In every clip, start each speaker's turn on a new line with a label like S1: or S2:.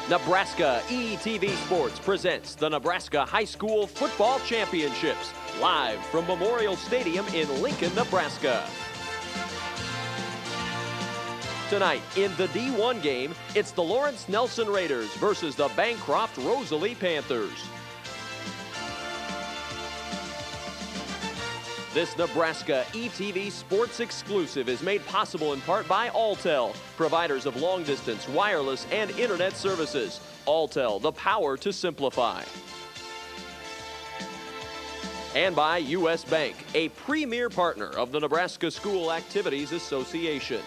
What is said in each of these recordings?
S1: Nebraska ETV Sports presents the Nebraska High School Football Championships, live from Memorial Stadium in Lincoln, Nebraska. Tonight, in the D1 game, it's the Lawrence Nelson Raiders versus the Bancroft-Rosalie Panthers. This Nebraska ETV Sports exclusive is made possible in part by Alltel, providers of long-distance, wireless, and internet services. Alltel, the power to simplify. And by U.S. Bank, a premier partner of the Nebraska School Activities Association.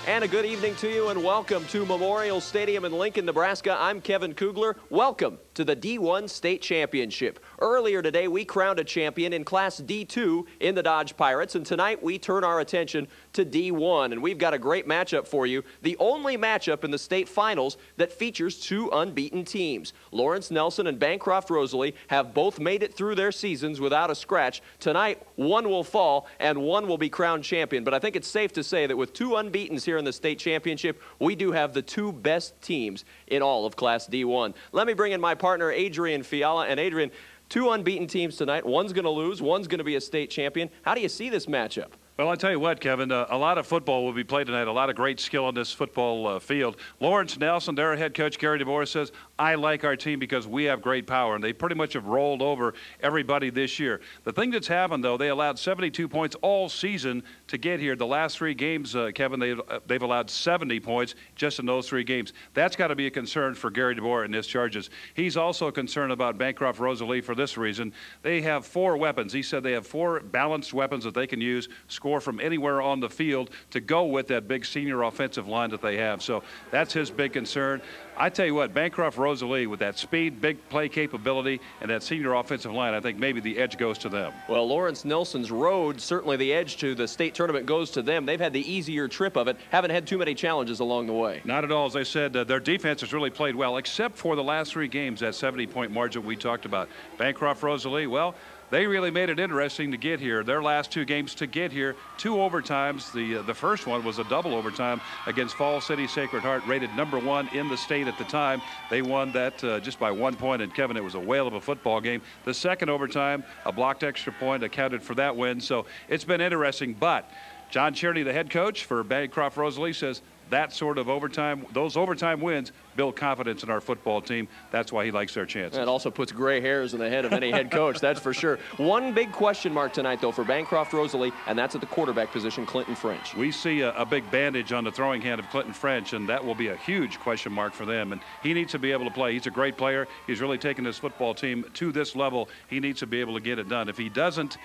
S1: And a good evening to you and welcome to Memorial Stadium in Lincoln, Nebraska. I'm Kevin Kugler. Welcome to the D1 State Championship. Earlier today, we crowned a champion in Class D2 in the Dodge Pirates, and tonight we turn our attention to D1, and we've got a great matchup for you. The only matchup in the state finals that features two unbeaten teams. Lawrence Nelson and Bancroft-Rosalie have both made it through their seasons without a scratch. Tonight, one will fall and one will be crowned champion, but I think it's safe to say that with two unbeatens here in the state championship, we do have the two best teams in all of Class D1. Let me bring in my partner, Adrian Fiala. And Adrian, two unbeaten teams tonight. One's going to lose, one's going to be a state champion. How do you see this matchup?
S2: Well, I tell you what, Kevin, a lot of football will be played tonight, a lot of great skill on this football field. Lawrence Nelson, their head coach, Gary DeBoer, says, I like our team because we have great power, and they pretty much have rolled over everybody this year. The thing that's happened, though, they allowed 72 points all season to get here. The last three games, Kevin, they've allowed 70 points just in those three games. That's got to be a concern for Gary DeBoer and his charges. He's also concerned about Bancroft-Rosalie for this reason. They have four weapons. He said they have four balanced weapons that they can use, score from anywhere on the field to go with that big senior offensive line that they have. So that's his big concern. I tell you what, Bancroft-Rosalie with that speed, big play capability, and that senior offensive line, I think maybe the edge goes to them.
S1: Well, Lawrence Nelson's road, certainly the edge to the state tournament goes to them. They've had the easier trip of it, haven't had too many challenges along the way.
S2: Not at all. As I said, their defense has really played well, except for the last three games, that 70-point margin we talked about. Bancroft-Rosalie, well, they really made it interesting to get here. Their last two games to get here, two overtimes. The first one was a double overtime against Falls City Sacred Heart, rated #1 in the state at the time. They won that just by 1 point, and Kevin, it was a whale of a football game. The second overtime, a blocked extra point accounted for that win. So it's been interesting, but John Cherney, the head coach for Bancroft-Rosalie, says that sort of overtime, those overtime wins build confidence in our football team. That's why he likes their chances.
S1: It also puts gray hairs in the head of any head coach, that's for sure. One big question mark tonight, though, for Bancroft-Rosalie, and that's at the quarterback position, Clinton French.
S2: We see a big bandage on the throwing hand of Clinton French, and that will be a huge question mark for them. And he needs to be able to play. He's a great player. He's really taken this football team to this level. He needs to be able to get it done. If he doesn't,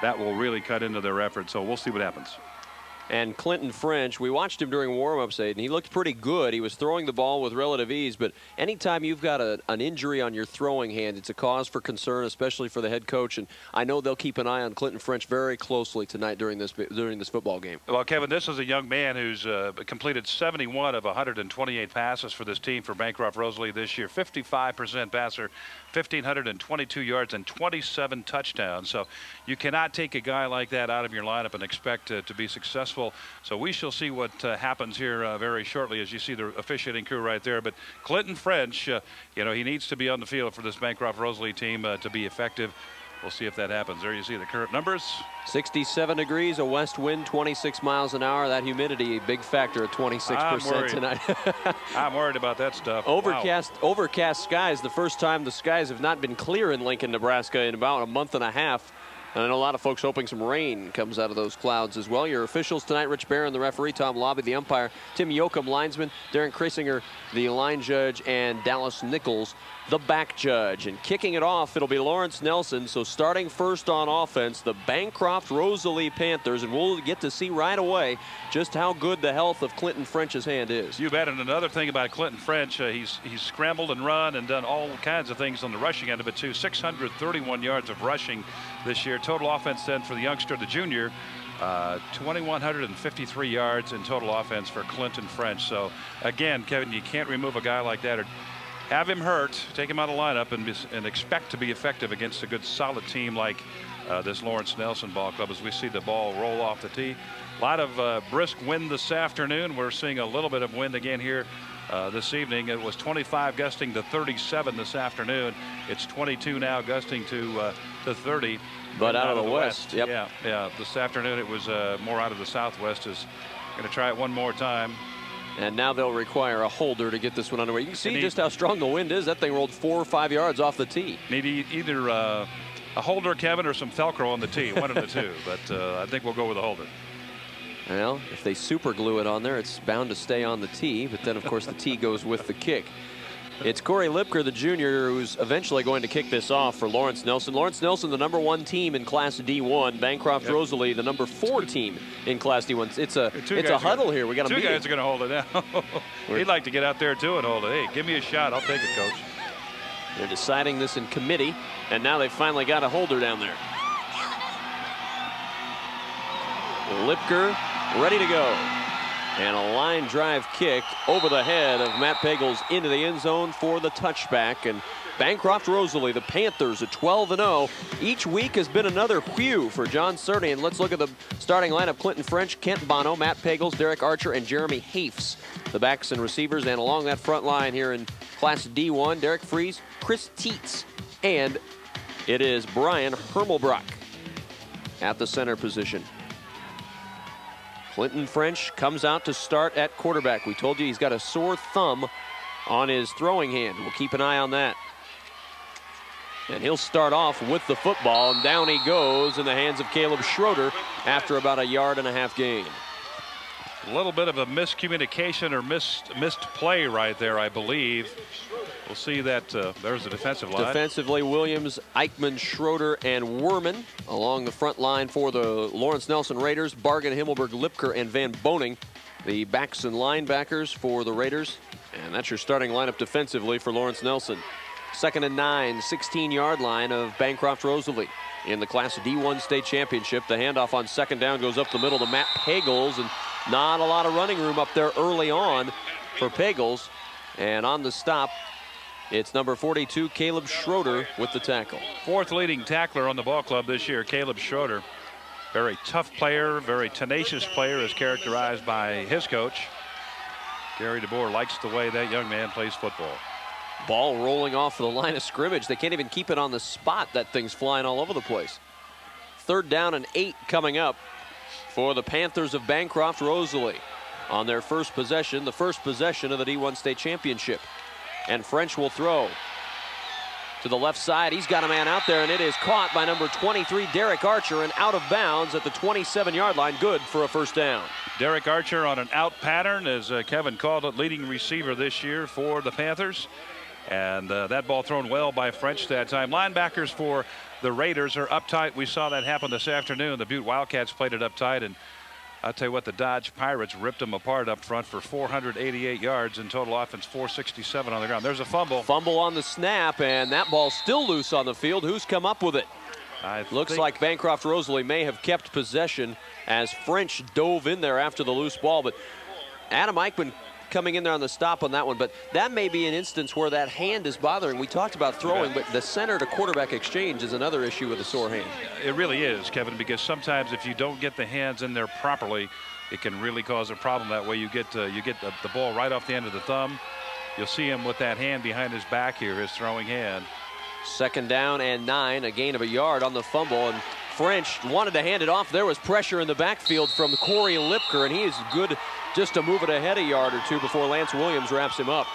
S2: that will really cut into their effort. So we'll see what happens.
S1: And Clinton French, we watched him during warm-ups, and he looked pretty good. He was throwing the ball with relative ease, but anytime you've got an injury on your throwing hand, it's a cause for concern, especially for the head coach. And I know they'll keep an eye on Clinton French very closely tonight during this football game.
S2: Well, Kevin, this is a young man who's completed 71 of 128 passes for this team for Bancroft-Rosalie this year. 55% passer, 1,522 yards, and 27 touchdowns. So you cannot take a guy like that out of your lineup and expect to be successful. So we shall see what happens here very shortly, as you see the officiating crew right there. But Clinton French, you know, he needs to be on the field for this Bancroft-Rosalie team to be effective. We'll see if that happens. There you see the current numbers.
S1: 67 degrees, a west wind, 26 miles an hour. That humidity, a big factor at 26% tonight.
S2: I'm worried about that stuff.
S1: Overcast skies. The first time the skies have not been clear in Lincoln, Nebraska in about a month and a half. And I know a lot of folks hoping some rain comes out of those clouds as well. Your officials tonight, Rich Barron, the referee, Tom Lobby, the umpire, Tim Yoakum, linesman, Darren Krasinger, the line judge, and Dallas Nichols, the back judge. And kicking it off, it'll be Lawrence Nelson. So starting first on offense, the Bancroft-Rosalie Panthers. And we'll get to see right away just how good the health of Clinton French's hand is.
S2: You bet. And another thing about Clinton French, he's scrambled and run and done all kinds of things on the rushing end of it, too. 631 yards of rushing this year. Total offense then for the youngster, the junior, 2,153 yards in total offense for Clinton French. So, again, Kevin, you can't remove a guy like that or have him hurt, take him out of the lineup, and expect to be effective against a good, solid team like this Lawrence Nelson ball club as we see the ball roll off the tee. A lot of brisk wind this afternoon. We're seeing a little bit of wind again here this evening. It was 25 gusting to 37 this afternoon. It's 22 now, gusting to 30.
S1: But out of the west. Yep.
S2: Yeah. This afternoon it was more out of the southwest. Is going to try it one more time.
S1: And now they'll require a holder to get this one underway. You can see just how strong the wind is. That thing rolled 4 or 5 yards off the tee.
S2: Need either a holder, Kevin, or some Velcro on the tee. One of the two. But I think we'll go with a holder.
S1: Well, if they super glue it on there, it's bound to stay on the tee. But then, of course, the tee goes with the kick. It's Corey Lipker, the junior, who's eventually going to kick this off for Lawrence Nelson. Lawrence Nelson, the #1 team in Class D1. Bancroft-Rosalie, the #4 team in Class D1. It's a huddle here. We got
S2: two guys are going to hold it now. He'd like to get out there too and hold it. Hey, give me a shot. I'll take it, coach.
S1: They're deciding this in committee, and now they've finally got a holder down there. Lipker ready to go. And a line drive kick over the head of Matt Pagels into the end zone for the touchback. And Bancroft-Rosalie, the Panthers, at 12-0. Each week has been another whew for John Cerny. And let's look at the starting lineup. Clinton French, Kent Bono, Matt Pagels, Derek Archer, and Jeremy Hafes, the backs and receivers. And along that front line here in Class D1, Derek Fries, Chris Teets, and it is Brian Hermelbrock at the center position. Clinton French comes out to start at quarterback. We told you he's got a sore thumb on his throwing hand. We'll keep an eye on that. And he'll start off with the football, and down he goes in the hands of Caleb Schroeder after about a 1.5 yard gain.
S2: A little bit of a miscommunication or missed play right there, I believe. We'll see that there's the defensive line.
S1: Defensively, Williams, Eichmann, Schroeder, and Werman along the front line for the Lawrence Nelson Raiders. Bargan, Himmelberg, Lipker, and Van Boning, the backs and linebackers for the Raiders. And that's your starting lineup defensively for Lawrence Nelson. 2nd and 9, 16-yard line of Bancroft-Rosalie in the Class D1 state championship. The handoff on 2nd down goes up the middle to Matt Pagels, and not a lot of running room up there early on for Pagels. And on the stop, it's number 42, Caleb Schroeder, with the tackle.
S2: 4th leading tackler on the ball club this year, Caleb Schroeder. Very tough player, very tenacious player, as characterized by his coach. Gary DeBoer likes the way that young man plays football.
S1: Ball rolling off the line of scrimmage. They can't even keep it on the spot. That thing's flying all over the place. 3rd down and 8 coming up for the Panthers of Bancroft-Rosalie on their first possession, the first possession of the D1 state championship. And French will throw to the left side. He's got a man out there, and it is caught by number 23, Derek Archer, and out of bounds at the 27-yard line. Good for a 1st down.
S2: Derek Archer on an out pattern, as Kevin called it, leading receiver this year for the Panthers. And that ball thrown well by French that time. Linebackers for the Raiders are uptight. We saw that happen this afternoon. The Butte Wildcats played it uptight, and I'll tell you what, the Dodge Pirates ripped them apart up front for 488 yards in total offense, 467 on the ground. There's a fumble.
S1: Fumble on the snap, and that ball's still loose on the field. Who's come up with it? Looks like Bancroft-Rosalie may have kept possession as French dove in there after the loose ball. But Adam Eichmann coming in there on the stop on that one. But that may be an instance where that hand is bothering. We talked about throwing, but the center to quarterback exchange is another issue with a sore hand.
S2: It really is, Kevin, because sometimes if you don't get the hands in there properly, it can really cause a problem. That way you get the ball right off the end of the thumb. You'll see him with that hand behind his back here, his throwing hand.
S1: 2nd down and 9, a gain of a yard on the fumble, and French wanted to hand it off. There was pressure in the backfield from Corey Lipker, and he is good just to move it ahead a yard or two before Lance Williams wraps him up.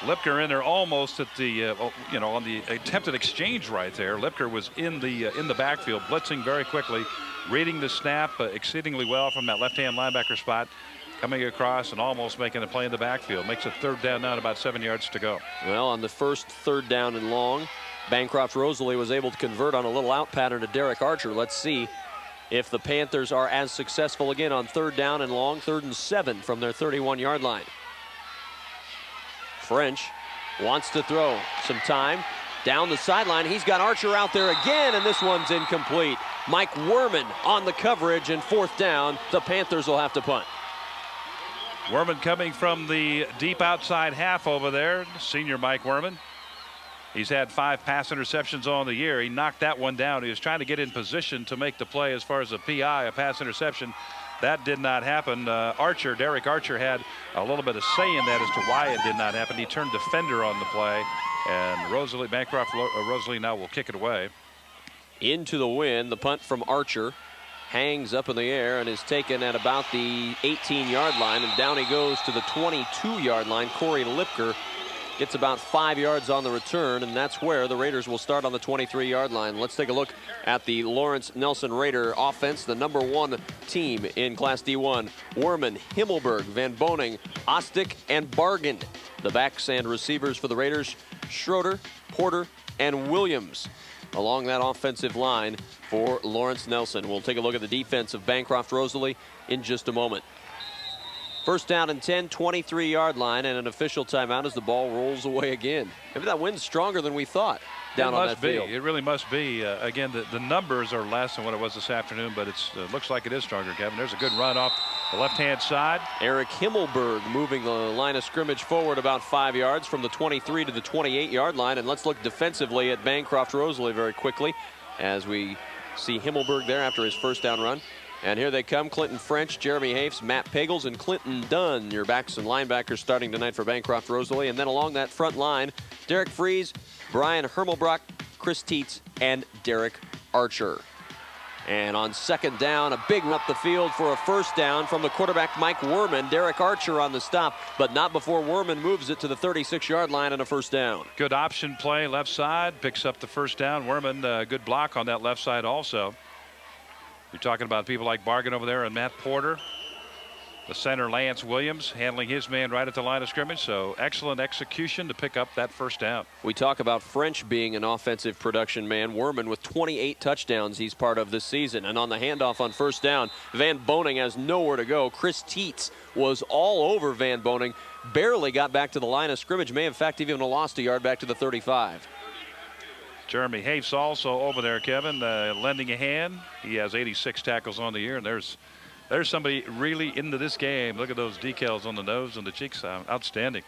S2: Lipker in there almost at the on the attempted exchange right there. Lipker was in the backfield, blitzing very quickly, reading the snap exceedingly well from that left-hand linebacker spot, coming across and almost making a play in the backfield. Makes it 3rd down now, about 7 yards to go.
S1: Well, on the first 3rd down and long, Bancroft-Rosalie was able to convert on a little out pattern to Derek Archer. Let's see if the Panthers are as successful again on 3rd down and long, 3rd and 7 from their 31-yard line. French wants to throw. Some time down the sideline. He's got Archer out there again, and this one's incomplete. Mike Werman on the coverage, and 4th down. The Panthers will have to punt.
S2: Werman coming from the deep outside half over there, senior Mike Werman. He's had 5 pass interceptions on the year. He knocked that one down. He was trying to get in position to make the play as far as a PI, a pass interception. That did not happen. Derek Archer had a little bit of say in that as to why it did not happen. He turned defender on the play, and Bancroft-Rosalie now will kick it away.
S1: Into the wind, the punt from Archer hangs up in the air and is taken at about the 18-yard line, and down he goes to the 22-yard line. Corey Lipker gets about 5 yards on the return, and that's where the Raiders will start on the 23-yard line. Let's take a look at the Lawrence Nelson Raider offense, the #1 team in Class D1. Werman, Himmelberg, Van Boning, Ostick, and Bargan. The backs and receivers for the Raiders, Schroeder, Porter, and Williams along that offensive line for Lawrence Nelson. We'll take a look at the defense of Bancroft-Rosalie in just a moment. First down and 10, 23-yard line, and an official timeout as the ball rolls away again. Maybe that wind's stronger than we thought down on that field.
S2: It really must be. Again, the numbers are less than what it was this afternoon, but it looks like it is stronger, Kevin. There's a good run off the left-hand side.
S1: Eric Himmelberg moving the line of scrimmage forward about 5 yards from the 23 to the 28-yard line. And let's look defensively at Bancroft-Rosalie very quickly as we see Himmelberg there after his first down run. And here they come, Clinton French, Jeremy Hafes, Matt Pagels, and Clinton Dunn, your backs and linebackers starting tonight for Bancroft-Rosalie. And then along that front line, Derek Fries, Brian Hermelbrock, Chris Teets, and Derek Archer. And on second down, a big run up the field for a first down from the quarterback Mike Werman. Derek Archer on the stop, but not before Werman moves it to the 36-yard line and a first down.
S2: Good option play left side, picks up the first down. Werman, good block on that left side also. You're talking about people like Bargan over there and Matt Porter. The center, Lance Williams, handling his man right at the line of scrimmage. So excellent execution to pick up that first down.
S1: We talk about French being an offensive production man. Werman with 28 touchdowns he's part of this season. And on the handoff on first down, Van Boning has nowhere to go. Chris Teets was all over Van Boning. Barely got back to the line of scrimmage. May in fact even lost a yard back to the 35.
S2: Jeremy Hafes also over there, Kevin, lending a hand. He has 86 tackles on the year, and there's somebody really into this game. Look at those decals on the nose and the cheeks. Outstanding.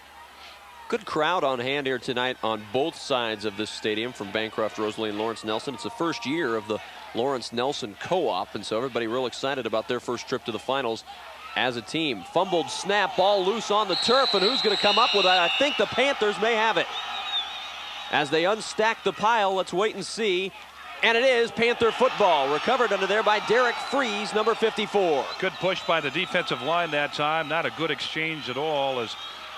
S1: Good crowd on hand here tonight on both sides of this stadium from Bancroft-Rosalie and Lawrence Nelson. It's the first year of the Lawrence Nelson co-op, and so everybody real excited about their first trip to the finals as a team. Fumbled snap, ball loose on the turf, and who's going to come up with that? I think the Panthers may have it. As they unstack the pile, let's wait and see. And it is Panther football. Recovered under there by Derek Fries, number 54.
S2: Good push by the defensive line that time. Not a good exchange at all as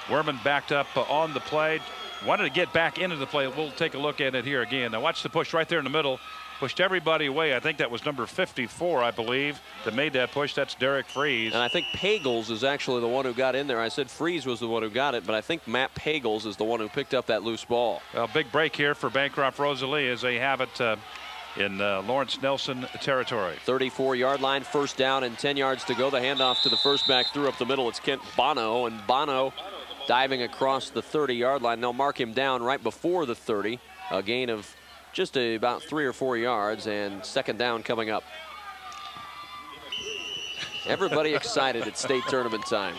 S2: Werman backed up on the play. Wanted to get back into the play. We'll take a look at it here again. Now watch the push right there in the middle. Pushed everybody away. I think that was number 54, I believe, that made that push. That's Derek Fries.
S1: And I think Pagels is actually the one who got in there. I said Fries was the one who got it, but I think Matt Pagels is the one who picked up that loose ball.
S2: Well, big break here for Bancroft-Rosalie as they have it in Lawrence Nelson territory.
S1: 34-yard line, first down and 10 yards to go. The handoff to the first back through up the middle. It's Kent Bono, and Bono diving across the 30-yard line. They'll mark him down right before the 30. A gain of just about 3 or 4 yards, and second down coming up. Everybody excited at state tournament time.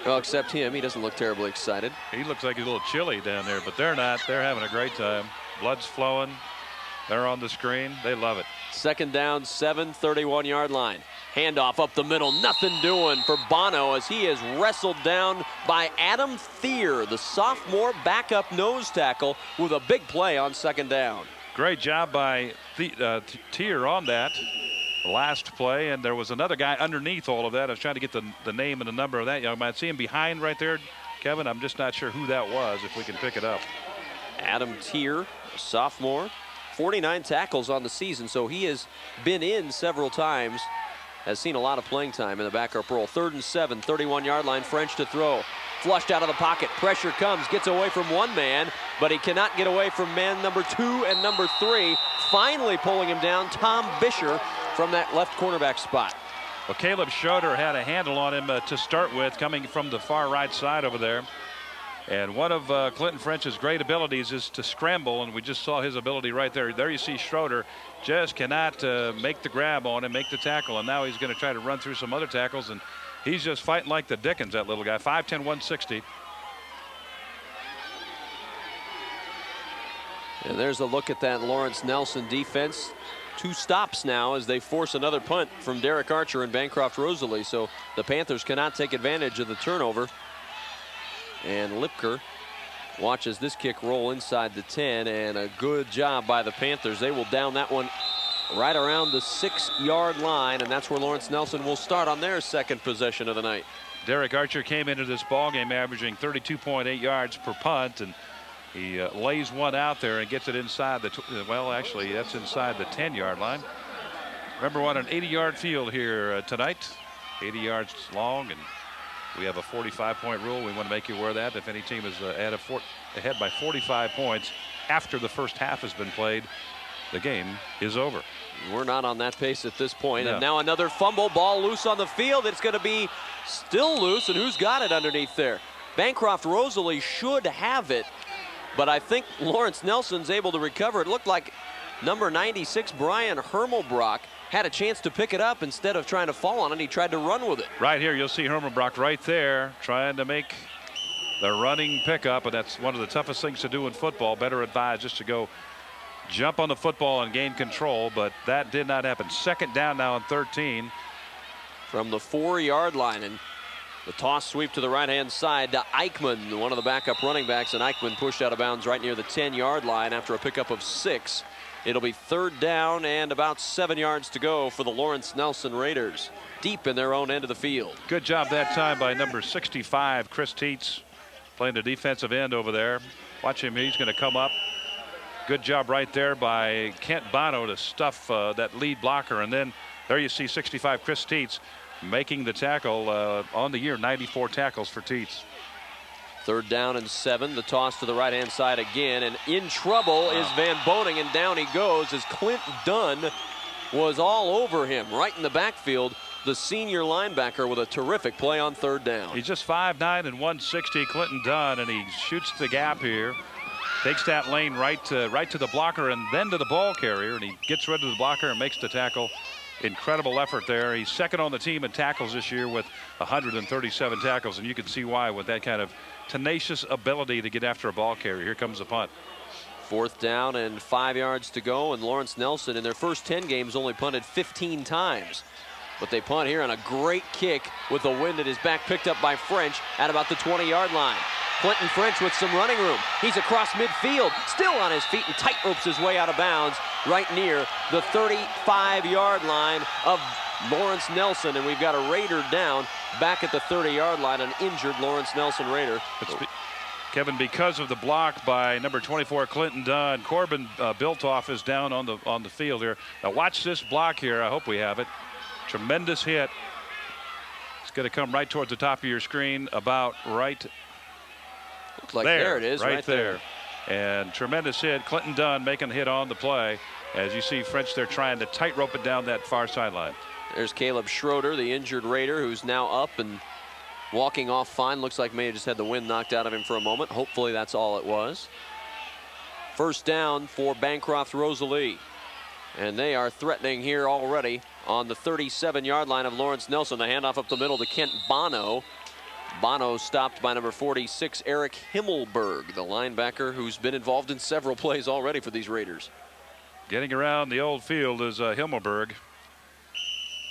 S1: Well, except him. He doesn't look terribly excited.
S2: He looks like he's a little chilly down there, but they're not. They're having a great time. Blood's flowing. They're on the screen. They love it.
S1: Second down, 7, 31-yard line. Handoff up the middle. Nothing doing for Bono as he is wrestled down by Adam Thier, the sophomore backup nose tackle, with a big play on second down.
S2: Great job by Thier on that last play, and there was another guy underneath all of that. I was trying to get the name and the number of that young man. See him behind right there, Kevin? I'm just not sure who that was, if we can pick it up.
S1: Adam Thier, a sophomore, 49 tackles on the season, so he has been in several times, has seen a lot of playing time in the backup role. 3rd and 7, 31-yard line, French to throw. Flushed out of the pocket, pressure comes, gets away from one man, but he cannot get away from man number 2 and number 3. Finally pulling him down, Tom Bisher from that left cornerback spot.
S2: Well, Caleb Schroeder had a handle on him to start with, coming from the far right side over there. And one of Clinton French's great abilities is to scramble, and we just saw his ability right there. There you see Schroeder just cannot make the grab on him, make the tackle, and now he's going to try to run through some other tackles, and he's just fighting like the Dickens, that little guy. 5'10", 160.
S1: And there's a look at that Lawrence Nelson defense. 2 stops now as they force another punt from Derek Archer and Bancroft-Rosalie. So the Panthers cannot take advantage of the turnover. And Lipker watches this kick roll inside the 10, and a good job by the Panthers. They will down that one right around the 6-yard line, and that's where Lawrence Nelson will start on their second possession of the night.
S2: Derek Archer came into this ball game averaging 32.8 yards per punt, and he lays one out there and gets it inside the well, actually that's inside the 10-yard line. Remember, we're on an 80-yard field here tonight, 80 yards long, and we have a 45-point rule. We want to make you aware of that. If any team is ahead by 45 points after the first half has been played, the game is over.
S1: We're not on that pace at this point.
S2: No.
S1: And now another fumble, ball loose on the field. It's going to be still loose, and who's got it underneath there? Bancroft-Rosalie should have it, but I think Lawrence Nelson's able to recover. It looked like number 96, Brian Hermelbrock, had a chance to pick it up. Instead of trying to fall on it, he tried to run with it.
S2: Right here, you'll see Hermelbrock right there trying to make the running pickup, and that's one of the toughest things to do in football. Better advised just to go jump on the football and gain control, but that did not happen. Second down now on 13.
S1: From the 4-yard line, and the toss sweep to the right-hand side to Eichmann, one of the backup running backs, and Eichmann pushed out of bounds right near the 10-yard line after a pickup of 6. It'll be 3rd down and about 7 yards to go for the Lawrence Nelson Raiders, deep in their own end of the field.
S2: Good job that time by number 65, Chris Teets, playing the defensive end over there. Watch him, he's going to come up. Good job right there by Kent Bono to stuff that lead blocker. And then there you see 65, Chris Teets, making the tackle on the year, 94 tackles for Teets.
S1: 3rd down and 7. The toss to the right-hand side again, and in trouble is Van Boning, and down he goes as Clint Dunn was all over him right in the backfield. The senior linebacker with a terrific play on 3rd down.
S2: He's just 5'9" and 160, Clinton Dunn, and he shoots the gap here. Takes that lane right to the blocker and then to the ball carrier, and he gets rid of the blocker and makes the tackle. Incredible effort there. He's second on the team in tackles this year with 137 tackles, and you can see why with that kind of tenacious ability to get after a ball carrier. Here comes the punt.
S1: 4th down and 5 yards to go, and Lawrence Nelson in their first 10 games only punted 15 times. But they punt here on a great kick with the wind at his back, picked up by French at about the 20-yard line. Clinton French with some running room. He's across midfield, still on his feet, and tight ropes his way out of bounds right near the 35-yard line of Lawrence Nelson. And we've got a Raider down back at the 30-yard line, an injured Lawrence Nelson Raider.
S2: Kevin, because of the block by number 24, Clinton Dunn, Corbin Biltoff is down on the field here. Now watch this block here. I hope we have it. Tremendous hit. It's going to come right towards the top of your screen, about right
S1: like there it is, right there.
S2: And tremendous hit. Clinton Dunn making a hit on the play. As you see French, they're trying to tightrope it down that far sideline. There's
S1: Caleb Schroeder, the injured Raider, who's now up and walking off fine. Looks like may have just had the wind knocked out of him for a moment. Hopefully that's all it was. 1st down for Bancroft-Rosalie. And they are threatening here already on the 37-yard line of Lawrence Nelson. The handoff up the middle to Kent Bono. Bono stopped by number 46, Eric Himmelberg, the linebacker who's been involved in several plays already for these Raiders.
S2: Getting around the old field is Himmelberg.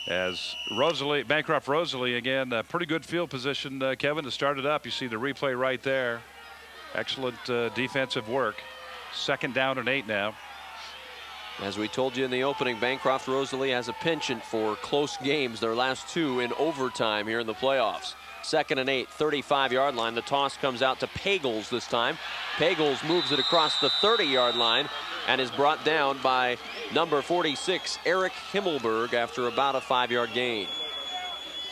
S2: As Bancroft-Rosalie again, pretty good field position, Kevin, to start it up. You see the replay right there. Excellent defensive work. 2nd down and 8 now.
S1: As we told you in the opening, Bancroft-Rosalie has a penchant for close games, their last 2 in overtime here in the playoffs. 2nd and 8, 35-yard line. The toss comes out to Pagels this time. Pagels moves it across the 30-yard line and is brought down by number 46, Eric Himmelberg, after about a 5-yard gain.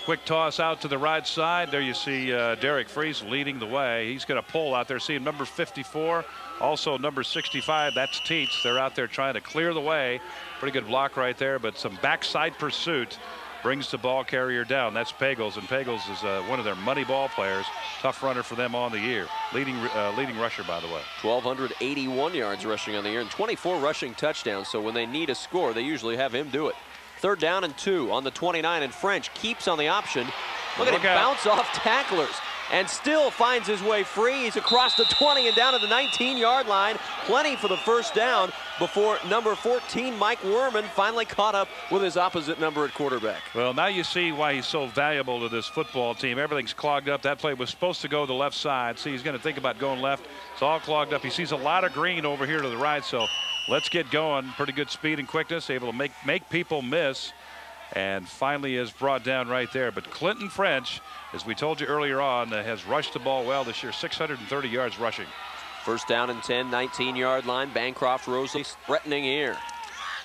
S2: Quick toss out to the right side. There you see Derek Freese leading the way. He's going to pull out there. See number 54, also number 65. That's Teets. They're out there trying to clear the way. Pretty good block right there, but some backside pursuit brings the ball carrier down. That's Pagels, and Pagels is one of their money ball players. Tough runner for them on the year. Leading rusher, by the way.
S1: 1,281 yards rushing on the year and 24 rushing touchdowns. So when they need a score, they usually have him do it. 3rd down and 2 on the 29, and French keeps on the option. Look at him bounce off tacklers. and still finds his way free. He's across the 20 and down to the 19-yard line. Plenty for the first down before number 14, Mike Werman, finally caught up with his opposite number at quarterback.
S2: Well, now you see why he's so valuable to this football team. Everything's clogged up. That play was supposed to go to the left side. See, he's going to think about going left. It's all clogged up. He sees a lot of green over here to the right, so let's get going. Pretty good speed and quickness, able to make people miss, and finally is brought down right there. But Clinton French, as we told you earlier on, has rushed the ball well this year, 630 yards rushing.
S1: First down and 10, 19-yard line. Bancroft-Rosalie threatening here.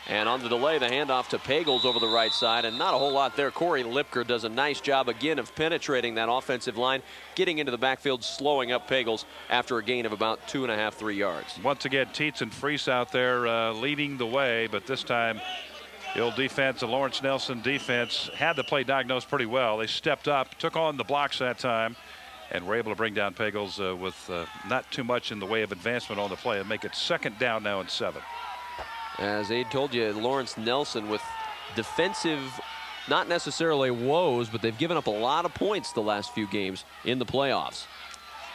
S1: And on the delay, the handoff to Pagels over the right side, and not a whole lot there. Corey Lipker does a nice job again of penetrating that offensive line, getting into the backfield, slowing up Pagels after a gain of about 2.5, 3 yards.
S2: Once again, Tietz and Freese out there leading the way, but this time the old defense, the Lawrence Nelson defense, had the play diagnosed pretty well. They stepped up, took on the blocks that time, and were able to bring down Pagels with not too much in the way of advancement on the play and make it second down now and 7.
S1: As Abe told you, Lawrence Nelson with defensive, not necessarily woes, but they've given up a lot of points the last few games in the playoffs.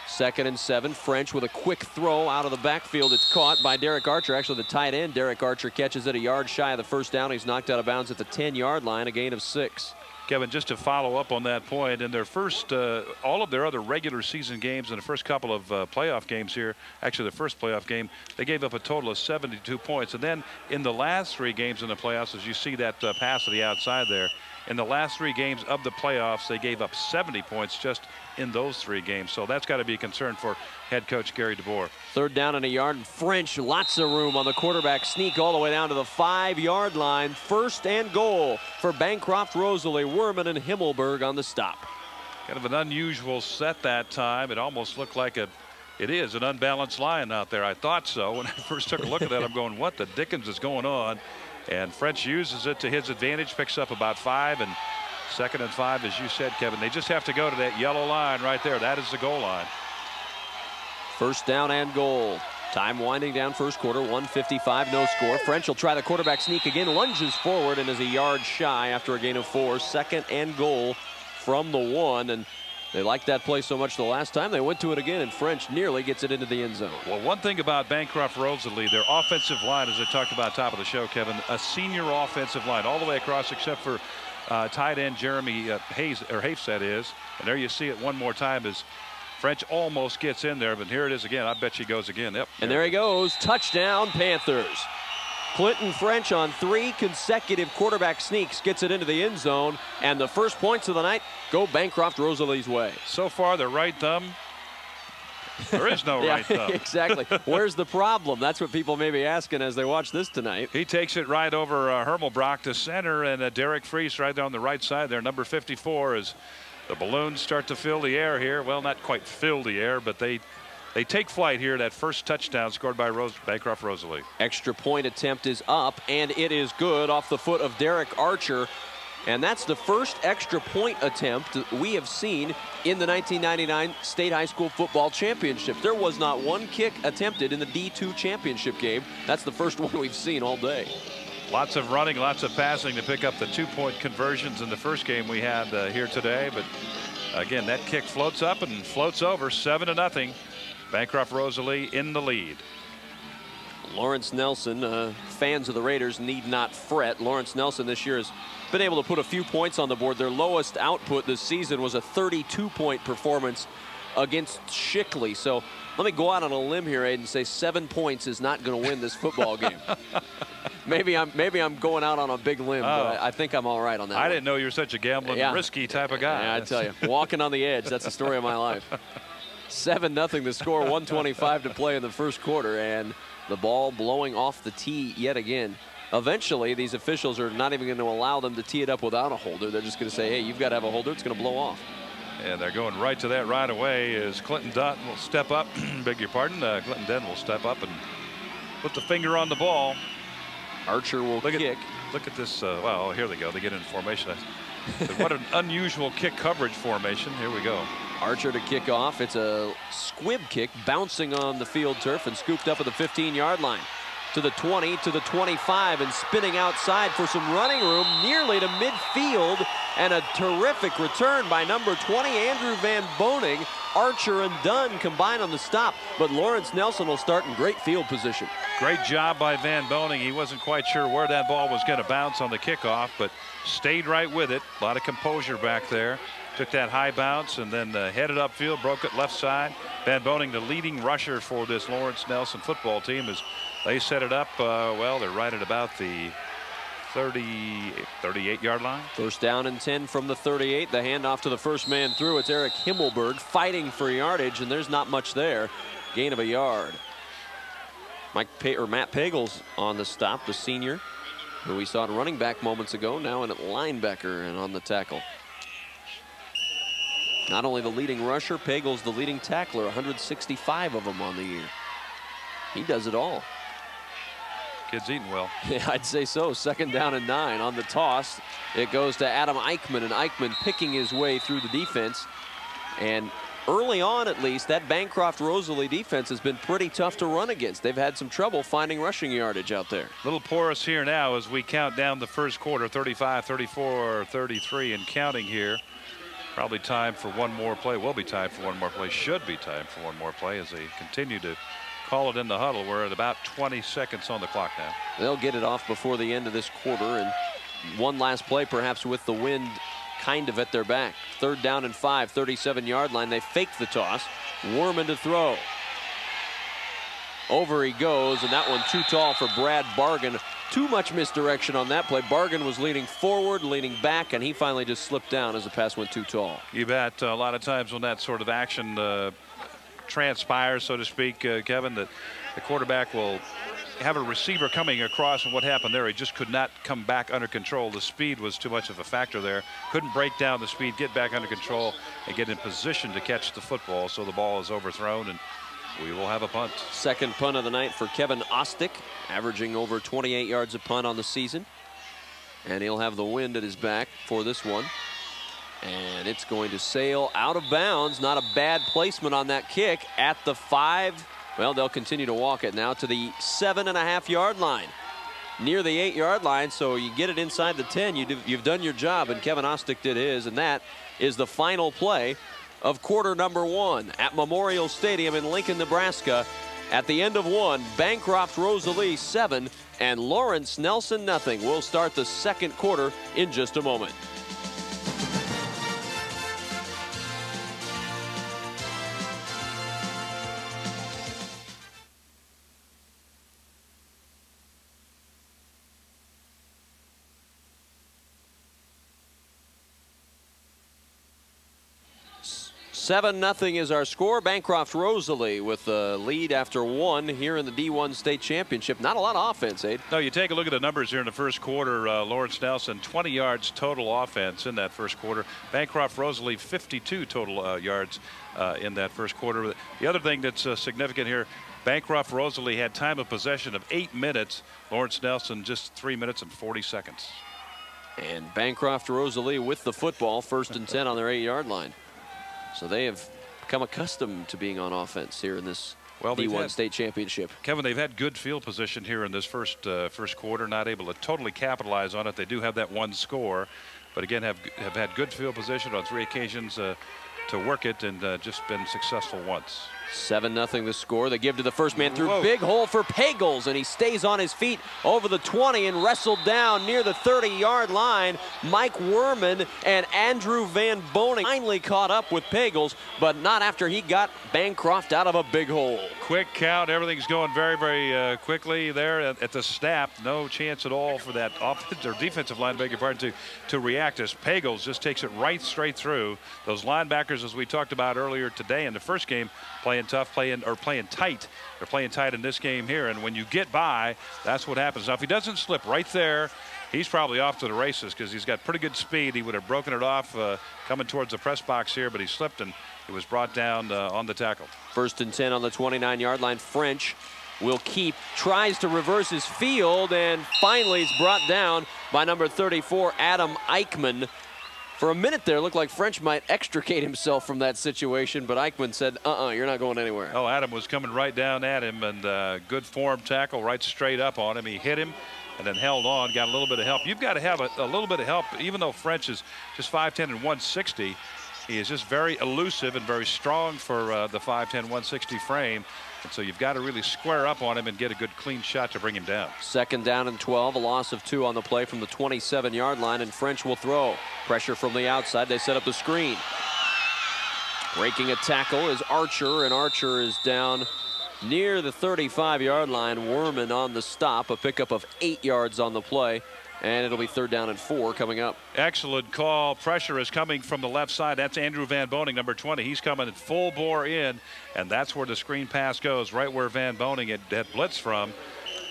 S1: Second and 7, French with a quick throw out of the backfield. It's caught by Derek Archer. Actually, the tight end, Derek Archer, catches it a yard shy of the first down. He's knocked out of bounds at the 10-yard line, a gain of 6.
S2: Kevin, just to follow up on that point, in their first, all of their other regular season games and the first couple of playoff games here, actually the first playoff game, they gave up a total of 72 points. And then in the last 3 games in the playoffs, as you see that pass to the outside there, in the last 3 games of the playoffs, they gave up 70 points just in those 3 games. So that's got to be a concern for head coach Gary DeBoer.
S1: Third down and a yard, and French, lots of room on the quarterback sneak all the way down to the 5-yard line. First and goal for Bancroft-Rosalie, Werman and Himmelberg on the stop.
S2: Kind of an unusual set that time. It almost looked like it is an unbalanced line out there. I thought so when I first took a look at that. I'm going, what the dickens is going on? And French uses it to his advantage, picks up about 5, and second and 5, as you said, Kevin. They just have to go to that yellow line right there. That is the goal line.
S1: First down and goal. Time winding down first quarter, 1:55, no score. French will try the quarterback sneak again, lunges forward and is a yard shy after a gain of 4. Second and goal from the 1, and they liked that play so much the last time they went to it again, and French nearly gets it into the end zone.
S2: Well, one thing about Bancroft-Rosalie, their offensive line, as I talked about top of the show, Kevin, a senior offensive line all the way across except for tight end Jeremy Hayes, that is. And there you see it one more time as French almost gets in there, but here it is again. I bet she goes again. Yep.
S1: And there he goes. Touchdown, Panthers. Clinton French on 3 consecutive quarterback sneaks gets it into the end zone, and the first points of the night go Bancroft-Rosalie's way.
S2: So far, the right thumb. There is no right thumb.
S1: Exactly. Where's the problem? That's what people may be asking as they watch this tonight.
S2: He takes it right over Hermelbrock to center, and Derek Freese right there on the right side there, number 54, as the balloons start to fill the air here. Well, not quite fill the air, but they take flight here. That first touchdown scored by Bancroft-Rosalie.
S1: Extra point attempt is up, and it is good off the foot of Derek Archer. And that's the first extra point attempt we have seen in the 1999 State High School Football Championship. There was not one kick attempted in the D2 championship game. That's the first one we've seen all day.
S2: Lots of running, lots of passing to pick up the 2-point conversions in the first game we had here today. But again, that kick floats up and floats over, 7-0. Bancroft-Rosalie in the lead.
S1: Lawrence Nelson, fans of the Raiders need not fret. Lawrence Nelson this year has been able to put a few points on the board. Their lowest output this season was a 32-point performance against Shickley. So let me go out on a limb here, Aiden, and say 7 points is not going to win this football game. Maybe I'm going out on a big limb, but I think I'm all right on that.
S2: I didn't know you were such a gambling, risky type of guy.
S1: Yeah, I tell you, walking on the edge. That's the story of my life. 7-0 the score, 1:25 to play in the first quarter, and the ball blowing off the tee yet again. Eventually, these officials are not even going to allow them to tee it up without a holder. They're just going to say, hey, you've got to have a holder. It's going to blow off.
S2: And they're going right to that right away as Clinton Dunn will step up. Beg your pardon. Clinton Dunn will step up and put the finger on the ball.
S1: Archer will kick.
S2: Look at this. Well, here they go. They get in formation. What an unusual kick coverage formation. Here we go.
S1: Archer to kick off. It's a squib kick bouncing on the field turf and scooped up at the 15-yard line. to the 20, to the 25, and spinning outside for some running room nearly to midfield, and a terrific return by number 20, Andrew Van Boning. Archer and Dunn combine on the stop, but Lawrence Nelson will start in great field position.
S2: Great job by Van Boning. He wasn't quite sure where that ball was going to bounce on the kickoff, but stayed right with it. A lot of composure back there. Took that high bounce and then headed upfield, broke it left side. Van Boning, the leading rusher for this Lawrence Nelson football team, as they set it up. Well, they're right at about the 38-yard line.
S1: First down and 10 from the 38. The handoff to the first man through. It's Eric Himmelberg fighting for yardage, and there's not much there. Gain of a yard. Matt Pagels on the stop, the senior, who we saw at running back moments ago, now in at linebacker and on the tackle. Not only the leading rusher, Pagels the leading tackler, 165 of them on the year. He does it all.
S2: Kid's eating well.
S1: Yeah, I'd say so. Second down and 9 on the toss. It goes to Adam Eichmann, and Eichmann picking his way through the defense. And early on, at least, that Bancroft-Rosalie defense has been pretty tough to run against. They've had some trouble finding rushing yardage out there.
S2: Little porous here now as we count down the first quarter, 35, 34, 33, and counting here. Probably time for one more play. Will be time for one more play. Should be time for one more play as they continue to call it in the huddle. We're at about 20 seconds on the clock now.
S1: They'll get it off before the end of this quarter, and one last play perhaps with the wind kind of at their back. Third down and 5, 37-yard line. They fake the toss. Worman to throw. Over he goes, and that one too tall for Brad Bargan. Too much misdirection on that play. Bargan was leaning forward, leaning back, and he finally just slipped down as the pass went too tall.
S2: You bet. A lot of times when that sort of action transpires, so to speak, Kevin, that the quarterback will have a receiver coming across, and what happened there, he just could not come back under control. The speed was too much of a factor there. Couldn't break down the speed, get back under control, and get in position to catch the football, so the ball is overthrown, and we will have a punt.
S1: Second punt of the night for Kevin Ostick, averaging over 28 yards a punt on the season. And he'll have the wind at his back for this one. And it's going to sail out of bounds. Not a bad placement on that kick at the 5. Well, they'll continue to walk it now to the 7.5-yard line. Near the 8-yard line, so you get it inside the 10. You've done your job, and Kevin Ostick did his. And that is the final play of quarter number 1 at Memorial Stadium in Lincoln, Nebraska. At the end of 1, Bancroft-Rosalie 7 and Lawrence Nelson nothing. We'll start the second quarter in just a moment. Seven nothing is our score. Bancroft-Rosalie with the lead after 1 here in the D1 state championship. Not a lot of offense, Abe.
S2: No, you take a look at the numbers here in the first quarter. Lawrence Nelson, 20 yards total offense in that first quarter. Bancroft-Rosalie, 52 total yards in that first quarter. The other thing that's significant here, Bancroft-Rosalie had time of possession of 8 minutes. Lawrence Nelson just 3 minutes and 40 seconds.
S1: And Bancroft-Rosalie with the football, 1st and 10 on their 8-yard line. So they have become accustomed to being on offense here in this D1 state championship.
S2: Kevin, they've had good field position here in this first quarter, not able to totally capitalize on it. They do have that one score, but again have had good field position on 3 occasions to work it, and just been successful once.
S1: 7-0 the score. They give to the first man through.
S2: Whoa.
S1: Big hole for Pagels, and he stays on his feet over the 20 and wrestled down near the 30-yard line. Mike Worman and Andrew Van Boning finally caught up with Pagels, but not after he got Bancroft out of a big hole.
S2: Quick count. Everything's going very, very quickly there at the snap. No chance at all for that offensive or defensive line, beg your pardon, to react as Pagels just takes it right straight through. Those linebackers, as we talked about earlier today in the first game, playing tough, playing tight. They're playing tight in this game here, and when you get by, that's what happens. Now, if he doesn't slip right there, he's probably off to the races because he's got pretty good speed. He would have broken it off coming towards the press box here, but he slipped and he was brought down on the tackle. 1st and 10
S1: on the 29-yard line. French will keep, tries to reverse his field, and finally is brought down by number 34, Adam Eichmann. For a minute there, it looked like French might extricate himself from that situation, but Eichmann said, you're not going anywhere.
S2: Oh, Adam was coming right down at him, and good form tackle right straight up on him. He hit him and then held on, got a little bit of help. You've got to have a little bit of help, even though French is just 5'10" and 160. He is just very elusive and very strong for the 5'10", 160 frame. And so you've got to really square up on him and get a good clean shot to bring him down.
S1: 2nd down and 12, a loss of 2 on the play from the 27-yard line, and French will throw. Pressure from the outside. They set up the screen. Breaking a tackle is Archer, and Archer is down near the 35-yard line. Werman on the stop, a pickup of 8 yards on the play. And it'll be 3rd down and 4 coming up.
S2: Excellent call. Pressure is coming from the left side. That's Andrew Van Boning, number 20. He's coming at full bore in, and that's where the screen pass goes, right where Van Boning had blitzed from.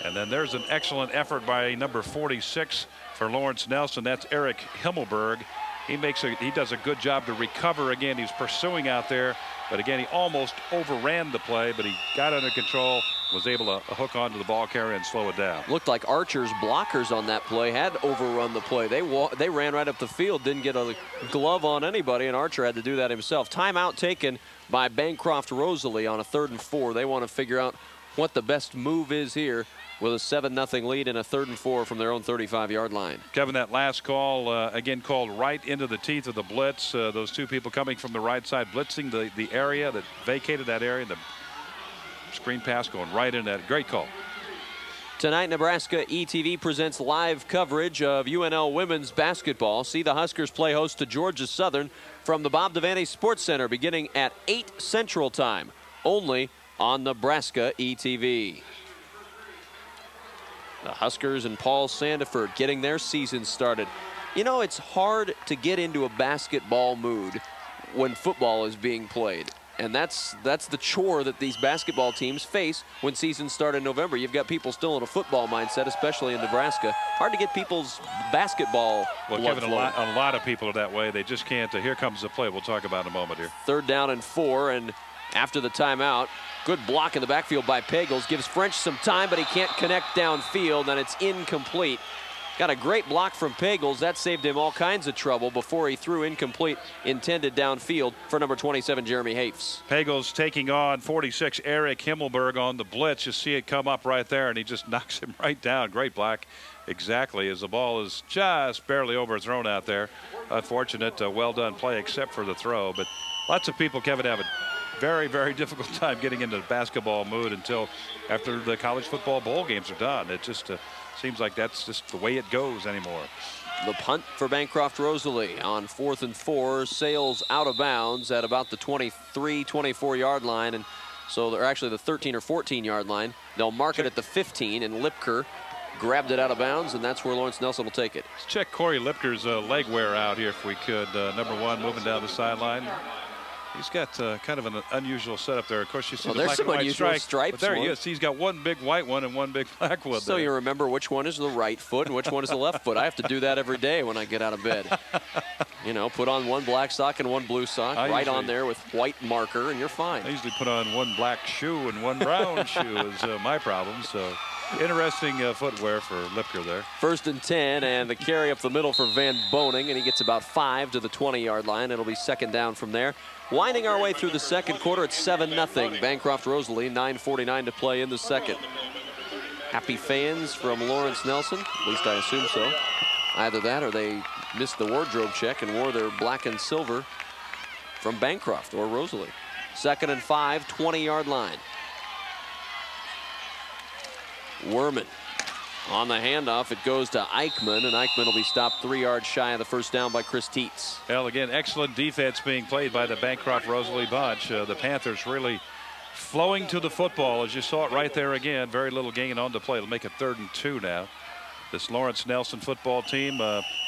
S2: And then there's an excellent effort by number 46 for Lawrence Nelson. That's Eric Himmelberg. He does a good job to recover again. He's pursuing out there, but again, he almost overran the play, but he got under control, was able to hook onto the ball carrier and slow it down.
S1: Looked like Archer's blockers on that play had overrun the play. They ran right up the field, didn't get a glove on anybody, and Archer had to do that himself. Timeout taken by Bancroft-Rosalie on a 3rd and 4. They want to figure out what the best move is here with a 7-0 lead and a 3rd and 4 from their own 35-yard line.
S2: Kevin, that last call, again, called right into the teeth of the blitz. Those 2 people coming from the right side, blitzing the area that vacated that area. The screen pass going right in that. Great call.
S1: Tonight, Nebraska ETV presents live coverage of UNL women's basketball. See the Huskers play host to Georgia Southern from the Bob Devaney Sports Center beginning at 8 Central Time, only on Nebraska ETV. The Huskers and Paul Sandiford getting their season started. You know, it's hard to get into a basketball mood when football is being played. And that's the chore that these basketball teams face when seasons start in November. You've got people still in a football mindset, especially in Nebraska. Hard to get people's basketball blood
S2: Kevin,
S1: flowing.
S2: a lot of people are that way. They just can't. Here comes the play. We'll talk about in a moment here.
S1: 3rd down and 4, and after the timeout, good block in the backfield by Pagels. Gives French some time, but he can't connect downfield, and it's incomplete. Got a great block from Pagels. That saved him all kinds of trouble before he threw incomplete intended downfield for number 27, Jeremy Hafes.
S2: Pagels taking on 46, Eric Himmelberg on the blitz. You see it come up right there, and he just knocks him right down. Great block, exactly, as the ball is just barely overthrown out there. Unfortunate, well done play except for the throw. But lots of people, Kevin, have a very, very difficult time getting into the basketball mood until after the college football bowl games are done. It just seems like that's just the way it goes anymore.
S1: The punt for Bancroft-Rosalie on 4th and 4 sails out of bounds at about the 23, 24-yard line, and so they're actually the 13 or 14-yard line. They'll mark it at the 15, and Lipker grabbed it out of bounds, and that's where Lawrence Nelson will take it.
S2: Let's check Corey Lipker's leg wear out here if we could. Number 1 moving down the sideline. He's got kind of an unusual setup there. Of course, you see the black and white stripe, but there he is. He's got one big white one and one big black one.
S1: So you remember which one is the right foot and which one is the left foot. I have to do that every day when I get out of bed. You know, put on one black sock and one blue sock, right on there with white marker, and you're fine.
S2: I usually put on one black shoe and one brown shoe is my problem. So interesting footwear for Lipker there.
S1: 1st and 10, and the carry up the middle for Van Boning, and he gets about 5 to the 20-yard line. It'll be 2nd down from there. Winding our way through the 2nd quarter, it's 7-0. Bancroft-Rosalie, 9:49 to play in the 2nd. Happy fans from Lawrence Nelson, at least I assume so. Either that or they missed the wardrobe check and wore their black and silver from Bancroft or Rosalie. 2nd and 5, 20-yard line. Werman on the handoff. It goes to Eichmann, and Eichmann will be stopped 3 yards shy of the 1st down by Chris Teets.
S2: Well, again, excellent defense being played by the Bancroft-Rosalie bunch. The Panthers really flowing to the football, as you saw it right there again. Very little gain on the play. It'll make it 3rd and 2 now. This Lawrence Nelson football team,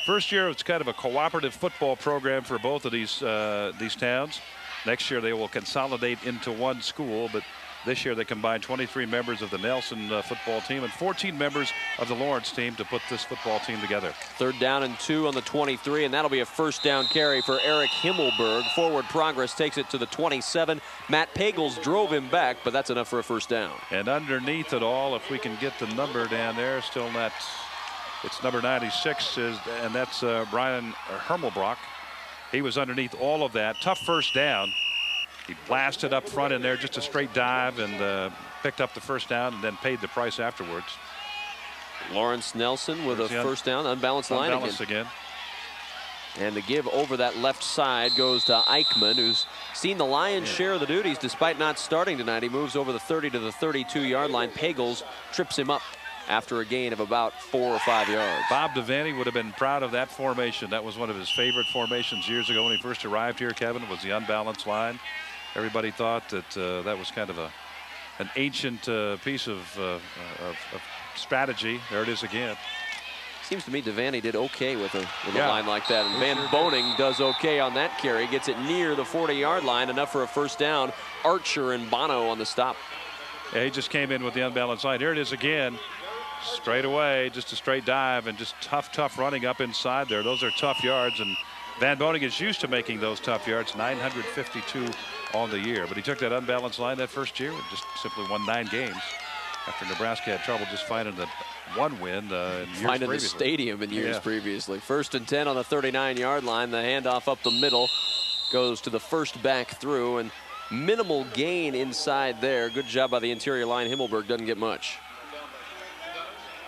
S2: first year it's kind of a cooperative football program for both of these towns. Next year they will consolidate into one school, but this year they combined 23 members of the Nelson football team and 14 members of the Lawrence team to put this football team together.
S1: 3rd down and 2 on the 23, and that'll be a 1st down carry for Eric Himmelberg. Forward progress takes it to the 27. Matt Pagels drove him back, but that's enough for a 1st down.
S2: And underneath it all, if we can get the number down there, still not. It's number 96, and that's Brian Hermelbrock. He was underneath all of that. Tough first down. He blasted up front in there, just a straight dive, and picked up the first down and then paid the price afterwards.
S1: Lawrence Nelson with a first down, unbalanced line again. And the give over that left side goes to Eichmann, who's seen the lion's share of the duties despite not starting tonight. He moves over the 30 to the 32-yard line. Pagels trips him up after a gain of about 4 or 5 yards.
S2: Bob Devaney would have been proud of that formation. That was one of his favorite formations years ago when he first arrived here, Kevin, was the unbalanced line. Everybody thought that that was kind of an ancient piece of strategy. There it is again.
S1: Seems to me Devaney did okay with a line like that. And Van Boning does okay on that carry. Gets it near the 40-yard line, enough for a first down. Archer and Bono on the stop.
S2: Yeah, he just came in with the unbalanced line. Here it is again. Straight away, just a straight dive and just tough running up inside there. Those are tough yards, and Van Boning is used to making those tough yards. 952 on the year. But he took that unbalanced line that first year and just simply won 9 games after Nebraska had trouble just finding the one win in years
S1: finding
S2: previously.
S1: the stadium in years previously. 1st and 10 on the 39-yard line. The handoff up the middle goes to the first back through, and minimal gain inside there. Good job by the interior line. Himmelberg doesn't get much.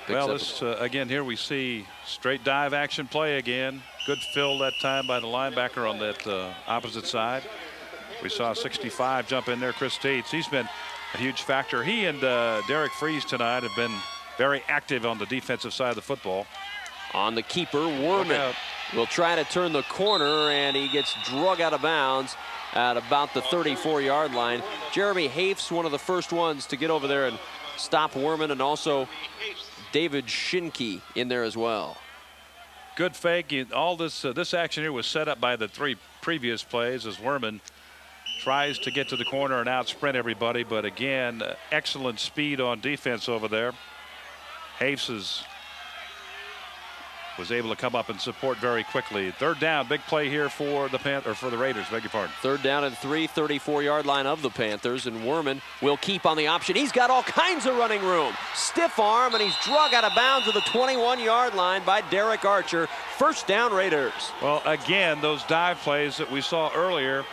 S2: Well, this again here we see straight dive action play again. Good fill that time by the linebacker on that opposite side. We saw 65 jump in there. Chris Tates, he's been a huge factor. He and Derek Freese tonight have been very active on the defensive side of the football.
S1: On the keeper, Werman will try to turn the corner, and he gets drug out of bounds at about the 34-yard line. Jeremy Hafes, one of the first ones to get over there and stop Werman, and also David Schinke in there as well.
S2: Good fake. All this action here was set up by the 3 previous plays as Werman tries to get to the corner and out sprint everybody, but again, excellent speed on defense over there. Hafes was able to come up and support very quickly. 3rd down, big play here for the Raiders, beg your pardon.
S1: 3rd down and 3, 34-yard line of the Panthers, and Werman will keep on the option. He's got all kinds of running room. Stiff arm, and he's drug out of bounds to the 21-yard line by Derek Archer. First down, Raiders.
S2: Well, again, those dive plays that we saw earlier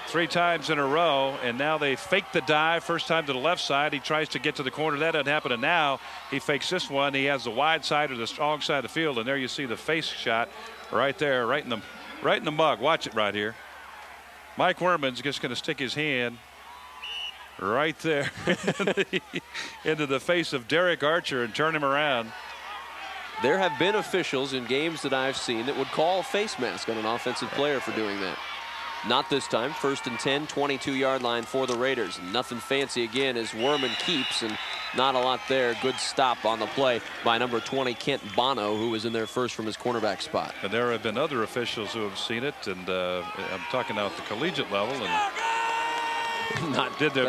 S2: 3 times in a row, and now they fake the dive. First time to the left side, he tries to get to the corner. That doesn't happen, and now he fakes this one. He has the wide side or the strong side of the field, and there you see the face shot right there, right in the mug. Watch it right here. Mike Werman's just going to stick his hand right there into the face of Derek Archer and turn him around.
S1: There have been officials in games that I've seen that would call a face mask on an offensive player for doing that. Not this time. 1st and 10, 22-yard line for the Raiders. Nothing fancy again as Werman keeps, and not a lot there. Good stop on the play by number 20, Kent Bono, who was in there first from his cornerback spot.
S2: And there have been other officials who have seen it, and I'm talking about the collegiate level, and did the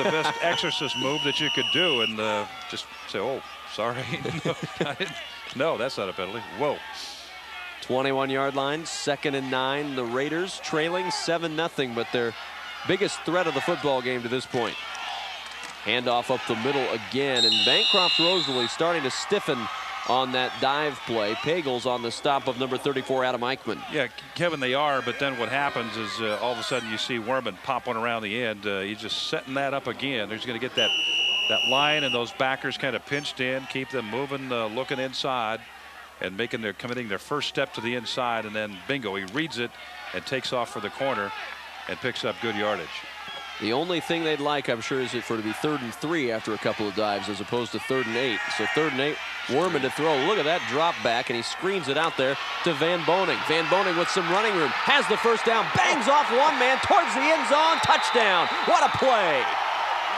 S2: best exorcist move that you could do, and just say, "Oh, sorry, no, that's not a penalty." Whoa.
S1: 21-yard line, 2nd and 9. The Raiders trailing 7-0, but their biggest threat of the football game to this point. Handoff up the middle again, and Bancroft-Rosalie starting to stiffen on that dive play. Pagels on the stop of number 34, Adam Eichmann.
S2: Yeah, Kevin, they are, but then what happens is all of a sudden you see Werman pop one around the end. He's just setting that up again. He's going to get that line and those backers kind of pinched in, keep them moving, looking inside, and committing their first step to the inside, and then bingo, he reads it and takes off for the corner and picks up good yardage.
S1: The only thing they'd like, I'm sure, is for it to be 3rd and 3 after a couple of dives as opposed to 3rd and 8. So 3rd and 8, Werman to throw. Look at that drop back, and he screens it out there to Van Boning. Van Boning with some running room, has the first down, bangs off one man towards the end zone, touchdown. What a play.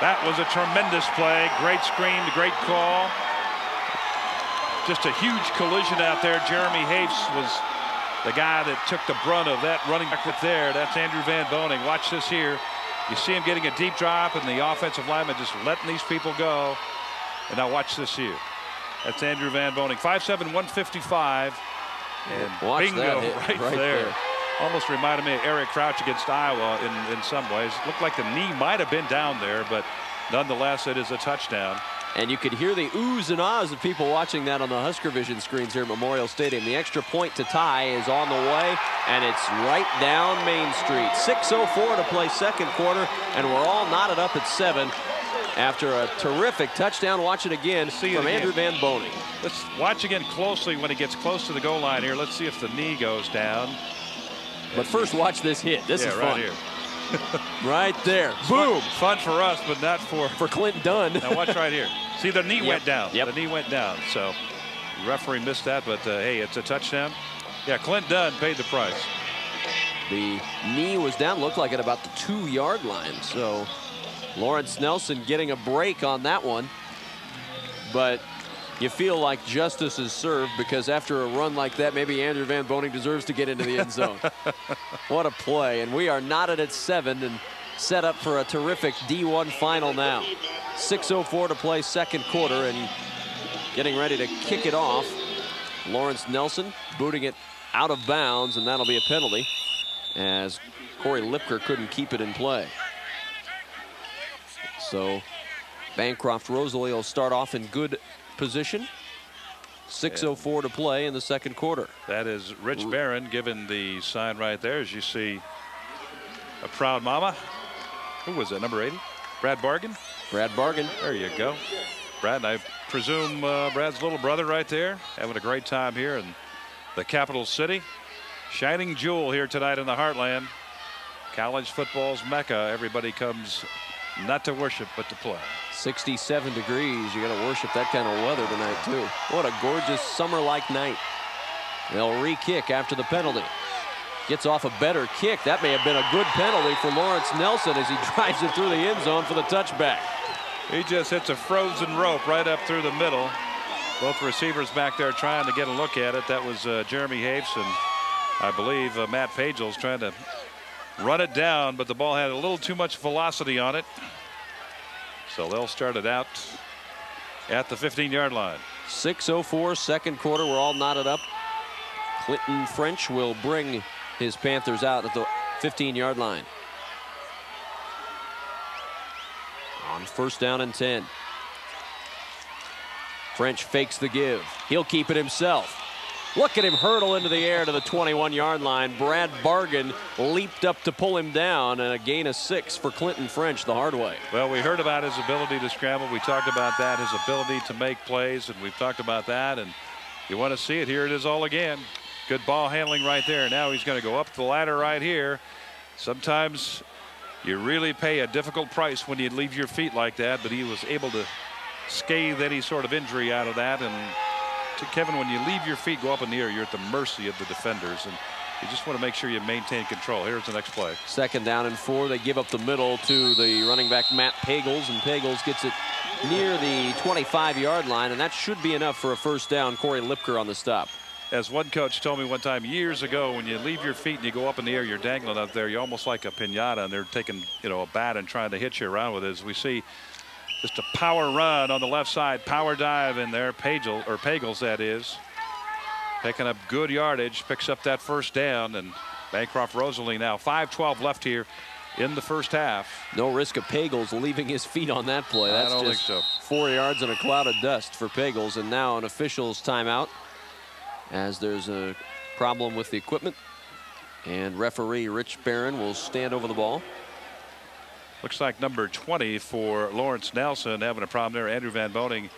S2: That was a tremendous play. Great screen, great call. Just a huge collision out there. Jeremy Hafes was the guy that took the brunt of that running back there. That's Andrew Van Boning. Watch this here. You see him getting a deep drop, and the offensive lineman just letting these people go. And now watch this here. That's Andrew Van Boning. 5'7", 155. And
S1: watch
S2: bingo
S1: that
S2: right there. Almost reminded me of Eric Crouch against Iowa in some ways. Looked like the knee might have been down there, but nonetheless, it is a touchdown.
S1: And you could hear the oohs and ahs of people watching that on the Husker Vision screens here at Memorial Stadium. The extra point to tie is on the way, and it's right down Main Street. 6:04 to play second quarter, and we're all knotted up at 7 after a terrific touchdown. Watch it again from Andrew Van Boning.
S2: Let's watch again closely when he gets close to the goal line here. Let's see if the knee goes down.
S1: But first, watch this hit. This is fun.
S2: Right here.
S1: Right there. Boom.
S2: Fun for us, but not for
S1: Clint Dunn.
S2: Now watch right here. See, the knee went down.
S1: Yep.
S2: The knee went down. So the referee missed that, but hey, it's a touchdown. Yeah, Clint Dunn paid the price.
S1: The knee was down, looked like at about the 2-yard line. So Lawrence Nelson getting a break on that one. But you feel like justice is served, because after a run like that, maybe Andrew Van Boning deserves to get into the end zone. What a play. And we are knotted at 7 and set up for a terrific D1 final now. 6:04 to play second quarter, and getting ready to kick it off. Lawrence Nelson booting it out of bounds, and that'll be a penalty as Corey Lipker couldn't keep it in play. So Bancroft-Rosalie will start off in good position. 6:04 to play in the second quarter.
S2: That is Rich Barron giving the sign right there, as you see a proud mama. Who was that, number 80? Brad Bargan?
S1: Brad Bargan.
S2: There you go. Brad, I presume Brad's little brother right there, having a great time here in the capital city. Shining jewel here tonight in the heartland. College football's mecca. Everybody comes not to worship, but to play.
S1: 67 degrees. You got to worship that kind of weather tonight, too. What a gorgeous summer-like night. They'll re-kick after the penalty. Gets off a better kick. That may have been a good penalty for Lawrence Nelson as he drives it through the end zone for the touchback.
S2: He just hits a frozen rope right up through the middle. Both receivers back there trying to get a look at it. That was Jeremy Hapes and I believe Matt Pagel's trying to run it down, but the ball had a little too much velocity on it. So they'll start it out at the 15-yard line.
S1: 6:04 second quarter. We're all knotted up. Clinton French will bring his Panthers out at the 15-yard line. On first down and 10. French fakes the give. He'll keep it himself. Look at him hurdle into the air to the 21-yard line. Brad Bargan leaped up to pull him down, and a gain of 6 for Clinton French the hard way.
S2: Well, we heard about his ability to scramble. We talked about that, his ability to make plays, and we've talked about that. And you want to see it, here it is all again. Good ball handling right there. Now he's going to go up the ladder right here. Sometimes you really pay a difficult price when you leave your feet like that, but he was able to scathe any sort of injury out of that. And to Kevin, when you leave your feet go up in the air, you're at the mercy of the defenders, and you just want to make sure you maintain control. Here's the next play.
S1: Second down and 4. They give up the middle to the running back Matt Pagels, and Pagels gets it near the 25-yard line, and that should be enough for a first down. Corey Lipker on the stop.
S2: As one coach told me one time years ago, when you leave your feet and you go up in the air, you're dangling up there. You're almost like a piñata, and they're taking, a bat and trying to hit you around with it. As we see just a power run on the left side, power dive in there. Pagels, that is, picking up good yardage, picks up that first down, and Bancroft-Rosalie now 5:12 left here in the first half.
S1: No risk of Pagels leaving his feet on that play. That's
S2: I don't
S1: just
S2: think so.
S1: 4 yards in a cloud of dust for Pagels, and now an official's timeout as there's a problem with the equipment, and referee Rich Barron will stand over the ball.
S2: Looks like number 20 for Lawrence Nelson having a problem there. Andrew Van Boning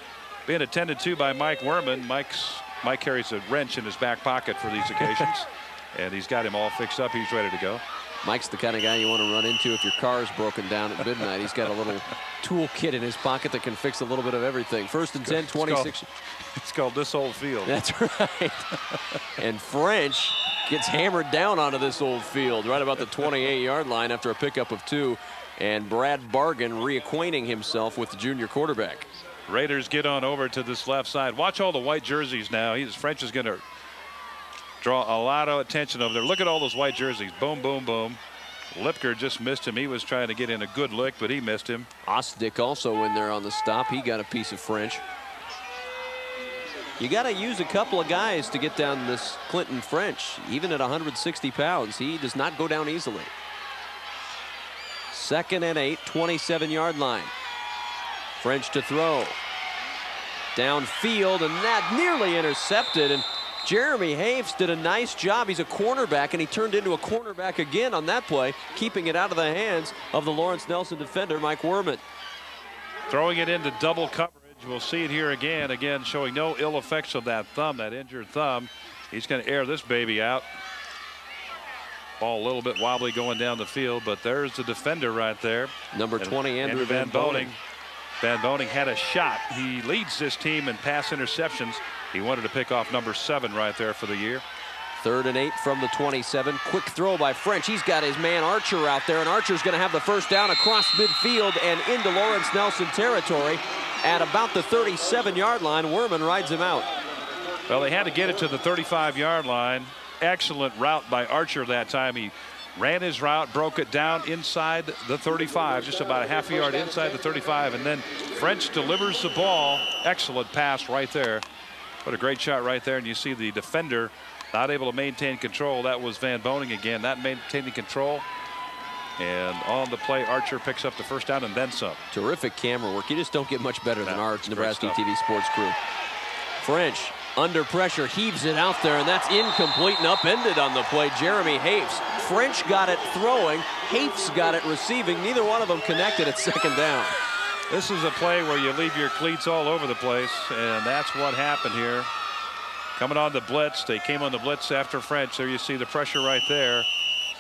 S2: being attended to by Mike Werman. Mike carries a wrench in his back pocket for these occasions, and he's got him all fixed up. He's ready to go. Mike's the kind of guy you want to run into if your car is broken down at midnight. He's got a little toolkit in his pocket that can fix a little bit of everything. First and 10, 26. It's called This Old Field.
S1: That's right. And French gets hammered down onto this old field right about the 28-yard line after a pickup of 2. And Brad Bargan reacquainting himself with the junior quarterback.
S2: Raiders get on over to this left side. Watch all the white jerseys now. French is going to draw a lot of attention over there. Look at all those white jerseys. Boom, boom, boom. Lipker just missed him. He was trying to get in a good lick, but he missed him.
S1: Osdick also in there on the stop. He got a piece of French. You got to use a couple of guys to get down this Clinton French. Even at 160 pounds, he does not go down easily. Second and 8, 27-yard line. French to throw. Downfield, and that nearly intercepted. And Jeremy Hafes did a nice job. He's a cornerback, and he turned into a cornerback again on that play, keeping it out of the hands of the Lawrence Nelson defender, Mike Werman.
S2: Throwing it into double coverage. We'll see it here again. Again, showing no ill effects of that thumb, that injured thumb. He's going to air this baby out. Ball a little bit wobbly going down the field, but there's the defender right there.
S1: Number 20, Andrew Van Boning.
S2: Van Boning had a shot. He leads this team in pass interceptions. He wanted to pick off number 7 right there for the year.
S1: 3rd and 8 from the 27. Quick throw by French. He's got his man Archer out there, and Archer's going to have the first down across midfield and into Lawrence Nelson territory at about the 37-yard line. Werman rides him out.
S2: Well, they had to get it to the 35-yard line. Excellent route by Archer that time. He ran his route, broke it down inside the 35, just about a half a yard inside the 35, and then French delivers the ball. Excellent pass right there. What a great shot right there, and you see the defender not able to maintain control. That was Van Boning again, not maintaining control. And on the play, Archer picks up the first down and then some.
S1: Terrific camera work. You just don't get much better than our Nebraska TV sports crew. French under pressure, heaves it out there, and that's incomplete and upended on the play. Jeremy Hafes. French got it throwing. Hafes got it receiving. Neither one of them connected at second down.
S2: This is a play where you leave your cleats all over the place, and that's what happened here. Coming on the blitz. They came on the blitz after French. There you see the pressure right there.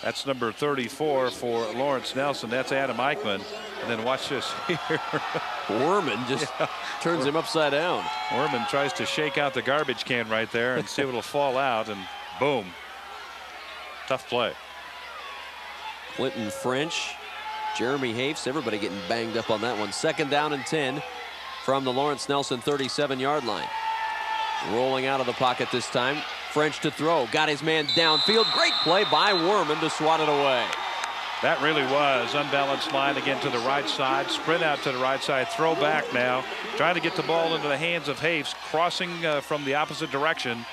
S2: That's number 34 for Lawrence Nelson. That's Adam Eichmann. And then watch this here.
S1: Werman just turns him upside down.
S2: Werman tries to shake out the garbage can right there and see if it'll fall out, and boom. Tough play.
S1: Clinton French, Jeremy Hafes, everybody getting banged up on that one. 2nd down and 10 from the Lawrence Nelson 37-yard line. Rolling out of the pocket this time. French to throw. Got his man downfield. Great play by Werman to swat it away.
S2: That really was unbalanced line again to the right side. Sprint out to the right side. Throw back now. Trying to get the ball into the hands of Hafes. Crossing from the opposite direction.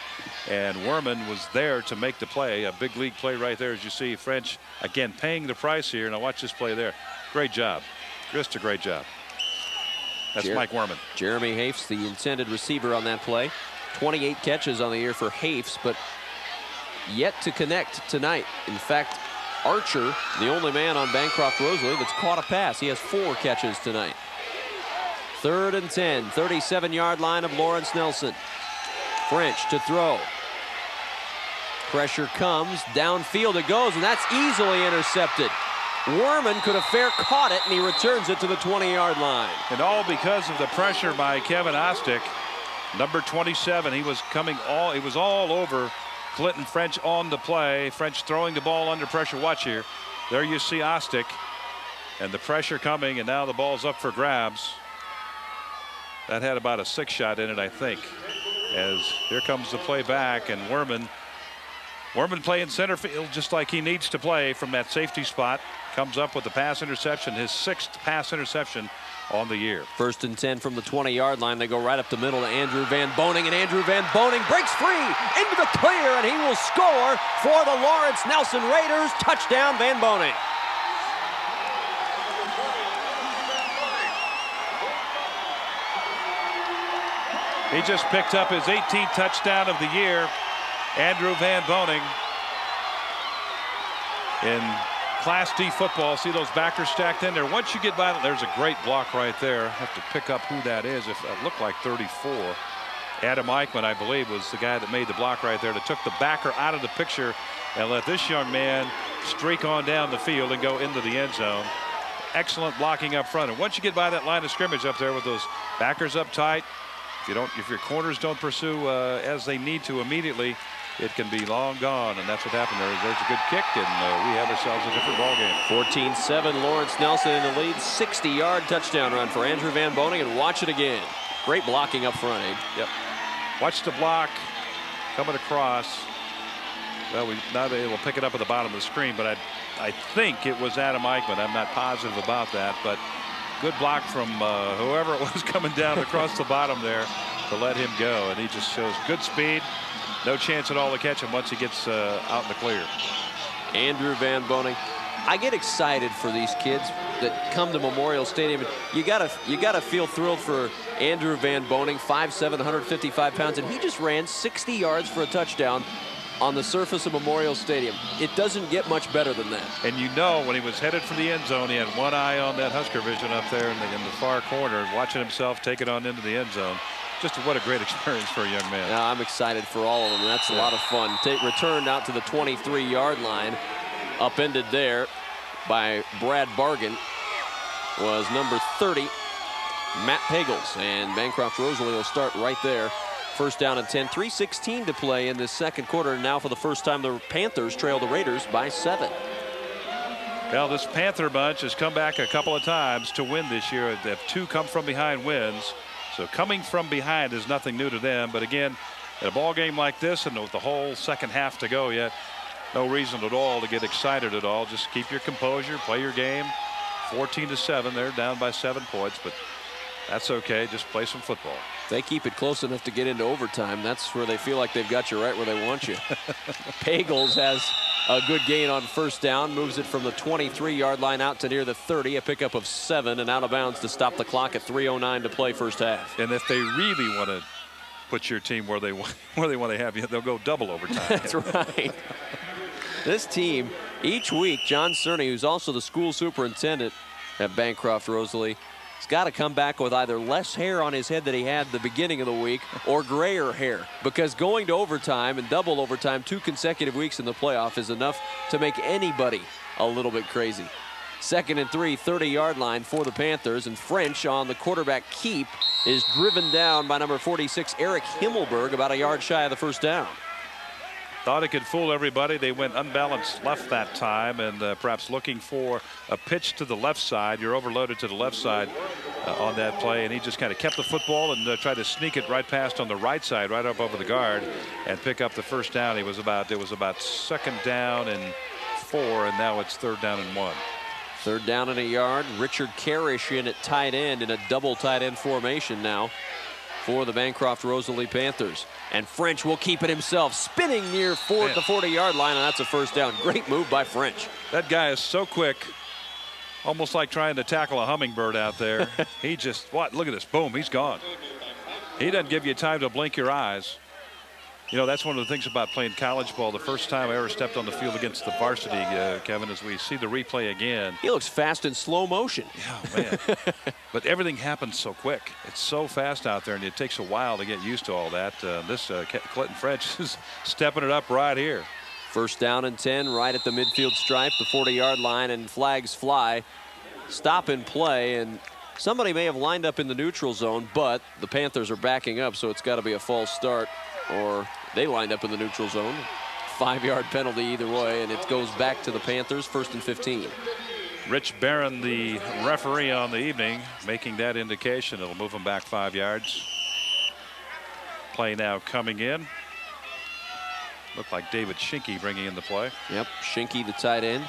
S2: And Werman was there to make the play. A big league play right there, as you see. French again paying the price here. Now watch this play there. Great job. Just a great job. That's Mike Werman.
S1: Jeremy Hafes, the intended receiver on that play. 28 catches on the year for Hafes, but yet to connect tonight. In fact, Archer, the only man on Bancroft-Rosalie that's caught a pass. He has 4 catches tonight. 3rd and 10, 37-yard line of Lawrence Nelson. French to throw. Pressure comes, downfield it goes, and that's easily intercepted. Werman could have fair caught it, and he returns it to the 20-yard line.
S2: And all because of the pressure by Kevin Ostick. Number 27, he was coming all, it was all over Clinton French on the play. French throwing the ball under pressure. Watch here. There you see Ostick and the pressure coming, and now the ball's up for grabs. That had about a 6 shot in it, I think. As here comes the play back, and Werman playing center field just like he needs to play from that safety spot. Comes up with the pass interception, his 6th pass interception on the year. 1st
S1: and 10 from the 20-yard line. They go right up the middle to Andrew Van Boning, and Andrew Van Boning breaks free into the clear, and he will score for the Lawrence Nelson Raiders. Touchdown, Van Boning.
S2: He just picked up his 18th touchdown of the year. Andrew Van Boning in Class D football. See those backers stacked in there. Once you get by, there's a great block right there. Have to pick up who that is. If it looked like 34. Adam Eichmann, I believe, was the guy that made the block right there, that took the backer out of the picture and let this young man streak on down the field and go into the end zone. Excellent blocking up front. And once you get by that line of scrimmage up there with those backers up tight, if your corners don't pursue as they need to immediately, it can be long gone, and that's what happened there. There's a good kick, and we have ourselves a different ball game.
S1: 14-7, Lawrence Nelson in the lead. 60-yard touchdown run for Andrew Van Boning, and watch it again. Great blocking up front, Abe.
S2: Yep. Watch the block coming across. Well, we not able to pick it up at the bottom of the screen, but I think it was Adam Eichmann. I'm not positive about that, but good block from whoever it was coming down across the bottom there to let him go, and he just shows good speed. No chance at all to catch him once he gets out in the clear.
S1: Andrew Van Boning. I get excited for these kids that come to Memorial Stadium. You gotta feel thrilled for Andrew Van Boning, 5'7", 155 pounds, and he just ran 60 yards for a touchdown on the surface of Memorial Stadium. It doesn't get much better than that.
S2: And you know, when he was headed for the end zone, he had one eye on that Husker vision up there in the far corner, watching himself take it on into the end zone. Just what a great experience for a young man.
S1: Now, I'm excited for all of them. That's a lot of fun. Returned out to the 23-yard line. Upended there by Brad Bargan was number 30, Matt Pagels. And Bancroft-Rosalie will start right there. First down and 10, 3:16 to play in this second quarter. And now for the first time, the Panthers trail the Raiders by 7.
S2: Well, this Panther bunch has come back a couple of times to win this year. They have 2 come from behind wins. So coming from behind is nothing new to them. But again, in a ball game like this and with the whole second half to go yet, no reason at all to get excited at all. Just keep your composure, play your game. 14-7, they're down by 7 points, but that's okay. Just play some football.
S1: They keep it close enough to get into overtime. That's where they feel like they've got you right where they want you. Pagels has a good gain on first down, moves it from the 23-yard line out to near the 30, a pickup of 7, and out of bounds to stop the clock at 3:09 to play first half.
S2: And if they really want to put your team where they want to have you, they'll go double overtime.
S1: That's right. This team, each week, John Cerny, who's also the school superintendent at Bancroft-Rosalie, has got to come back with either less hair on his head than he had the beginning of the week or grayer hair, because going to overtime and double overtime 2 consecutive weeks in the playoff is enough to make anybody a little bit crazy. Second and 3, 30-yard line for the Panthers, and French on the quarterback keep is driven down by number 46, Eric Himmelberg, about a yard shy of the first down.
S2: Thought it could fool everybody. They went unbalanced left that time, and perhaps looking for a pitch to the left side. You're overloaded to the left side on that play, and he just kind of kept the football and tried to sneak it right past on the right side, right up over the guard, and pick up the first down. It was about second down and 4, and now it's third down and 1.
S1: Third down and a yard. Richard Karish in at tight end in a double tight end formation now for the Bancroft-Rosalie Panthers. And French will keep it himself, spinning near the 40-yard line, and that's a first down. Great move by French.
S2: That guy is so quick, almost like trying to tackle a hummingbird out there. He just, look at this, boom, he's gone. He doesn't give you time to blink your eyes. You know, that's one of the things about playing college ball. The first time I ever stepped on the field against the varsity, Kevin, as we see the replay again.
S1: He looks fast in slow motion.
S2: Yeah, man. But everything happens so quick. It's so fast out there, and it takes a while to get used to all that. Clinton French is stepping it up right here.
S1: First down and 10, right at the midfield stripe, the 40-yard line, and flags fly. Stop and play, and somebody may have lined up in the neutral zone, but the Panthers are backing up, so it's got to be a false start, or they lined up in the neutral zone. 5-yard penalty either way, and it goes back to the Panthers, 1st and 15.
S2: Rich Barron, the referee on the evening, making that indication. It'll move them back 5 yards. Play now coming in. Looked like David Schinke bringing in the play. Yep,
S1: Schinke, the tight end.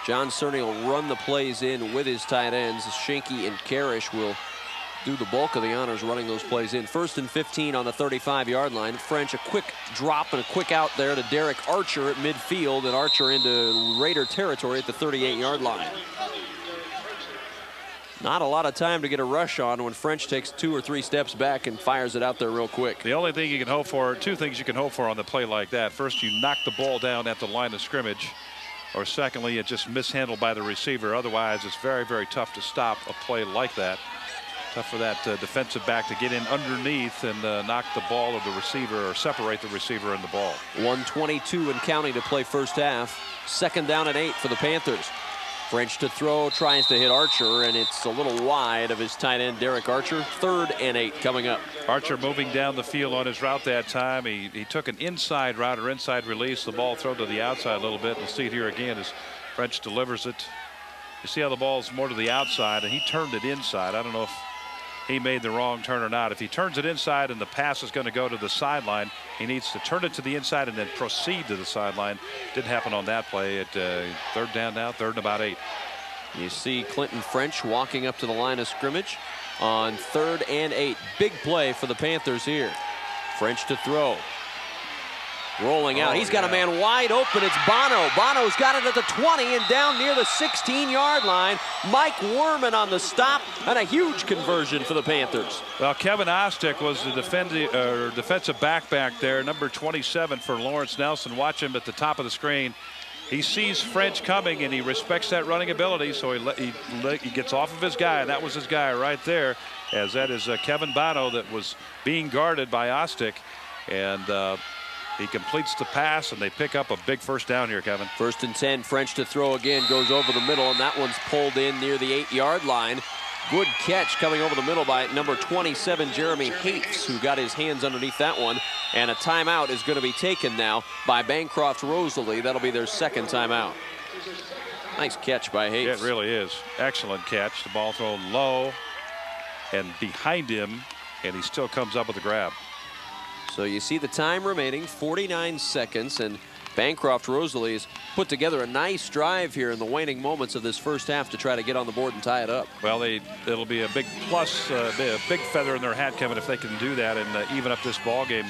S1: John Cerny will run the plays in with his tight ends. Schinke and Karish will do the bulk of the honors running those plays in. 1st and 15 on the 35-yard line. French, a quick drop and a quick out there to Derek Archer at midfield, and Archer into Raider territory at the 38-yard line. Not a lot of time to get a rush on when French takes 2 or 3 steps back and fires it out there real quick.
S2: The only thing you can hope for, 2 things you can hope for on the play like that. First, you knock the ball down at the line of scrimmage, or secondly, it's just mishandled by the receiver. Otherwise, it's very, very tough to stop a play like that. Tough for that defensive back to get in underneath and knock the ball of the receiver, or separate the receiver and the ball.
S1: 1:22 and counting to play first half. 2nd down and 8 for the Panthers. French to throw, tries to hit Archer, and it's a little wide of his tight end, Derek Archer. 3rd and 8 coming up.
S2: Archer moving down the field on his route that time. He took an inside route or inside release. The ball thrown to the outside a little bit. We'll see it here again as French delivers it. You see how the ball's more to the outside, and he turned it inside. I don't know if he made the wrong turn or not. If he turns it inside and the pass is going to go to the sideline, he needs to turn it to the inside and then proceed to the sideline. Didn't happen on that play. At 3rd down now, 3rd and about 8.
S1: You see Clinton French walking up to the line of scrimmage on 3rd and 8. Big play for the Panthers here. French to throw. Rolling out. He's got a man wide open. It's Bono. Bono's got it at the 20 and down near the 16-yard line. Mike Werman on the stop, and a huge conversion for the Panthers.
S2: Well, Kevin Ostick was the defensive back there, number 27 for Lawrence Nelson. Watch him at the top of the screen. He sees French coming, and he respects that running ability, so he gets off of his guy, and that was his guy right there, as that is Kevin Bono that was being guarded by Ostick. And he completes the pass, and they pick up a big first down here, Kevin.
S1: 1st and 10. French to throw again. Goes over the middle, and that one's pulled in near the 8-yard line. Good catch coming over the middle by number 27, Jeremy Hates, who got his hands underneath that one. And a timeout is going to be taken now by Bancroft-Rosalie. That'll be their 2nd timeout. Nice catch by Hates.
S2: It really is. Excellent catch. The ball thrown low and behind him, and he still comes up with the grab.
S1: So you see the time remaining, 49 seconds, and Bancroft-Rosalie has put together a nice drive here in the waning moments of this first half to try to get on the board and tie it up. Well,
S2: it'll be a big plus, a big feather in their hat, Kevin, if they can do that and even up this ball game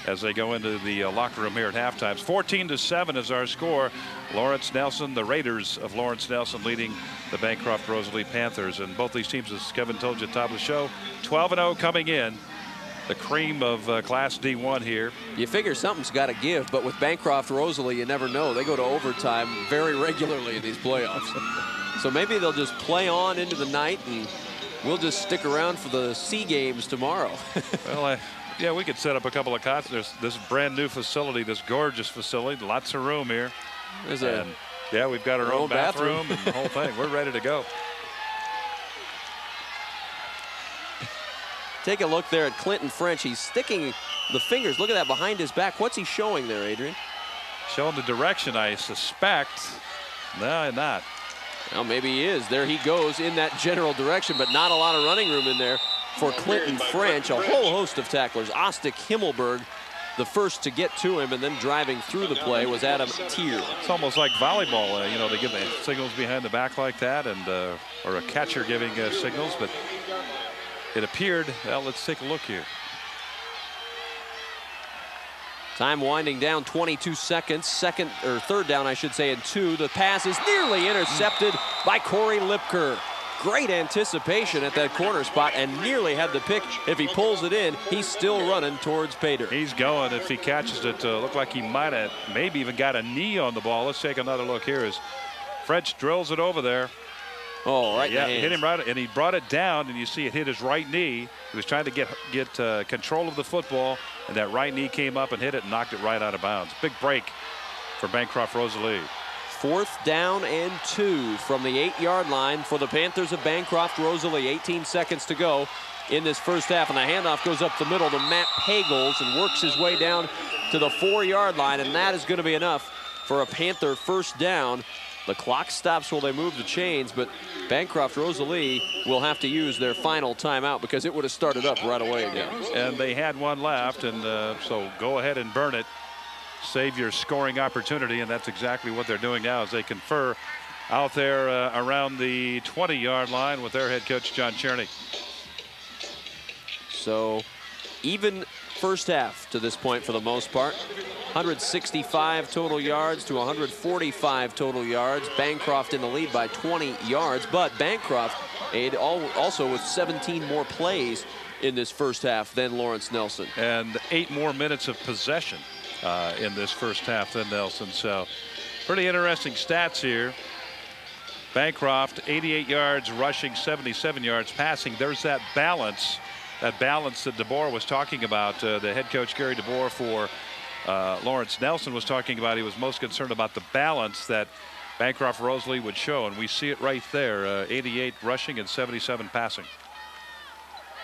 S2: as they go into the locker room here at halftime. 14-7 is our score. Lawrence Nelson, the Raiders of Lawrence Nelson, leading the Bancroft-Rosalie Panthers. And both these teams, as Kevin told you at the top of the show, 12-0 coming in. The cream of Class D1 here.
S1: You figure something's got to give, but with Bancroft-Rosalie, you never know. They go to overtime very regularly in these playoffs. So maybe they'll just play on into the night, and we'll just stick around for the C games tomorrow.
S2: Well, yeah, we could set up a couple of cots. There's this brand new facility, this gorgeous facility, lots of room here. Yeah, we've got our own bathroom and the whole thing. We're ready to go.
S1: Take a look there at Clinton French. He's sticking the fingers. Look at that behind his back. What's he showing there, Adrian?
S2: Showing the direction, I suspect. No, not.
S1: Well, maybe he is. There he goes in that general direction, but not a lot of running room in there for Clinton French. A whole host of tacklers. Ostick Himmelberg, the first to get to him, and then driving through the play was Adam Tier.
S2: It's almost like volleyball. You know, they give the signals behind the back like that, and or a catcher giving signals, but it appeared. Well, let's take a look here.
S1: Time winding down, 22 seconds. Third down, I should say, and 2. The pass is nearly intercepted by Corey Lipker. Great anticipation at that corner spot and nearly had the pick. If he pulls it in, he's still running towards Pater.
S2: He's going. If he catches it, looked like he might have maybe even got a knee on the ball. Let's take another look here as French drills it over there.
S1: Oh, right.
S2: Yeah, it hit him right, and he brought it down, and you see it hit his right knee. He was trying to get control of the football, and that right knee came up and hit it and knocked it right out of bounds. Big break for Bancroft-Rosalie.
S1: 4th down and 2 from the 8-yard line for the Panthers of Bancroft-Rosalie. 18 seconds to go in this first half, and the handoff goes up the middle to Matt Pagels and works his way down to the 4-yard line, and that is going to be enough for a Panther first down. The clock stops while they move the chains, but Bancroft-Rosalie will have to use their final timeout because it would have started up right away again.
S2: And they had one left, and so go ahead and burn it. Save your scoring opportunity, and that's exactly what they're doing now as they confer out there around the 20-yard line with their head coach, John Cherney.
S1: So even first half to this point for the most part. 165 total yards to 145 total yards. Bancroft in the lead by 20 yards, but Bancroft also with 17 more plays in this first half than Lawrence Nelson.
S2: And 8 more minutes of possession in this first half than Nelson. So pretty interesting stats here. Bancroft 88 yards rushing, 77 yards passing. There's that balance that DeBoer was talking about. The head coach Gary DeBoer for Lawrence Nelson was talking about. He was most concerned about the balance that Bancroft-Rosalie would show, and we see it right there. 88 rushing and 77 passing.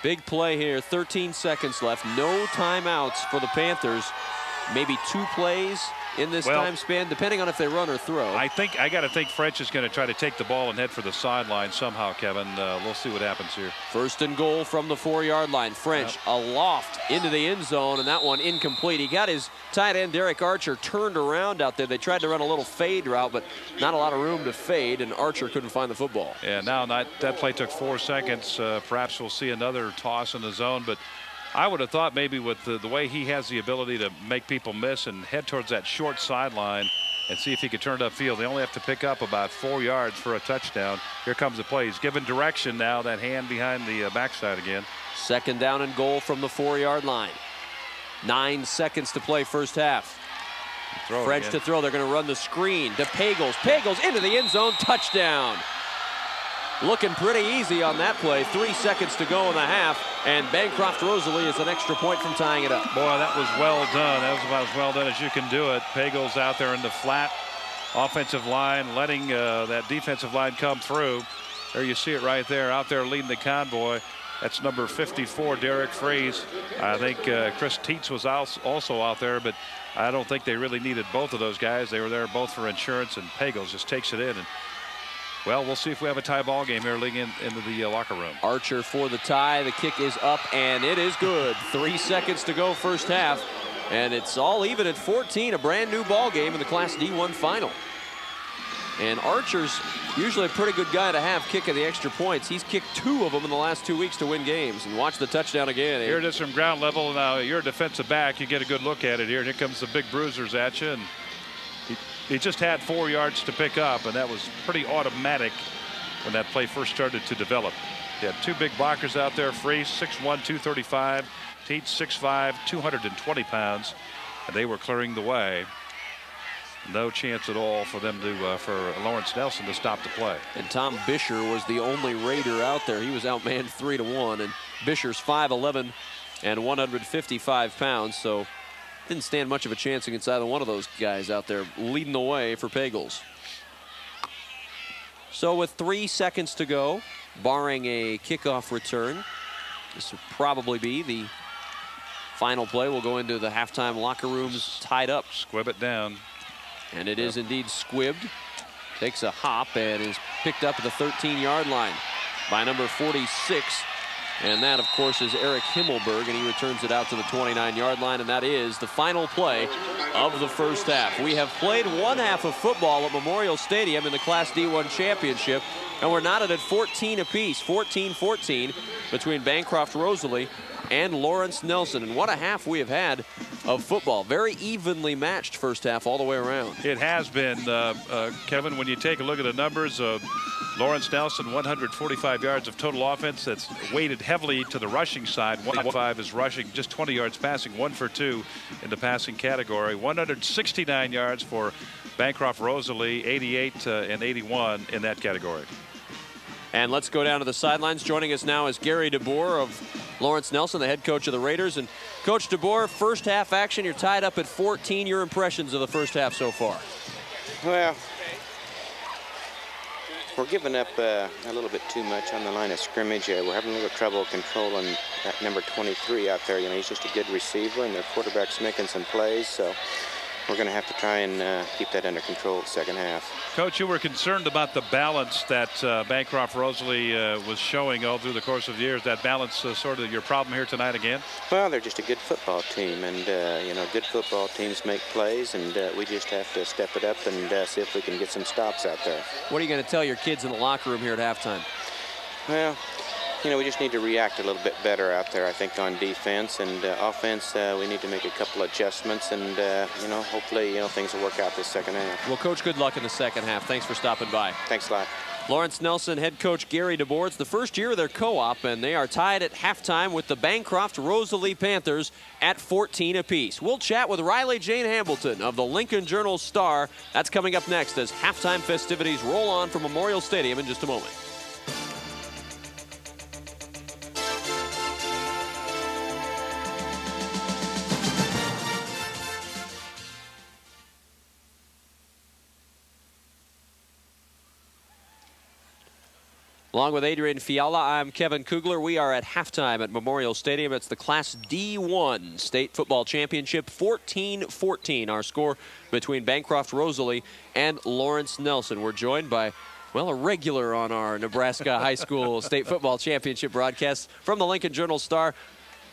S1: Big play here. 13 seconds left. No timeouts for the Panthers. Maybe 2 plays in this time span, depending on if they run or throw.
S2: I got to think French is going to try to take the ball and head for the sideline somehow, Kevin. We'll see what happens here.
S1: First and goal from the 4-yard line. French aloft into the end zone, and that one incomplete. He got his tight end, Derek Archer, turned around out there. They tried to run a little fade route, but not a lot of room to fade, and Archer couldn't find the football.
S2: Yeah, now that play took 4 seconds. Perhaps we'll see another toss in the zone, but I would have thought maybe with the way he has the ability to make people miss and head towards that short sideline and see if he could turn it upfield. They only have to pick up about 4 yards for a touchdown. Here comes the play. He's given direction now, that hand behind the backside again.
S1: 2nd down and goal from the 4-yard line. 9 seconds to play first half. French to throw. They're going to run the screen to Pagels. Pagels into the end zone. Touchdown. Looking pretty easy on that play. 3 seconds to go in the half, and Bancroft-Rosalie is an extra point from tying it up.
S2: Boy, that was well done. That was about as well done as you can do it. Pagels out there in the flat offensive line, letting that defensive line come through. There you see it right there, out there leading the convoy. That's number 54, Derek Freeze. I think Chris Teets was also out there, but I don't think they really needed both of those guys. They were there both for insurance, and Pagels just takes it in. And well, we'll see if we have a tie ball game here leading into the locker room.
S1: Archer for the tie. The kick is up, and it is good. 3 seconds to go first half, and it's all even at 14. A brand new ball game in the Class D1 final. And Archer's usually a pretty good guy to have kicking the extra points. He's kicked 2 of them in the last 2 weeks to win games. And watch the touchdown again.
S2: Here it is from ground level. Now you're a defensive back. You get a good look at it here. And here comes the big bruisers at you. And he just had 4 yards to pick up, and that was pretty automatic when that play first started to develop. He had 2 big blockers out there. Freeze, 6'1", 235. Teets, 6'5", 220 pounds. And they were clearing the way. No chance at all for them to for Lawrence Nelson to stop the play.
S1: And Tom Bisher was the only Raider out there. He was outmanned 3-1, and Bisher's 5'11" and 155 pounds, so didn't stand much of a chance against either one of those guys out there leading the way for Pagels. So with 3 seconds to go, barring a kickoff return, this will probably be the final play. We'll go into the halftime locker rooms tied up.
S2: Squib it down.
S1: And it is indeed squibbed. Takes a hop and is picked up at the 13-yard line by number 46. And that, of course, is Eric Himmelberg, and he returns it out to the 29-yard line, and that is the final play of the first half. We have played one half of football at Memorial Stadium in the Class D1 championship, and we're knotted at 14 apiece, 14-14 between Bancroft-Rosalie and Lawrence Nelson. And what a half we have had of football. Very evenly matched first half all the way around.
S2: It has been, Kevin, when you take a look at the numbers. Lawrence Nelson, 145 yards of total offense. That's weighted heavily to the rushing side. 105 is rushing, just 20 yards passing, 1 for 2 in the passing category. 169 yards for Bancroft-Rosalie, 88 and 81 in that category.
S1: And let's go down to the sidelines. Joining us now is Gary DeBoer of Lawrence Nelson, the head coach of the Raiders. And Coach DeBoer, first half action, you're tied up at 14. Your impressions of the first half so far?
S3: Well, we're giving up a little bit too much on the line of scrimmage. We're having a little trouble controlling that number 23 out there. You know, he's just a good receiver, and their quarterback's making some plays. So we're going to have to try and keep that under control second half.
S2: Coach, you were concerned about the balance that Bancroft-Rosalie was showing all through the course of the years. That balance sort of your problem here tonight again?
S3: Well, they're just a good football team, and you know, good football teams make plays, and we just have to step it up and see if we can get some stops out there.
S1: What are you going to tell your kids in the locker room here at halftime?
S3: Well, you know, we just need to react a little bit better out there, I think, on defense. And offense, we need to make a couple adjustments, and, you know, hopefully, you know, things will work out this second half.
S1: Well, Coach, good luck in the second half. Thanks for stopping by.
S3: Thanks a lot.
S1: Lawrence Nelson head coach Gary DeBoer. It's the first year of their co-op, and they are tied at halftime with the Bancroft-Rosalie Panthers at 14 apiece. We'll chat with Riley Jane Hambleton of the Lincoln Journal-Star. That's coming up next as halftime festivities roll on from Memorial Stadium in just a moment. Along with Adrian Fiala, I'm Kevin Kugler. We are at halftime at Memorial Stadium. It's the Class D1 State Football Championship, 14-14, our score between Bancroft-Rosalie and Lawrence Nelson. We're joined by, well, a regular on our Nebraska High School State Football Championship broadcast from the Lincoln Journal-Star.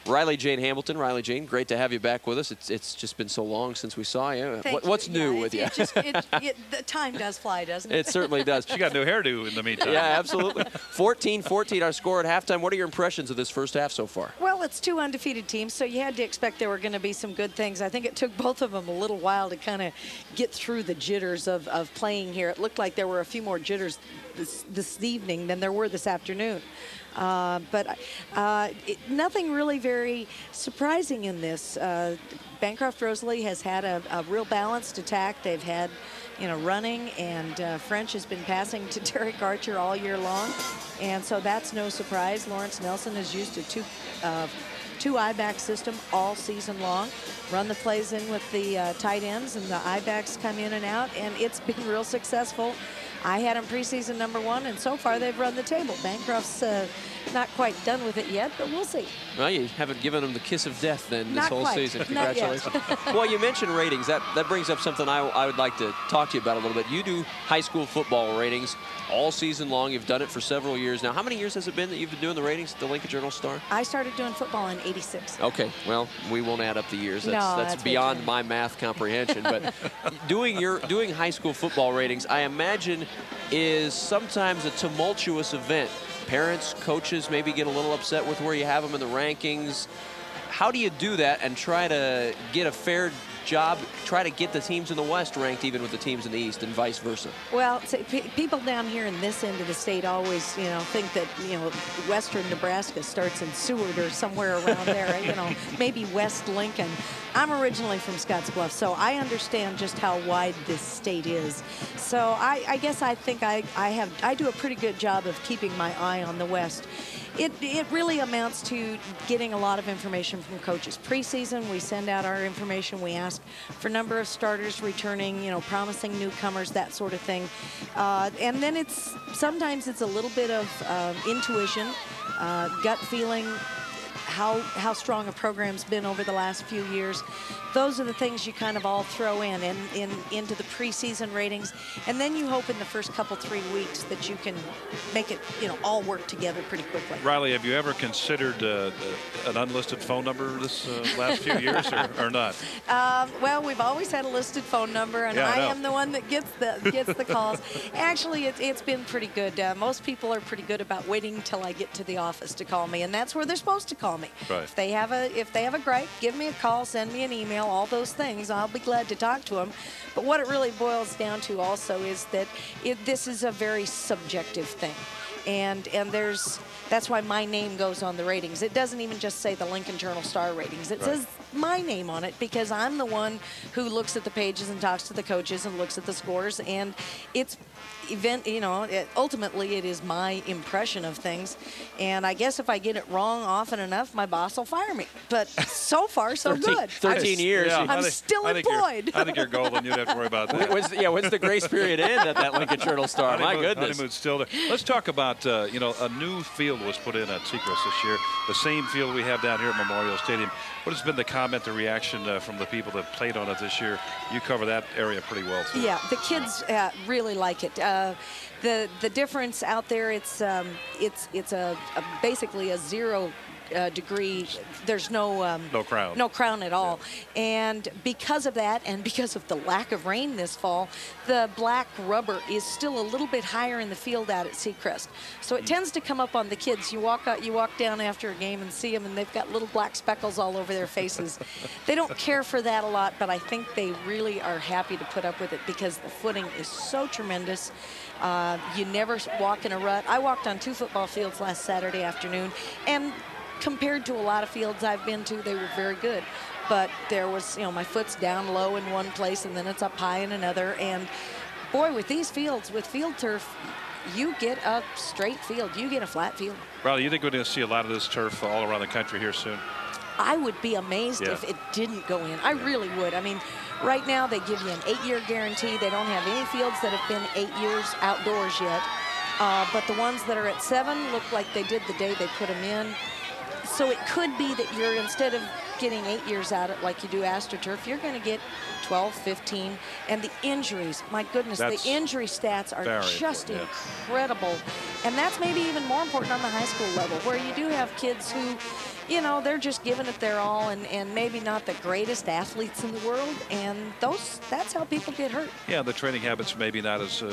S1: Riley Jane Hamilton. Riley Jane, great to have you back with us. It's just been so long since we saw you. What's new with you?
S4: The time does fly, doesn't it?
S1: It certainly does.
S2: She got a new hairdo in the meantime.
S1: Yeah, absolutely. 14-14 our score at halftime. What are your impressions of this first half so far?
S4: Well, it's two undefeated teams, so you had to expect there were going to be some good things. I think it took both of them a little while to kind of get through the jitters of playing here. It looked like there were a few more jitters this evening than there were this afternoon. But nothing really very surprising in this. Bancroft-Rosalie has had a real balanced attack. They've had, running, and French has been passing to Derek Archer all year long, and so that's no surprise. Lawrence Nelson has used a two I-back system all season long. Run the plays in with the tight ends, and the I-backs come in and out, and it's been real successful. I had them preseason #1, and so far they've run the table. Bancroft's not quite done with it yet, but we'll see.
S1: Well, you haven't given them the kiss of death then this whole season.
S4: Not
S1: Congratulations. Well, you mentioned ratings. That brings up something I would like to talk to you about a little bit. You do high school football ratings all season long. You've done it for several years now. How many years has it been that you've been doing the ratings at the Lincoln Journal-Star?
S4: I started doing football in '86.
S1: Okay, well, we won't add up the years. That's
S4: beyond
S1: my math comprehension. But doing high school football ratings, I imagine, is sometimes a tumultuous event. Parents, coaches maybe get a little upset with where you have them in the rankings. How do you do that and try to get a fair job, try to get the teams in the West ranked even with the teams in the East and vice versa?
S4: Well, people down here in this end of the state always, think that, western Nebraska starts in Seward or somewhere around there, maybe West Lincoln. I'm originally from Scottsbluff, so I understand just how wide this state is. So I guess I think I do a pretty good job of keeping my eye on the West. It really amounts to getting a lot of information from coaches. Preseason, we send out our information. We ask for number of starters returning, promising newcomers, that sort of thing. And then sometimes it's a little bit of intuition, gut feeling, how strong a program's been over the last few years. Those are the things you kind of all throw into the preseason ratings, and then you hope in the first couple 3 weeks that you can make it all work together pretty quickly.
S2: Riley, have you ever considered an unlisted phone number this last few years or not?
S4: Well, we've always had a listed phone number, and I am the one that gets the calls. Actually, it's been pretty good. Most people are pretty good about waiting until I get to the office to call me, and that's where they're supposed to call me.
S2: Right.
S4: If they have a gripe, give me a call, send me an email, all those things. I'll be glad to talk to them. But what it really boils down to also is that this is a very subjective thing. And that's why my name goes on the ratings. It doesn't even just say the Lincoln Journal-Star ratings. It says my name on it because I'm the one who looks at the pages and talks to the coaches and looks at the scores, and ultimately it is my impression of things. And I guess if I get it wrong often enough, my boss will fire me. But so far, so good.
S1: 13 years.
S2: Yeah,
S4: I'm still employed.
S2: I think you're golden. You don't have to worry about that.
S1: When's the grace period end at that Lincoln Journal-Star? My goodness.
S2: Honeymoon's still there. Let's talk about, a new field was put in at Seacrest this year. The same field we have down here at Memorial Stadium. What has been the comment, the reaction from the people that played on it this year? You cover that area pretty well, too.
S4: Yeah, the kids really like it. The difference out there, it's basically a 0 degree. There's no crown at all. Yeah. And because of that, and because of the lack of rain this fall, the black rubber is still a little bit higher in the field out at Seacrest. So it tends to come up on the kids. You walk down after a game and see them, and they've got little black speckles all over their faces. They don't care for that a lot, but I think they really are happy to put up with it because the footing is so tremendous. You never walk in a rut. I walked on 2 football fields last Saturday afternoon, and compared to a lot of fields I've been to, they were very good. But there was, my foot's down low in one place and then it's up high in another. And boy, with these fields, with field turf, you get a straight field. You get a flat field.
S2: Riley, you think we're going to see a lot of this turf all around the country here soon?
S4: I would be amazed if it didn't go in. I really would. I mean, right now they give you an 8-year guarantee. They don't have any fields that have been 8 years outdoors yet. But the ones that are at 7 look like they did the day they put them in. So it could be that instead of getting 8 years out of it like you do AstroTurf, you're going to get 12, 15, and the injuries, my goodness, the injury stats are just incredible. And that's maybe even more important on the high school level, where you do have kids who, you know, they're just giving it their all, and maybe not the greatest athletes in the world, and that's how people get hurt.
S2: Yeah, the training habits maybe not as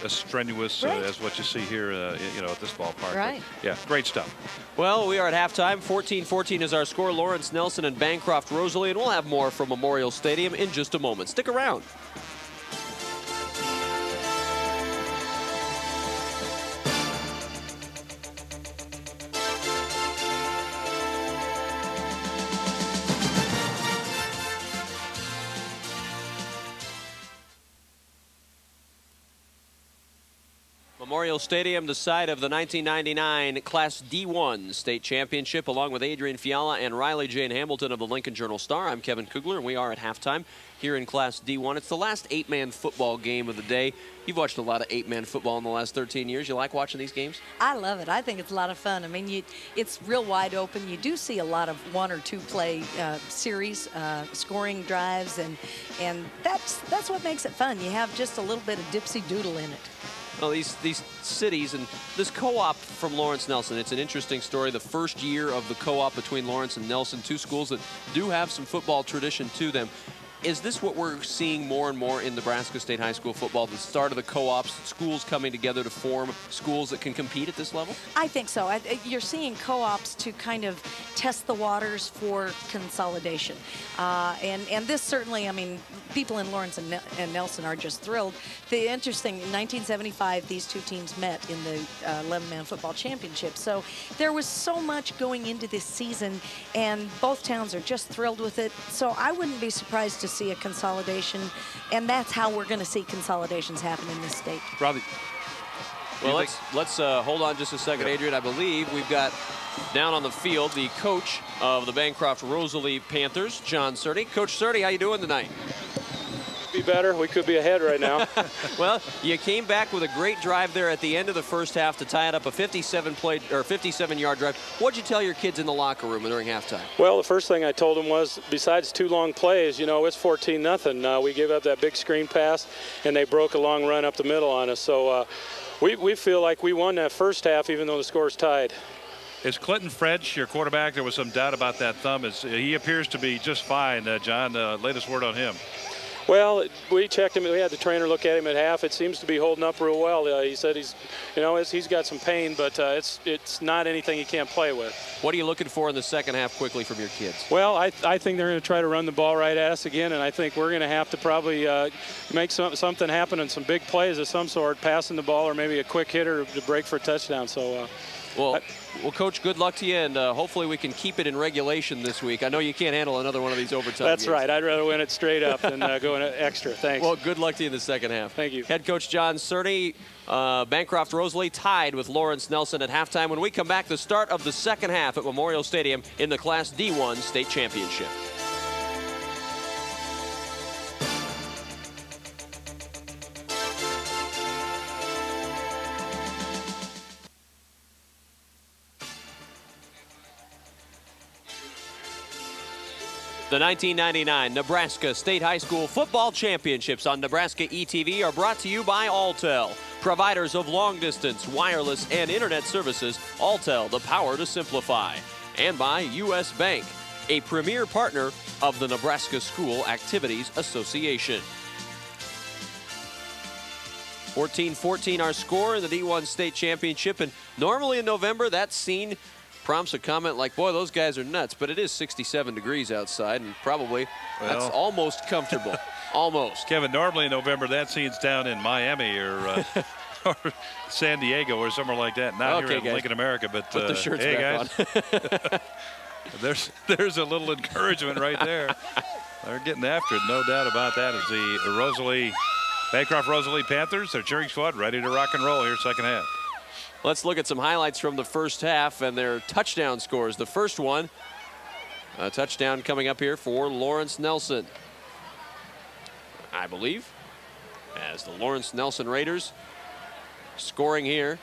S2: strenuous as what you see here, you know, at this ballpark.
S4: Right.
S2: But, yeah, great stuff.
S1: Well, we are at halftime. 14-14 is our score. Lawrence Nelson and Bancroft-Rosalie, and we'll have more from Memorial Stadium in just a moment. Stick around. Memorial Stadium, the site of the 1999 Class D1 state championship, along with Adrian Fiala and Riley Jane Hamilton of the Lincoln Journal-Star. I'm Kevin Kugler, and we are at halftime here in Class D1. It's the last 8-man football game of the day. You've watched a lot of 8-man football in the last 13 years. You like watching these games? I
S4: love it. I think it's a lot of fun. I mean, it's real wide open. You do see a lot of 1 or 2 play series, scoring drives, and that's what makes it fun. You have just a little bit of dipsy-doodle in it.
S1: Well, these cities and this co-op from Lawrence Nelson, it's an interesting story. The first year of the co-op between Lawrence and Nelson, 2 schools that do have some football tradition to them. Is this what we're seeing more and more in Nebraska State High School football, the start of the co-ops, schools coming together to form schools that can compete at this level?
S4: I think so. You're seeing co-ops to kind of test the waters for consolidation. And this certainly, I mean, people in Lawrence and Nelson are just thrilled. The interesting, in 1975, these 2 teams met in the 11-man football championship. So there was so much going into this season, and both towns are just thrilled with it. So I wouldn't be surprised to see a consolidation, and that's how we're going to see consolidations happen in this state.
S2: Robbie.
S1: Well, let's hold on just a second, Adrian. I believe we've got down on the field the coach of the Bancroft-Rosalie Panthers, John Surtee. Coach Surtee, how you doing tonight?
S5: Be better. We could be ahead right now.
S1: Well, you came back with a great drive there at the end of the first half to tie it up, a 57-yard drive. What'd you tell your kids in the locker room during halftime?
S5: Well, the first thing I told them was, besides 2 long plays, you know, it's 14-0. We gave up that big screen pass, and they broke a long run up the middle on us. So we feel like we won that first half, even though the score's tied.
S2: Is Clinton French your quarterback? There was some doubt about that thumb. He appears to be just fine. John, latest word on him?
S5: Well, we checked him. We had the trainer look at him at half. It seems to be holding up real well. He said he's got some pain, but it's not anything he can't play with.
S1: What are you looking for in the second half quickly from your kids?
S5: Well, I think they're going to try to run the ball right at us again, and I think we're going to have to probably make something happen in some big plays of some sort, passing the ball or maybe a quick hitter to break for a touchdown. So.
S1: Well, Coach, good luck to you, and hopefully we can keep it in regulation this week. I know you can't handle another one of these overtime
S5: That's
S1: games.
S5: Right. I'd rather win it straight up than go in extra. Thanks.
S1: Well, good luck to you in the second half.
S5: Thank you.
S1: Head coach John Surtee, Bancroft-Rosalie tied with Lawrence Nelson at halftime. When we come back, the start of the second half at Memorial Stadium in the Class D1 state championship. The 1999 Nebraska State High School Football Championships on Nebraska ETV are brought to you by Alltel, providers of long-distance, wireless, and internet services. Alltel, the power to simplify. And by U.S. Bank, a premier partner of the Nebraska School Activities Association. 14-14 our score in the D1 State Championship, and normally in November that scene prompts a comment like, boy, those guys are nuts, but it is 67 degrees outside, and probably that's almost comfortable. Almost.
S2: Kevin, normally in November that scene's down in Miami or San Diego or somewhere like that. Not here in Lincoln, America, but
S1: put the shirts
S2: hey,
S1: back
S2: guys. on. there's a little encouragement right there. They're getting after it, no doubt about that. As the Bancroft-Rosalie Panthers, their cheering squad, ready to rock and roll here second half.
S1: Let's look at some highlights from the first half and their touchdown scores. The first one, a touchdown coming up here for Lawrence Nelson, I believe, as the Lawrence Nelson Raiders scoring here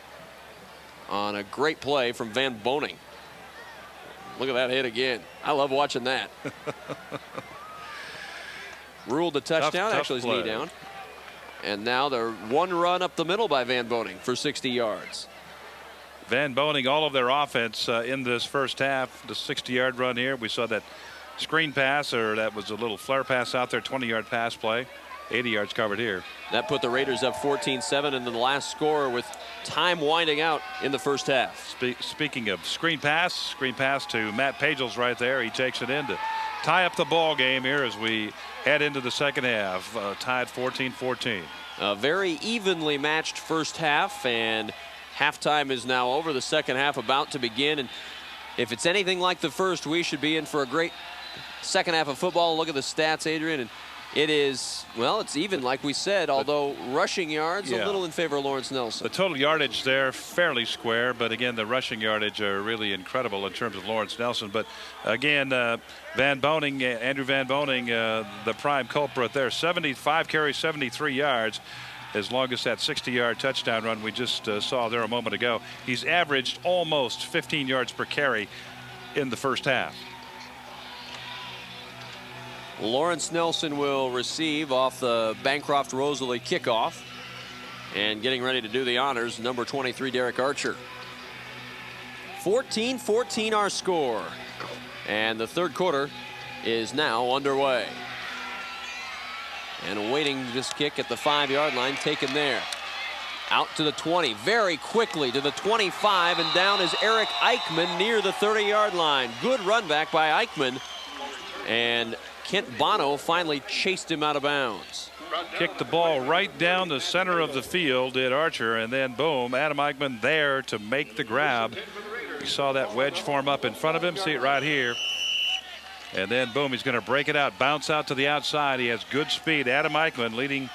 S1: on a great play from Van Boning. Look at that hit again. I love watching that. ruled the touchdown.
S2: Tough
S1: Actually, his
S2: play.
S1: knee down. And now the one run up the middle by Van Boning for 60 yards.
S2: Van Boning, all of their offense in this first half. The 60-yard run here. We saw that screen pass, or that was a little flare pass out there, 20-yard pass play. 80 yards covered here.
S1: That put the Raiders up 14-7, and then the last score with time winding out in the first half.
S2: Speaking of screen pass to Matt Pagels right there. He takes it in to tie up the ball game here as we head into the second half. Tied 14-14.
S1: A very evenly matched first half, and halftime is now over. The second half about to begin, and if it's anything like the first, we should be in for a great second half of football. Look at the stats, Adrian, and it is, well, it's even like we said, although rushing yards a little in favor of Lawrence Nelson.
S2: The total yardage there fairly square, but again the rushing yardage are really incredible in terms of Lawrence Nelson. But again, Van Boning, Andrew Van Boning, the prime culprit there. 75 carries, 73 yards. As long as that 60-yard touchdown run we just saw there a moment ago. He's averaged almost 15 yards per carry in the first half.
S1: Lawrence Nelson will receive off the Bancroft-Rosalie kickoff. And getting ready to do the honors, number 23, Derek Archer. 14-14 our score. And the third quarter is now underway. And awaiting this kick at the 5-yard line, taken there. Out to the 20, very quickly to the 25, and down is Eric Eichmann near the 30-yard line. Good run back by Eichmann. And Kent Bono finally chased him out of bounds.
S2: Kicked the ball right down the center of the field, did Archer, and then boom, Adam Eichmann there to make the grab. You saw that wedge form up in front of him, see it right here. And then boom, he's going to break it out, bounce out to the outside. He has good speed. Adam Eichmann leading,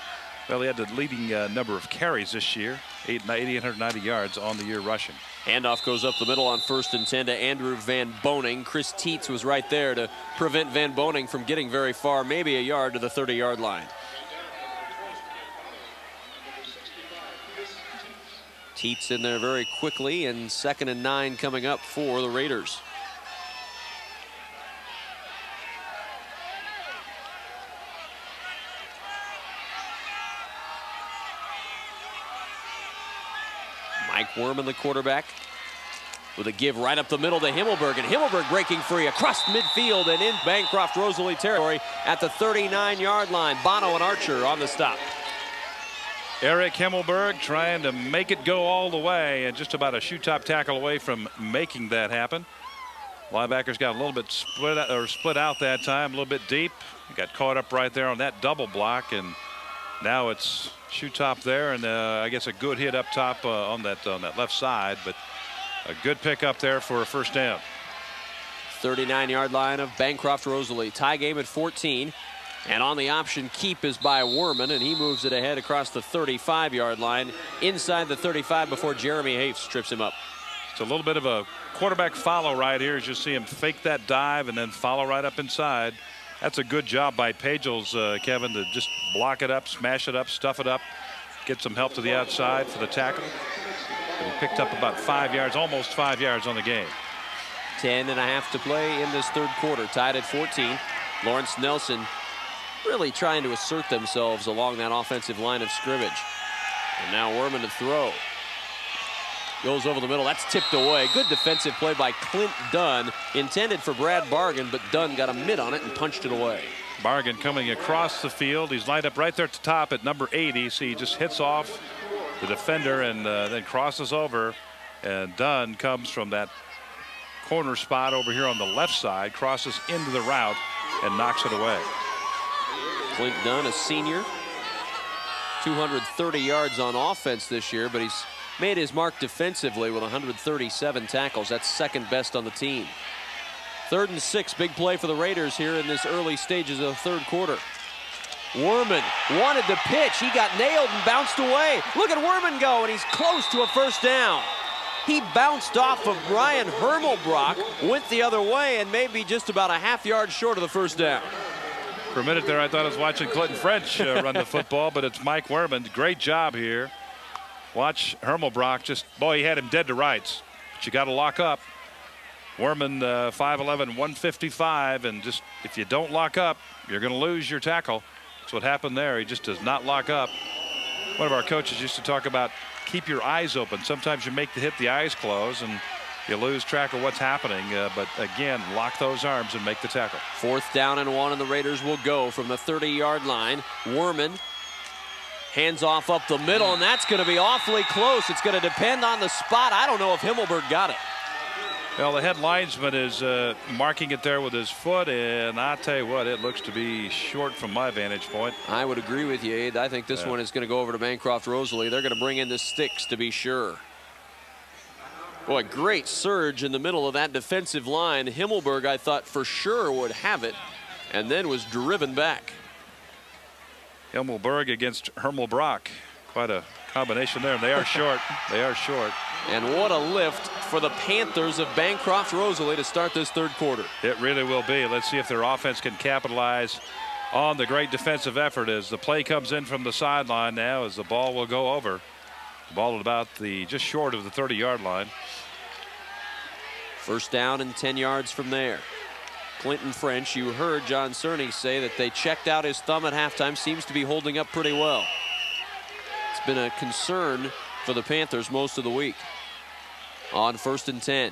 S2: well, he had the leading number of carries this year, 890 yards on the year rushing.
S1: Handoff goes up the middle on 1st and 10 to Andrew Van Boning. Chris Teets was right there to prevent Van Boning from getting very far, maybe a yard to the 30-yard line. Teets in there very quickly, and 2nd and 9 coming up for the Raiders. Mike Worman, the quarterback, with a give right up the middle to Himmelberg, and Himmelberg breaking free across midfield and in Bancroft-Rosalie territory at the 39-yard line. Bono and Archer on the stop.
S2: Eric Himmelberg trying to make it go all the way, and just about a shoe-top tackle away from making that happen. Linebackers got a little bit split out that time, a little bit deep. He got caught up right there on that double block, and now it's shoe top there, and I guess a good hit up top on that left side, but a good pick up there for a first down.
S1: 39-yard line of Bancroft-Rosalie. Tie game at 14, and on the option keep is by Worman, and he moves it ahead across the 35-yard line inside the 35 before Jeremy Hafes trips him up.
S2: It's a little bit of a quarterback follow right here as you see him fake that dive and then follow right up inside. That's a good job by Pagels, Kevin, to just block it up, smash it up, stuff it up, get some help to the outside for the tackle. And he picked up about 5 yards, almost 5 yards on the game.
S1: 10.5 to play in this third quarter, tied at 14. Lawrence Nelson really trying to assert themselves along that offensive line of scrimmage. And now Worman to throw. Goes over the middle. That's tipped away. Good defensive play by Clint Dunn. Intended for Brad Bargan, but Dunn got a mitt on it and punched it away.
S2: Bargan coming across the field. He's lined up right there at the top at number 80. See, he just hits off the defender and then crosses over. And Dunn comes from that corner spot over here on the left side, crosses into the route and knocks it away.
S1: Clint Dunn, a senior. 230 yards on offense this year, but he's made his mark defensively with 137 tackles. That's second best on the team. 3rd and 6, big play for the Raiders here in this early stages of the third quarter. Worman wanted to pitch. He got nailed and bounced away. Look at Worman go, and he's close to a first down. He bounced off of Brian Hermelbrock, went the other way, and maybe just about a half yard short of the first down.
S2: For a minute there, I thought I was watching Clinton French run the football, but it's Mike Worman. Great job here. Watch Hermelbrock, just, boy, he had him dead to rights. But you got to lock up. Worman, 5'11", 155, and just, if you don't lock up, you're going to lose your tackle. That's what happened there. He just does not lock up. One of our coaches used to talk about keep your eyes open. Sometimes you make the hit, the eyes close, and you lose track of what's happening. But again, lock those arms and make the tackle.
S1: 4th down and 1, and the Raiders will go from the 30-yard line. Werman hands off up the middle, and that's going to be awfully close. It's going to depend on the spot. I don't know if Himmelberg got it.
S2: Well, the head linesman is marking it there with his foot, and I tell you what, it looks to be short from my vantage point.
S1: I would agree with you, Abe. I think this one is going to go over to Bancroft-Rosalie. They're going to bring in the sticks to be sure. Boy, great surge in the middle of that defensive line. Himmelberg, I thought for sure would have it, and then was driven back.
S2: Himmelberg against Hermelbrock. Quite a combination there. They are short. They are short.
S1: And what a lift for the Panthers of Bancroft-Rosalie to start this 3rd quarter.
S2: It really will be. Let's see if their offense can capitalize on the great defensive effort as the play comes in from the sideline now, as the ball will go over. The ball at about just short of the 30-yard line.
S1: 1st down and 10 yards from there. Clinton French, you heard John Cerny say that they checked out his thumb at halftime. Seems to be holding up pretty well. It's been a concern for the Panthers most of the week. On 1st and 10.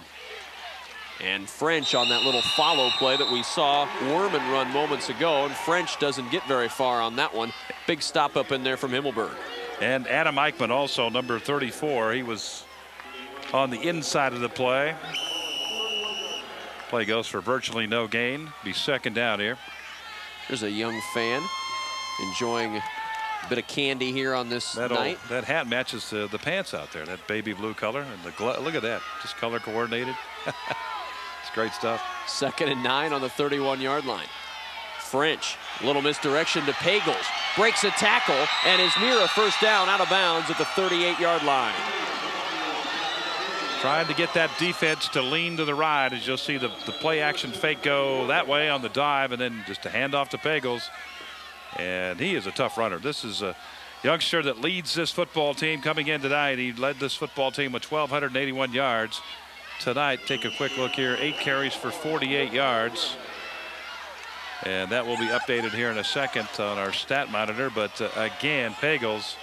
S1: And French on that little follow play that we saw Werman run moments ago, and French doesn't get very far on that one. Big stop up in there from Himmelberg.
S2: And Adam Eichmann also, number 34. He was on the inside of the play. Play goes for virtually no gain. Be 2nd down here.
S1: There's a young fan enjoying a bit of candy here on this night.
S2: That hat matches the pants out there. That baby blue color and the glove. Look at that, just color coordinated. It's great stuff.
S1: 2nd and 9 on the 31-yard line. French, a little misdirection to Pagels, breaks a tackle and is near a 1st down out of bounds at the 38-yard line.
S2: Trying to get that defense to lean to the right, as you'll see the play action fake go that way on the dive, and then just a handoff to Pagels. And he is a tough runner. This is a youngster that leads this football team coming in tonight. He led this football team with 1,281 yards. Tonight, take a quick look here, 8 carries for 48 yards. And that will be updated here in a second on our stat monitor. But again, Pagels,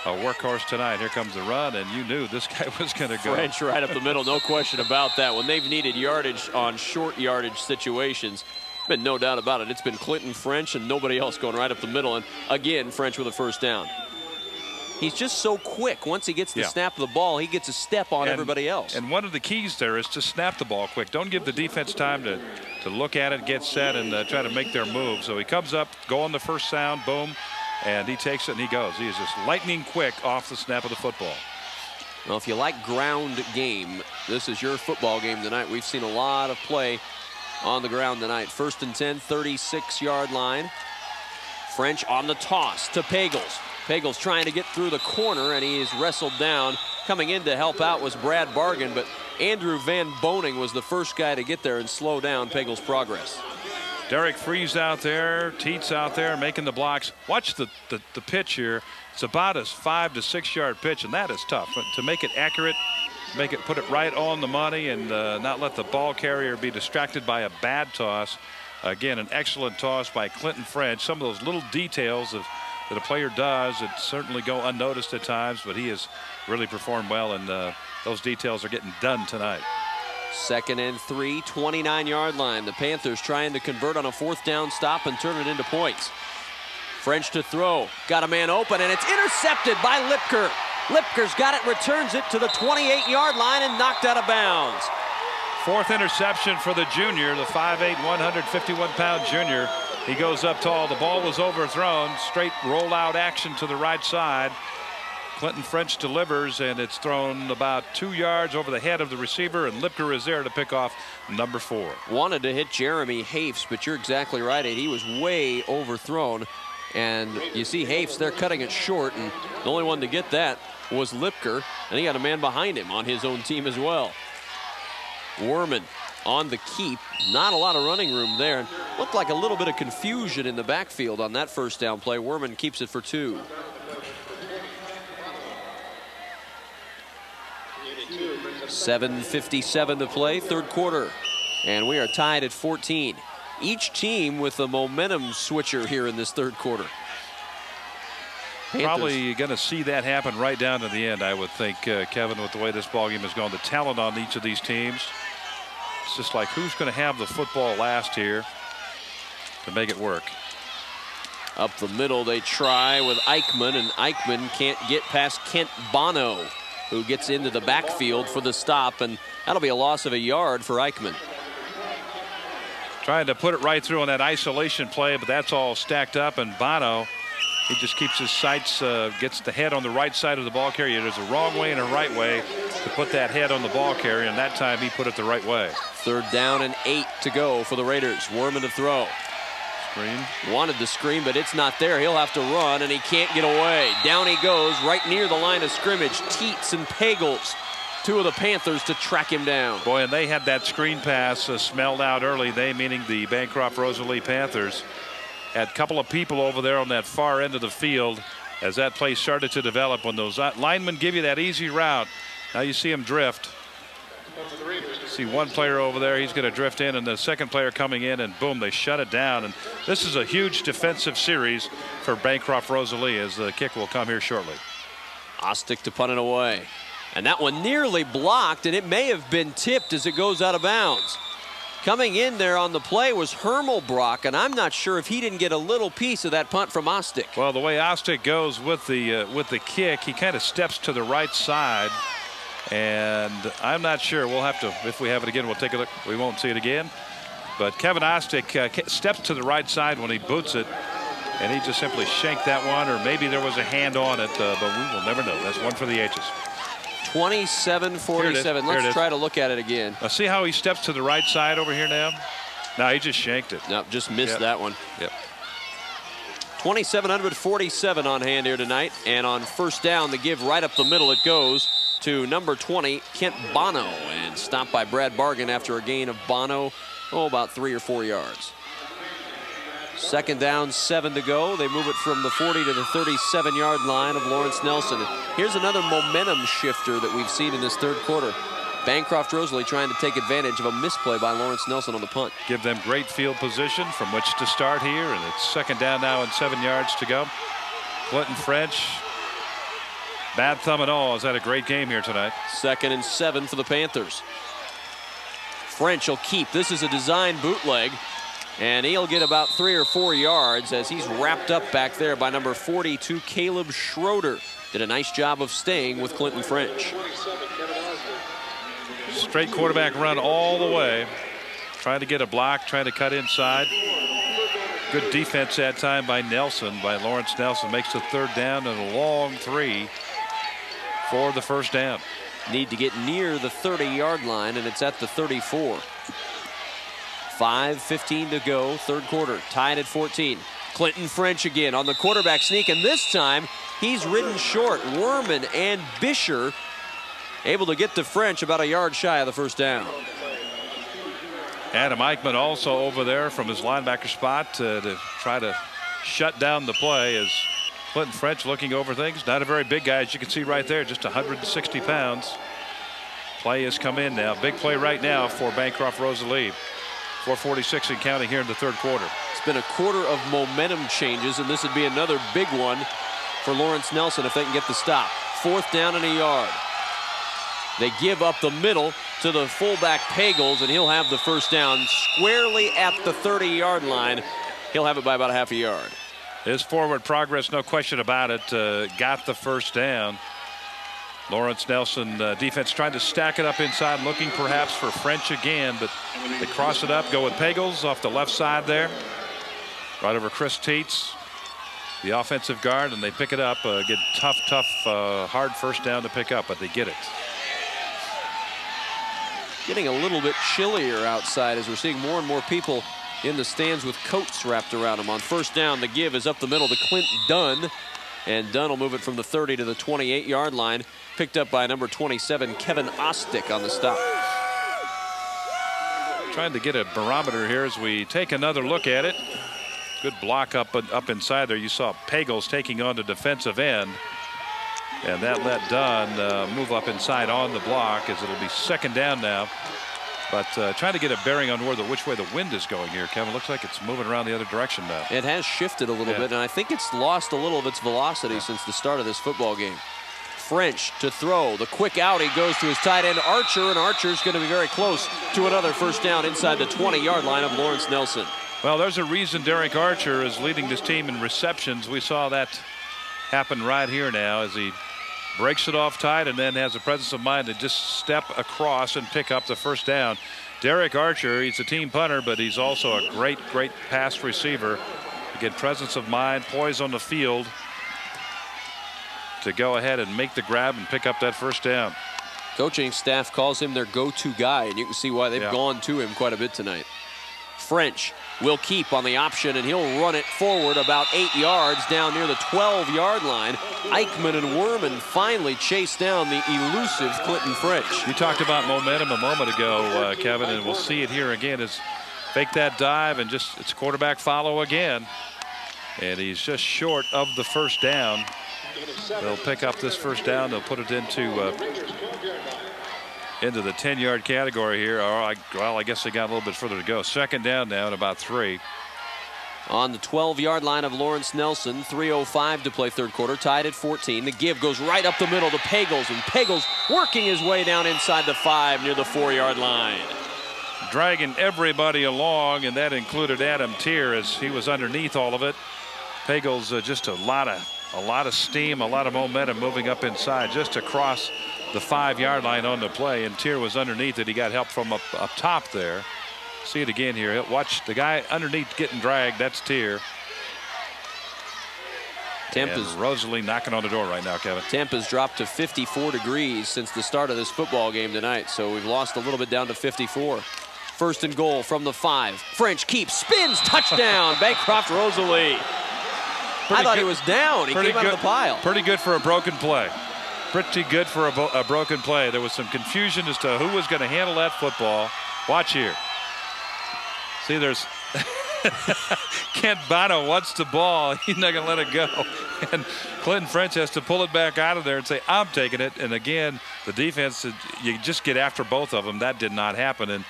S2: a workhorse tonight. Here comes the run, and you knew this guy was going to go.
S1: French right up the middle, no question about that. When they've needed yardage on short yardage situations, been no doubt about it. It's been Clinton French and nobody else going right up the middle. And again, French with a 1st down. He's just so quick. Once he gets the snap of the ball, he gets a step on everybody else.
S2: And one of the keys there is to snap the ball quick. Don't give the defense time to look at it, get set, and try to make their move. So he comes up, go on the first sound, boom, and he takes it and he goes. He is just lightning quick off the snap of the football.
S1: Well, if you like ground game, this is your football game tonight. We've seen a lot of play on the ground tonight. 1st and 10, 36-yard line. French on the toss to Pagels. Pagels trying to get through the corner, and he is wrestled down. Coming in to help out was Brad Bargan, but Andrew Van Boning was the first guy to get there and slow down Pagels' progress.
S2: Derek Freeze out there, Teets out there making the blocks. Watch the pitch here. It's about a 5 to 6 yard pitch, and that is tough. But to make it accurate, put it right on the money, and not let the ball carrier be distracted by a bad toss. Again, an excellent toss by Clinton French. Some of those little details that a player does that certainly go unnoticed at times, but he has really performed well, and those details are getting done tonight.
S1: 2nd and 3, 29-yard line. The Panthers trying to convert on a 4th down stop and turn it into points. French to throw, got a man open, and it's intercepted by Lipker. Lipker's got it, returns it to the 28-yard line and knocked out of bounds.
S2: 4th interception for the junior, the 5'8", 151-pound junior. He goes up tall. The ball was overthrown. Straight rollout action to the right side. Clinton French delivers, and it's thrown about 2 yards over the head of the receiver, and Lipker is there to pick off number 4.
S1: Wanted to hit Jeremy Hafes, but you're exactly right, Ed. He was way overthrown. And you see Hafes, they're cutting it short, and the only one to get that was Lipker, and he got a man behind him on his own team as well. Werman on the keep. Not a lot of running room there. Looked like a little bit of confusion in the backfield on that 1st down play. Werman keeps it for 2. .7:57 to play, 3rd quarter. And we are tied at 14. each team with a momentum switcher here in this third quarter. Panthers.
S2: Probably going to see that happen right down to the end, I would think, Kevin, with the way this ballgame has gone. The talent on each of these teams. It's just like who's going to have the football last here to make it work.
S1: Up the middle they try with Eichmann, and Eichmann can't get past Kent Bono, who gets into the backfield for the stop, and that'll be a loss of a yard for Eichmann.
S2: Trying to put it right through on that isolation play, but that's all stacked up, and Bono, he just keeps his sights, gets the head on the right side of the ball carrier. There's a wrong way and a right way to put that head on the ball carrier, and that time he put it the right way.
S1: 3rd down and 8 to go for the Raiders. Werman to throw.
S2: Screen.
S1: Wanted the screen, but it's not there. He'll have to run, and he can't get away. Down he goes, right near the line of scrimmage. Teets and Pagels, 2 of the Panthers, to track him down.
S2: Boy, and they had that screen pass smelled out early. They, meaning the Bancroft-Rosalie Panthers, had a couple of people over there on that far end of the field as that play started to develop. When those linemen give you that easy route, now you see him drift. See one player over there, he's going to drift in, and the second player coming in, and boom, they shut it down. And this is a huge defensive series for Bancroft-Rosalie as the kick will come here shortly.
S1: Ostick to punt it away. And that one nearly blocked, and it may have been tipped as it goes out of bounds. Coming in there on the play was Hermelbrock, and I'm not sure if he didn't get a little piece of that punt from Ostick.
S2: Well, the way Ostick goes with the kick, he kind of steps to the right side. And I'm not sure. We'll have to, if we have it again, we'll take a look. We won't see it again. But Kevin Ostick steps to the right side when he boots it, and he just simply shanked that one, or maybe there was a hand on it, but we will never know. That's one for the ages.
S1: 27-47. Let's try to look at it again.
S2: Now see how he steps to the right side over here now? No, he just shanked it.
S1: No, just missed that one.
S2: Yep.
S1: 2,747 on hand here tonight, and on 1st down, the give right up the middle it goes to number 20, Kent Bono, and stopped by Brad Bargan after a gain of Bono, about 3 or 4 yards. 2nd down, 7 to go. They move it from the 40 to the 37-yard line of Lawrence Nelson. Here's another momentum shifter that we've seen in this third quarter. Bancroft-Rosalie trying to take advantage of a misplay by Lawrence Nelson on the punt.
S2: Give them great field position from which to start here, and it's 2nd down now and 7 yards to go. Clinton French, bad thumb and all, has had a great game here tonight.
S1: 2nd and 7 for the Panthers. French will keep. This is a design bootleg, and he'll get about 3 or 4 yards as he's wrapped up back there by number 42, Caleb Schroeder. Did a nice job of staying with Clinton French.
S2: Straight quarterback run all the way. Trying to get a block, trying to cut inside. Good defense that time by Nelson, by Lawrence Nelson. Makes the 3rd down and a long 3 for the 1st down.
S1: Need to get near the 30-yard line, and it's at the 34. 5:15 to go, 3rd quarter. Tied at 14. Clinton French again on the quarterback sneak, and this time he's ridden short. Werman and Bisher able to get to French about a yard shy of the 1st down.
S2: Adam Eichmann also over there from his linebacker spot to try to shut down the play as Clinton French looking over things. Not a very big guy, as you can see right there, just 160 pounds. Play has come in now. Big play right now for Bancroft-Rosalie. 4:46 and counting here in the 3rd quarter.
S1: It's been a quarter of momentum changes, and this would be another big one for Lawrence Nelson if they can get the stop. 4th down and a yard. They give up the middle to the fullback Pagels, and he'll have the 1st down squarely at the 30-yard line. He'll have it by about a half a yard.
S2: His forward progress, no question about it, got the 1st down. Lawrence Nelson defense trying to stack it up inside, looking perhaps for French again, but they cross it up, go with Pagels off the left side there. Right over Chris Teets, the offensive guard, and they pick it up. Get tough, hard 1st down to pick up, but they get it.
S1: Getting a little bit chillier outside as we're seeing more and more people in the stands with coats wrapped around them. On 1st down, the give is up the middle to Clint Dunn, and Dunn will move it from the 30 to the 28-yard line. Picked up by number 27, Kevin Ostick on the stop.
S2: Trying to get a barometer here as we take another look at it. Good block up inside there. You saw Pagels taking on the defensive end, and that let Dunn move up inside on the block as it'll be 2nd down now But trying to get a bearing on which way the wind is going here, Kevin. Looks like it's moving around the other direction now.
S1: It has shifted a little bit, and I think it's lost a little of its velocity since the start of this football game. French to throw. The quick out. He goes to his tight end, Archer, and Archer's going to be very close to another first down inside the 20-yard line of Lawrence Nelson.
S2: Well, there's a reason Derek Archer is leading this team in receptions. We saw that happen right here now as he breaks it off tight and then has the presence of mind to just step across and pick up the first down. Derek Archer, he's a team punter, but he's also a great pass receiver. Again, presence of mind, poise on the field to go ahead and make the grab and pick up that first down.
S1: Coaching staff calls him their go-to guy, and you can see why they've gone to him quite a bit tonight. French will keep on the option, and he'll run it forward about 8 yards down near the 12-yard line. Eichmann and Werman finally chase down the elusive Clinton French.
S2: You talked about momentum a moment ago, Kevin, and we'll see it here again as fake that dive and just it's quarterback follow again. And he's just short of the first down. They'll pick up this first down. They'll put it into the 10-yard category here. Well, I guess they got a little bit further to go. Second down now at about 3.
S1: On the 12-yard line of Lawrence Nelson, 3:05 to play third quarter, tied at 14. The give goes right up the middle to Pagels, and Pagels working his way down inside the 5 near the 4-yard line.
S2: Dragging everybody along, and that included Adam Tier as he was underneath all of it. Pagels just a lot of steam, a lot of momentum moving up inside just across the 5-yard line on the play, and Tier was underneath it. He got help from up top there. See it again here. Watch the guy underneath getting dragged. That's Tier. Rosalie knocking on the door right now, Kevin.
S1: Tampa's dropped to 54 degrees since the start of this football game tonight, so we've lost a little bit down to 54. First and goal from the 5. French keeps, spins, touchdown, Bancroft-Rosalie. I thought he was down. He came out of the pile.
S2: Pretty good for a broken play. Pretty good for a broken play. There was some confusion as to who was going to handle that football. Watch here. See, there's Kent Bono wants the ball. He's not going to let it go. And Clinton French has to pull it back out of there and say, I'm taking it. And again, the defense, you just get after both of them. That did not happen. And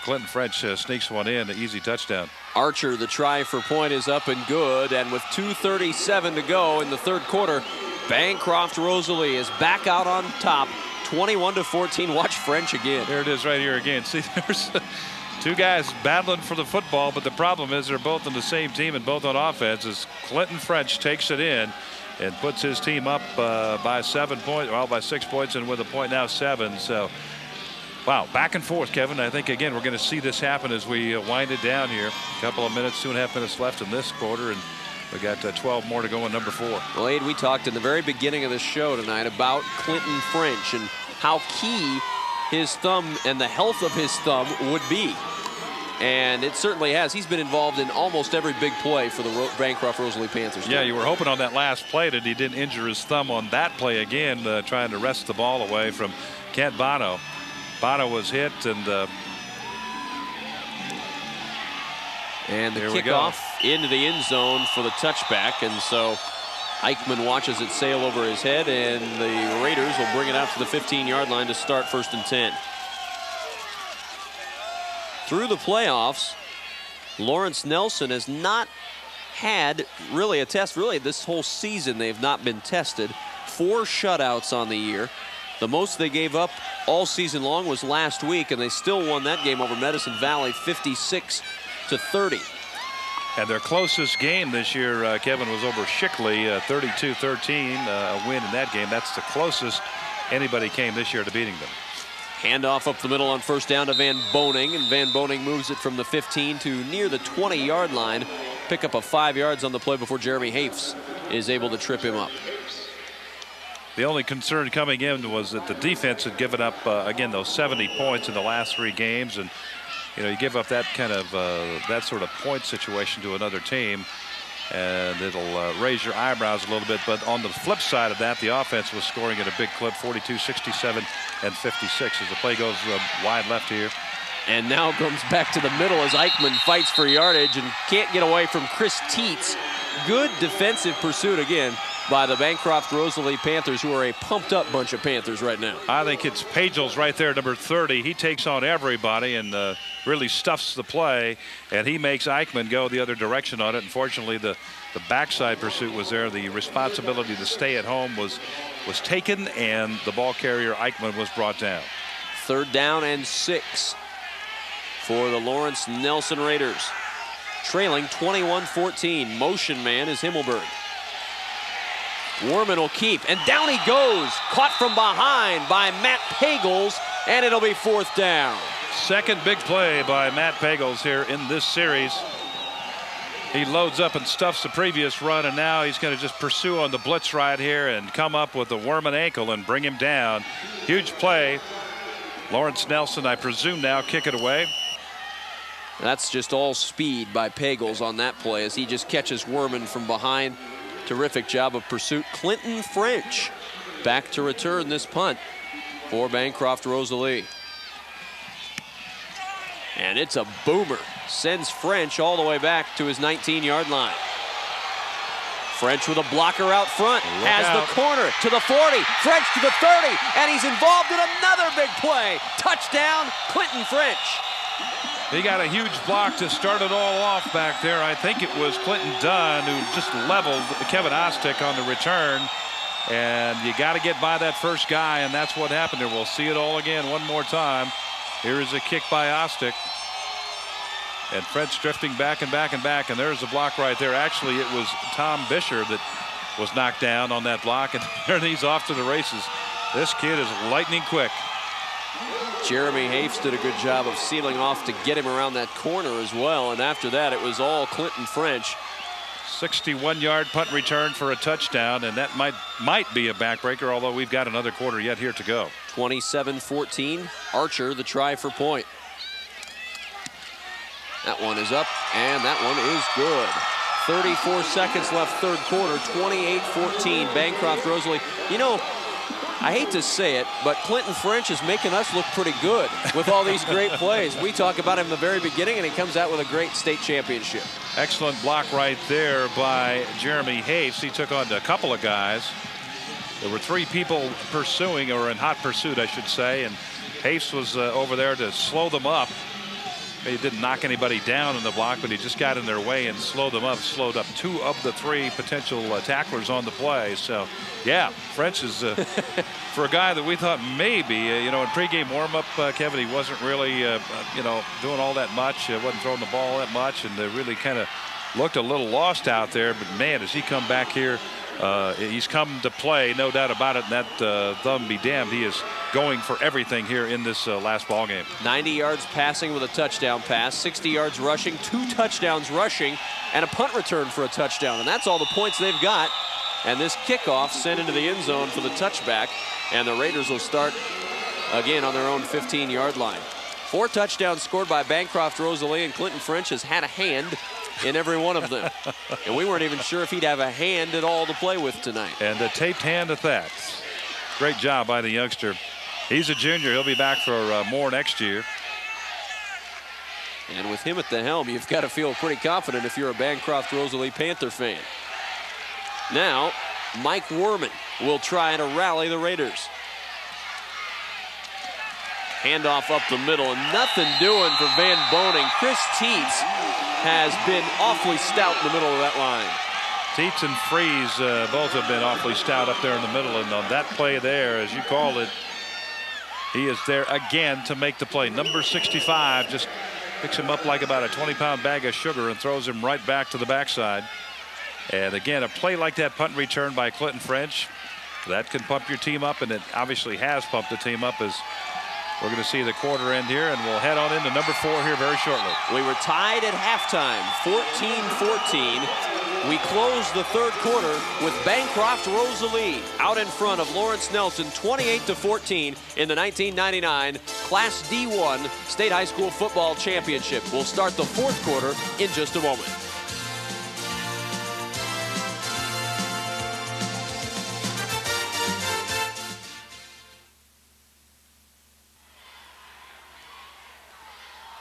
S2: Clinton French sneaks one in, an easy touchdown.
S1: Archer, the try for point is up and good. And with 2:37 to go in the third quarter, Bancroft-Rosalie is back out on top, 21-14. Watch French again.
S2: There it is right here again. See, there's two guys battling for the football, but the problem is they're both on the same team and both on offense. As Clinton French takes it in and puts his team up by 7 points, well, by 6 points, and with a point now 7. So, wow, back and forth, Kevin. I think, again, we're going to see this happen as we wind it down here. A couple of minutes, 2.5 minutes left in this quarter, and we got 12 more to go in number 4.
S1: Well, Abe, we talked in the very beginning of the show tonight about Clinton French and how key his thumb and the health of his thumb would be. And it certainly has. He's been involved in almost every big play for the Bancroft-Rosalie Panthers.
S2: Yeah, you were hoping on that last play that he didn't injure his thumb on that play again, trying to wrest the ball away from Kent Bono. Bono was hit, and the
S1: kickoff into the end zone for the touchback. And so Eichmann watches it sail over his head, and the Raiders will bring it out to the 15-yard line to start 1st and 10. Through the playoffs, Lawrence Nelson has not had really a test. Really, this whole season they've not been tested. 4 shutouts on the year. The most they gave up all season long was last week, and they still won that game over Medicine Valley 56-30.
S2: And their closest game this year, Kevin, was over Shickley, 32-13, a win in that game. That's the closest anybody came this year to beating them.
S1: Handoff up the middle on first down to Van Boning, and Van Boning moves it from the 15 to near the 20-yard line. Pick up a 5 yards on the play before Jeremy Hafes is able to trip him up.
S2: The only concern coming in was that the defense had given up, again, those 70 points in the last 3 games. And, you know, you give up that kind of, that sort of point situation to another team, and it'll raise your eyebrows a little bit. But on the flip side of that, the offense was scoring at a big clip, 42, 67, and 56 as the play goes wide left here.
S1: And now comes back to the middle as Eichmann fights for yardage and can't get away from Chris Teets Good defensive pursuit again by the Bancroft-Rosalie Panthers, who are a pumped-up bunch of Panthers right now.
S2: I think it's Pagels right there, number 30. He takes on everybody and really stuffs the play, and he makes Eichmann go the other direction on it. Unfortunately, the backside pursuit was there. The responsibility to stay at home was taken, and the ball carrier Eichmann was brought down.
S1: 3rd down and 6 for the Lawrence Nelson Raiders. Trailing 21-14. Motion man is Himmelberg. Warman will keep, and down he goes. Caught from behind by Matt Pagels, and it'll be 4th down.
S2: Second big play by Matt Pagels here in this series. He loads up and stuffs the previous run, and now he's going to just pursue on the blitz right here and come up with a Warman ankle and bring him down. Huge play. Lawrence Nelson, I presume, now kick it away.
S1: That's just all speed by Pagels on that play as he just catches Warman from behind. Terrific job of pursuit. Clinton French back to return this punt for Bancroft-Rosalie. And it's a boomer. Sends French all the way back to his 19-yard line. French with a blocker out front. Has the corner to the 40. French to the 30. And he's involved in another big play. Touchdown, Clinton French.
S2: He got a huge block to start it all off back there. I think it was Clinton Dunn who just leveled Kevin Ostick on the return. And you got to get by that first guy, and that's what happened there. We'll see it all again one more time. Here is a kick by Ostick. And French drifting back and back and back, and there's a block right there. Actually, it was Tom Bisher that was knocked down on that block, and there he's off to the races. This kid is lightning quick.
S1: Jeremy Hafes did a good job of sealing off to get him around that corner as well, and after that it was all Clinton French.
S2: 61-yard punt return for a touchdown, and that might be a backbreaker, although we've got another quarter yet here to go.
S1: 27-14. Archer the try for point. That one is up, and that one is good. 34 seconds left, 3rd quarter. 28-14. Bancroft-Rosalie. You know, I hate to say it, but Clinton French is making us look pretty good with all these great plays. We talk about him in the very beginning, and he comes out with a great state championship.
S2: Excellent block right there by Jeremy Hafes. He took on a couple of guys. There were 3 people pursuing, or in hot pursuit, I should say, and Hafes was over there to slow them up. He didn't knock anybody down in the block, but he just got in their way and slowed them up. Slowed up 2 of the 3 potential tacklers on the play. So, yeah, French is for a guy that we thought maybe, you know, in pregame warm-up, Kevin, he wasn't really, you know, doing all that much. Wasn't throwing the ball that much, and really kind of looked a little lost out there. But man, as he come back here, he's come to play, no doubt about it. And that thumb be damned, he is going for everything here in this last ball game.
S1: 90 yards passing with a touchdown pass, 60 yards rushing, 2 touchdowns rushing, and a punt return for a touchdown. And that's all the points they've got. And this kickoff sent into the end zone for the touchback. And the Raiders will start again on their own 15-yard line. 4 touchdowns scored by Bancroft-Rosalie, and Clinton French has had a hand in every one of them. And we weren't even sure if he'd have a hand at all to play with tonight.
S2: And a taped hand at that. Great job by the youngster. He's a junior. He'll be back for more next year.
S1: And with him at the helm, you've got to feel pretty confident if you're a Bancroft-Rosalie Panther fan. Now, Mike Warman will try to rally the Raiders. Handoff up the middle, and nothing doing for Van Boning. Chris Teets has been awfully stout in the middle of that line.
S2: Teets and Freeze both have been awfully stout up there in the middle, and on that play there, as you called it, he is there again to make the play. Number 65 just picks him up like about a 20-pound bag of sugar and throws him right back to the backside. And again, a play like that punt return by Clinton French, that can pump your team up, and it obviously has pumped the team up as we're going to see the quarter end here, and we'll head on into number 4 here very shortly.
S1: We were tied at halftime, 14-14. We closed the 3rd quarter with Bancroft-Rosalie out in front of Lawrence Nelson, 28-14 in the 1999 Class D1 State High School Football Championship. We'll start the 4th quarter in just a moment.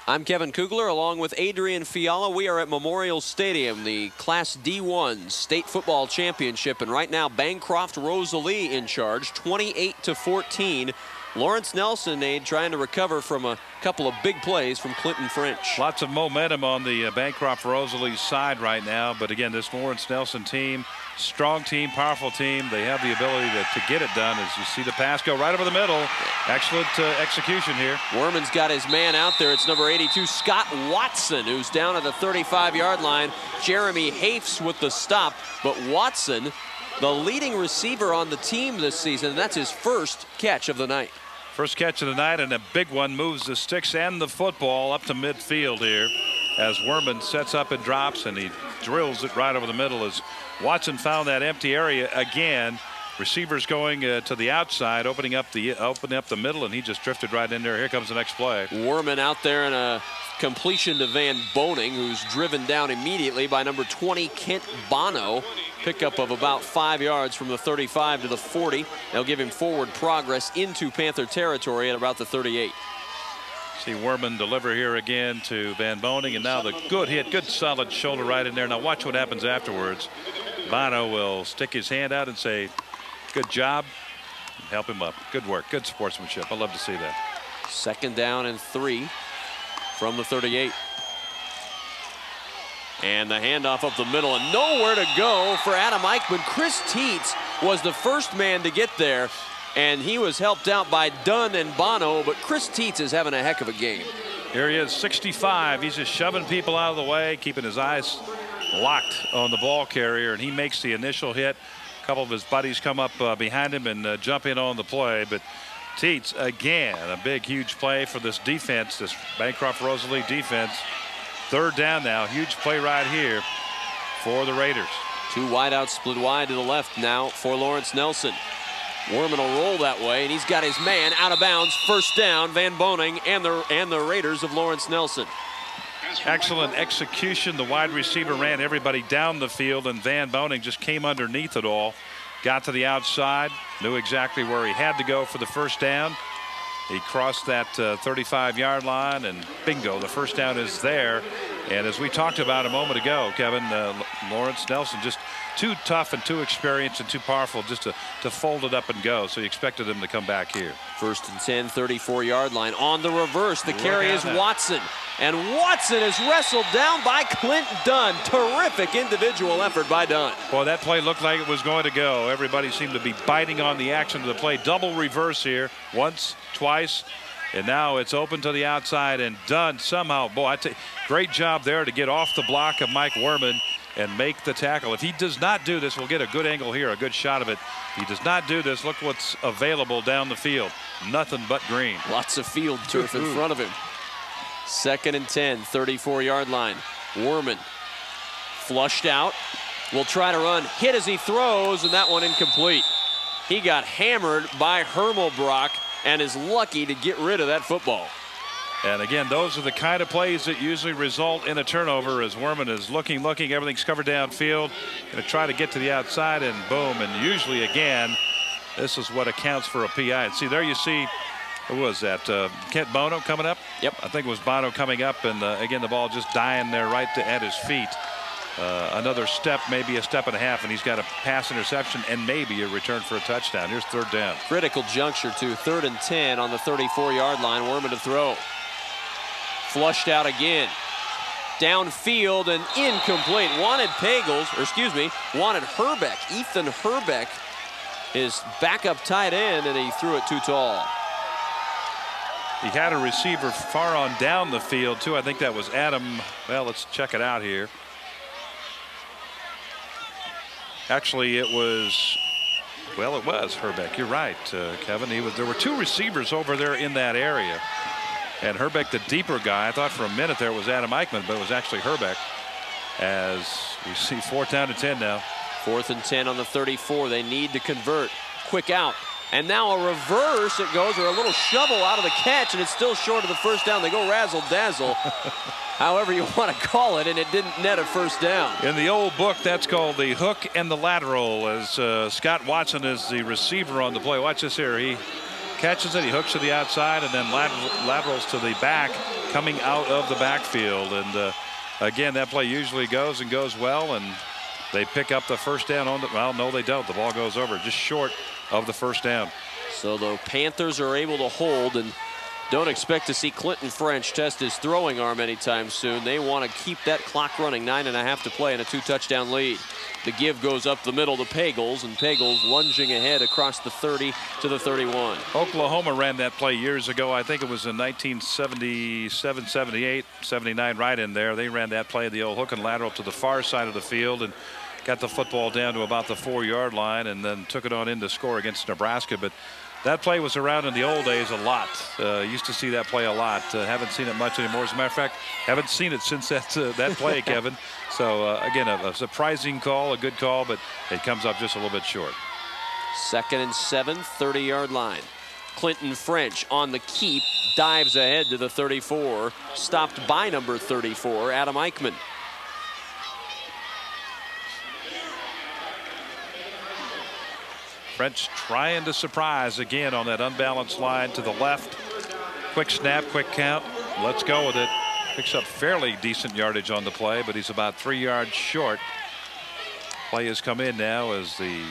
S1: I'm Kevin Kugler along with Adrian Fiala. We are at Memorial Stadium, the Class D1 State Football Championship, and right now Bancroft-Rosalie in charge, 28-14. Lawrence Nelson trying to recover from a couple of big plays from Clinton French.
S2: Lots of momentum on the Bancroft-Rosalie side right now, but again, this Lawrence Nelson team, strong team, powerful team. They have the ability to get it done. As you see the pass go right over the middle. Excellent execution here.
S1: Werman's got his man out there. It's number 82, Scott Watson, who's down at the 35-yard line. Jeremy Hafes with the stop, but Watson, the leading receiver on the team this season, and that's his first catch of the night.
S2: First catch of the night, and a big one, moves the sticks and the football up to midfield here as Werman sets up and drops, and he drills it right over the middle as Watson found that empty area again. Receivers going to the outside, opening up the middle, and he just drifted right in there. Here comes the next play.
S1: Werman out there in a completion to Van Boning, who's driven down immediately by number 20, Kent Bono. Pickup of about 5 yards from the 35 to the 40. They'll give him forward progress into Panther territory at about the 38.
S2: See Werman deliver here again to Van Boning, and now the good hit, good solid shoulder right in there. Now watch what happens afterwards. Bono will stick his hand out and say, good job, and help him up. Good work, good sportsmanship. I love to see that.
S1: 2nd down and 3 from the 38. And the handoff up the middle, and nowhere to go for Adam Eichmann. Chris Teets was the first man to get there, and he was helped out by Dunn and Bono, but Chris Teets is having a heck of a game.
S2: Here he is, 65. He's just shoving people out of the way, keeping his eyes locked on the ball carrier, and he makes the initial hit. A couple of his buddies come up behind him and jump in on the play, but Teets, again, a big, huge play for this defense, this Bancroft-Rosalie defense. 3rd down now, huge play right here for the Raiders.
S1: 2 wideouts split wide to the left now for Lawrence Nelson. Werman will roll that way, and he's got his man out of bounds. 1st down, Van Boning and the Raiders of Lawrence Nelson.
S2: Excellent execution. The wide receiver ran everybody down the field, and Van Boning just came underneath it all. Got to the outside, knew exactly where he had to go for the 1st down. He crossed that 35-yard line, and bingo, the 1st down is there. And as we talked about a moment ago, Kevin, Lawrence Nelson just too tough and too experienced and too powerful just to fold it up and go. So you expected him to come back here. 1st and
S1: 10, 34-yard line. On the reverse, the carry is Watson. And Watson is wrestled down by Clint Dunn. Terrific individual effort by Dunn.
S2: Boy, that play looked like it was going to go. Everybody seemed to be biting on the action of the play. Double reverse here. Once, twice, and now it's open to the outside, and Dunn somehow, boy, great job there to get off the block of Mike Werman and make the tackle. If he does not do this, we'll get a good angle here, a good shot of it. If he does not do this, look what's available down the field. Nothing but green.
S1: Lots of field turf in front of him. 2nd and 10, 34-yard line. Werman flushed out. Will try to run, hit as he throws, and that one incomplete. He got hammered by Hermelbrock and is lucky to get rid of that football.
S2: And again, those are the kind of plays that usually result in a turnover as Werman is looking, everything's covered downfield. Going to try to get to the outside, and boom, and usually again, this is what accounts for a PI. And see, there you see, who was that? Kent Bono coming up?
S1: Yep.
S2: I think it was Bono coming up, and again, the ball just dying there right at his feet. Another step, maybe a step and a half, and he's got a pass interception and maybe a return for a touchdown. Here's 3rd down.
S1: Critical juncture to 3rd and 10 on the 34-yard line. Werman to throw. Flushed out again. Downfield and incomplete. Wanted Herbeck. Ethan Herbeck, his backup tight end, and he threw it too tall.
S2: He had a receiver far on down the field, too. I think that was Adam. Well, let's check it out here. Actually, it was Herbeck. You're right, Kevin. There were 2 receivers over there in that area. And Herbeck, the deeper guy, I thought for a minute there was Adam Eichmann, but it was actually Herbeck. As we see 4th down and 10 now.
S1: 4th and 10 on the 34. They need to convert. Quick out. And now a reverse it goes, or a little shovel out of the catch, and it's still short of the 1st down. They go razzle-dazzle, however you want to call it, and it didn't net a 1st down.
S2: In the old book, that's called the hook and the lateral, as Scott Watson is the receiver on the play. Watch this here. He catches it, he hooks to the outside, and then laterals to the back coming out of the backfield. And again, that play usually goes well, and they pick up the first down on the, well, no, they don't. The ball goes over just short of the first down.
S1: So the Panthers are able to hold, and don't expect to see Clinton French test his throwing arm anytime soon. They want to keep that clock running. 9.5 to play and a 2-touchdown lead. The give goes up the middle to Pagels, and Pagels lunging ahead across the 30 to the 31.
S2: Oklahoma ran that play years ago. I think it was in 1977, 78, 79, right in there. They ran that play, the old hook and lateral to the far side of the field, and got the football down to about the 4-yard line, and then took it on in to score against Nebraska. But that play was around in the old days a lot. Used to see that play a lot. Haven't seen it much anymore. As a matter of fact, haven't seen it since that play, Kevin. So again, a surprising call, a good call, but it comes up just a little bit short.
S1: 2nd and 7, 30-yard line. Clinton French on the keep, dives ahead to the 34, stopped by number 34, Adam Eichmann.
S2: French trying to surprise again on that unbalanced line to the left. Quick snap, quick count. Let's go with it. Picks up fairly decent yardage on the play, but he's about 3 yards short. Play has come in now as the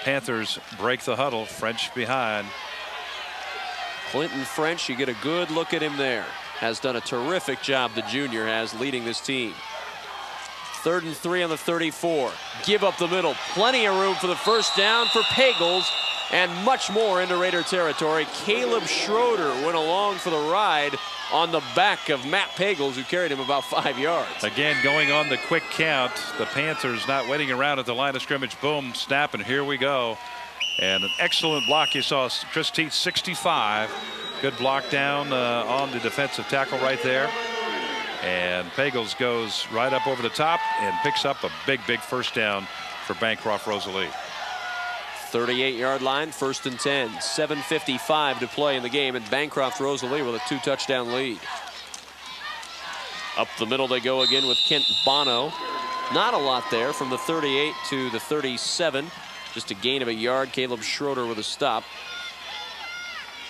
S2: Panthers break the huddle. French behind.
S1: Clinton French, you get a good look at him there. Has done a terrific job, the junior has, leading this team. 3rd and 3 on the 34. Give up the middle. Plenty of room for the first down for Pagels, and much more into Raider territory. Caleb Schroeder went along for the ride on the back of Matt Pagels, who carried him about 5 yards.
S2: Again, going on the quick count. The Panthers not waiting around at the line of scrimmage. Boom, snap, and here we go. And an excellent block. You saw Chris Teets, 65. Good block down on the defensive tackle right there. And Pagels goes right up over the top and picks up a big first down for Bancroft-Rosalie.
S1: 38-yard line, 1st and 10. 7:55 to play in the game, and Bancroft-Rosalie with a 2-touchdown lead. Up the middle they go again with Kent Bono. Not a lot there from the 38 to the 37. Just a gain of a yard. Caleb Schroeder with a stop.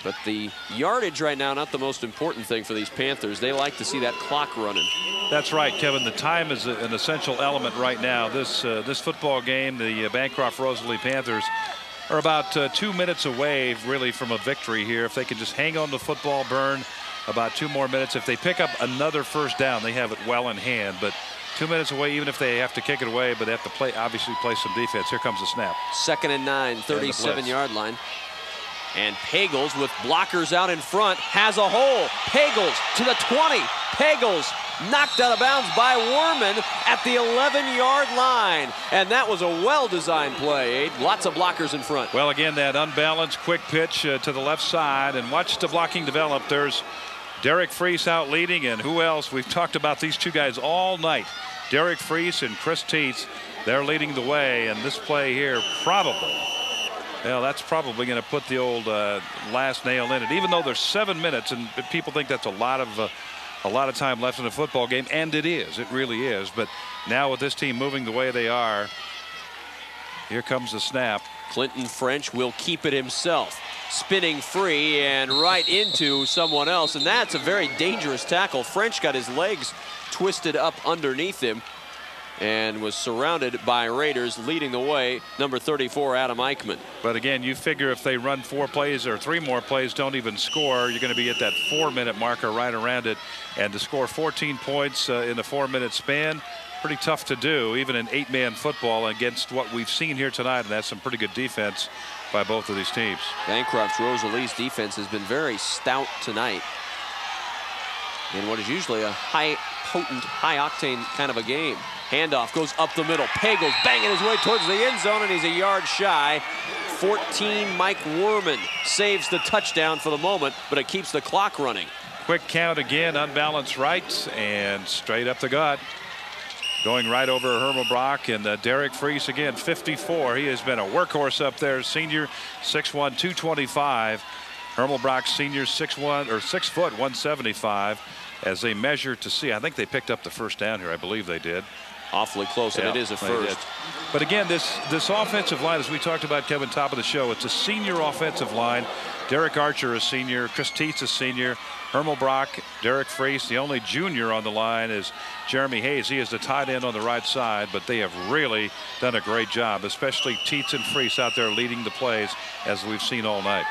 S1: But the yardage right now, not the most important thing for these Panthers. They like to see that clock running.
S2: That's right, Kevin. The time is an essential element right now. This football game, the Bancroft-Rosalie Panthers are about 2 minutes away, really, from a victory here. If they can just hang on to the football, burn about 2 more minutes. If they pick up another first down, they have it well in hand. But 2 minutes away, even if they have to kick it away, but they have to obviously play some defense. Here comes the snap.
S1: 2nd and 9, 37-yard line. And Pagels, with blockers out in front, has a hole. Pagels to the 20. Pagels knocked out of bounds by Werman at the 11-yard line. And that was a well-designed play, Abe. Lots of blockers in front.
S2: Well, again, that unbalanced quick pitch to the left side. And watch the blocking develop. There's Derek Freese out leading, and who else? We've talked about these two guys all night. Derek Freese and Chris Teets, they're leading the way. And this play here probably, well, that's probably going to put the old last nail in it, even though there's 7 minutes, and people think that's a lot of time left in a football game, and it is. It really is. But now with this team moving the way they are, here comes the snap.
S1: Clinton French will keep it himself, spinning free and right into someone else, and that's a very dangerous tackle. French got his legs twisted up underneath him and was surrounded by Raiders. Leading the way, number 34, Adam Eichmann.
S2: But again, you figure if they run 4 plays or 3 more plays, don't even score, you're going to be at that 4-minute marker right around it. And to score 14 points in a 4-minute span, pretty tough to do, even in 8-man football, against what we've seen here tonight. And that's some pretty good defense by both of these teams.
S1: Bancroft-Rosalie's defense has been very stout tonight in what is usually a high-potent, high-octane kind of a game. Handoff goes up the middle. Pagels banging his way towards the end zone, and he's a yard shy. 14, Mike Werman saves the touchdown for the moment, but it keeps the clock running.
S2: Quick count again, unbalanced right, and straight up the gut. Going right over Hermelbrock, and Derek Freese again, 54. He has been a workhorse up there. Senior, 6'1", 225. Hermelbrock, senior, 6'1", or 6 foot, 175. As they measure to see, I think they picked up the first down here. I believe they did.
S1: Awfully close, and it is a first.
S2: But again, this offensive line, as we talked about, Kevin, top of the show, it's a senior offensive line. Derek Archer is senior, Chris Tietz is senior, Hermel Brock, Derek Freese. The only junior on the line is Jeremy Hayes. He is the tight end on the right side, but they have really done a great job, especially Tietz and Freese out there leading the plays, as we've seen all night.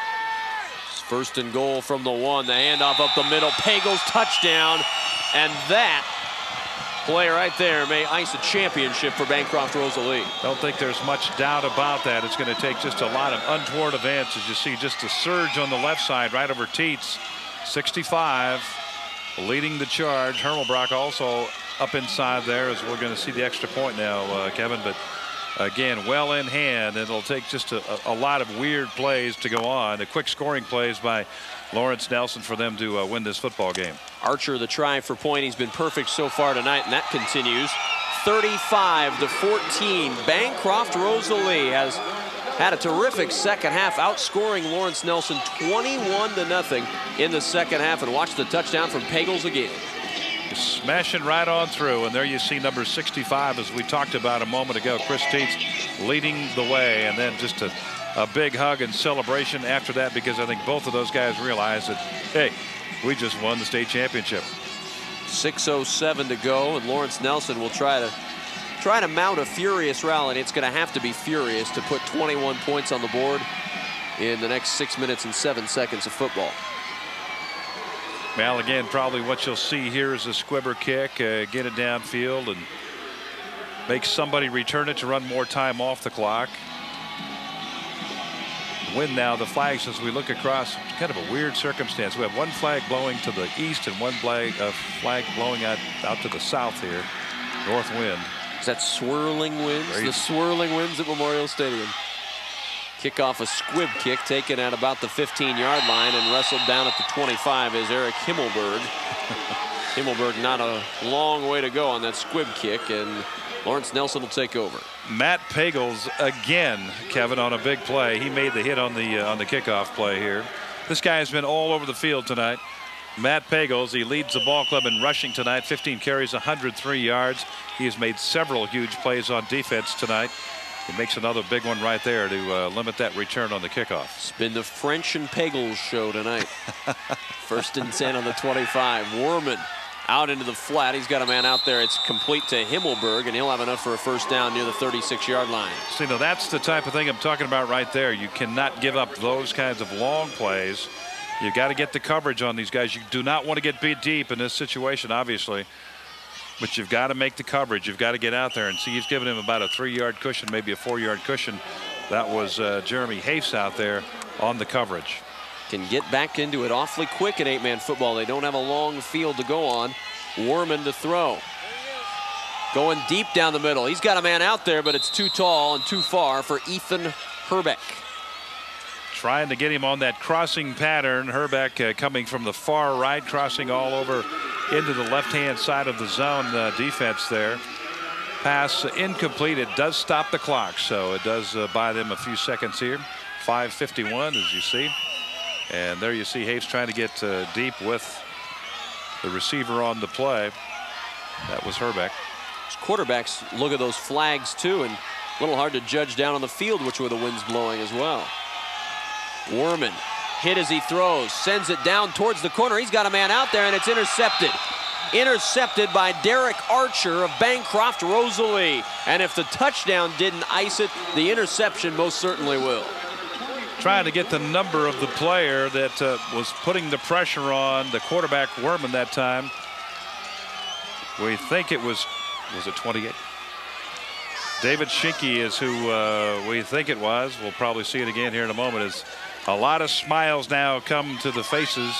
S1: First and goal from the 1. The handoff up the middle. Pagels touchdown. And that play right there may ice a championship for Bancroft-Rosalie.
S2: Don't think there's much doubt about that. It's going to take just a lot of untoward events, as you see just a surge on the left side right over Tietz. 65 leading the charge. Hermel Brock also up inside there, as we're going to see the extra point now, Kevin. But again, well in hand. It'll take just a lot of weird plays to go on. The quick scoring plays by Lawrence Nelson for them to win this football game.
S1: Archer, the try for point. He's been perfect so far tonight, and that continues. 35-14. Bancroft-Rosalie has had a terrific second half, outscoring Lawrence Nelson 21-0 in the second half. And watch the touchdown from Pagels again.
S2: Smashing right on through, and there you see number 65, as we talked about a moment ago. Chris Tietz leading the way, and then just a big hug and celebration after that, because I think both of those guys realize that, hey, we just won the state championship.
S1: 6:07 to go, and Lawrence Nelson will try to mount a furious rally. It's going to have to be furious to put 21 points on the board in the next 6 minutes and 7 seconds of football.
S2: Well, again, probably what you'll see here is a squibber kick, get it downfield and make somebody return it to run more time off the clock. Win now the flags as we look across. Kind of a weird circumstance. We have one flag blowing to the east and one flag blowing out to the south here. North wind.
S1: Is that swirling winds? The swirling winds at Memorial Stadium. Kick off a squib kick taken at about the 15-yard line and wrestled down at the 25 is Eric Himmelberg. Himmelberg not a long way to go on that squib kick, and Lawrence Nelson will take over.
S2: Matt Pagels again, Kevin, on a big play. He made the hit on the kickoff play here. This guy has been all over the field tonight. Matt Pagels, he leads the ball club in rushing tonight. 15 carries, 103 yards. He has made several huge plays on defense tonight. He makes another big one right there to limit that return on the kickoff.
S1: It's been the French and Pagels show tonight. First and 10 on the 25. Worman out into the flat. He's got a man out there. It's complete to Himmelberg, and he'll have enough for a first down near the 36-yard line.
S2: See, now that's the type of thing I'm talking about right there. You cannot give up those kinds of long plays. You've got to get the coverage on these guys. You do not want to get beat deep in this situation, obviously. But you've got to make the coverage. You've got to get out there. And see, he's given him about a 3-yard cushion, maybe a 4-yard cushion. That was Jeremy Hayes out there on the coverage.
S1: Can get back into it awfully quick in 8-man football. They don't have a long field to go on. Worman to throw. Going deep down the middle. He's got a man out there, but it's too tall and too far for Ethan Herbeck.
S2: Trying to get him on that crossing pattern. Herbeck coming from the far right, crossing all over into the left-hand side of the zone defense there. Pass incomplete. It does stop the clock, so it does buy them a few seconds here. 5:51, as you see. And there you see Hayes trying to get deep with the receiver on the play. That was Herbeck.
S1: His quarterbacks look at those flags, too, and a little hard to judge down on the field which way the wind's blowing as well. Worman hit as he throws, sends it down towards the corner. He's got a man out there, and it's intercepted. Intercepted by Derek Archer of Bancroft-Rosalie. And if the touchdown didn't ice it, the interception most certainly will.
S2: Trying to get the number of the player that was putting the pressure on the quarterback Worman that time. We think it was it 28? David Schinke is who we think it was. We'll probably see it again here in a moment. As a lot of smiles now come to the faces.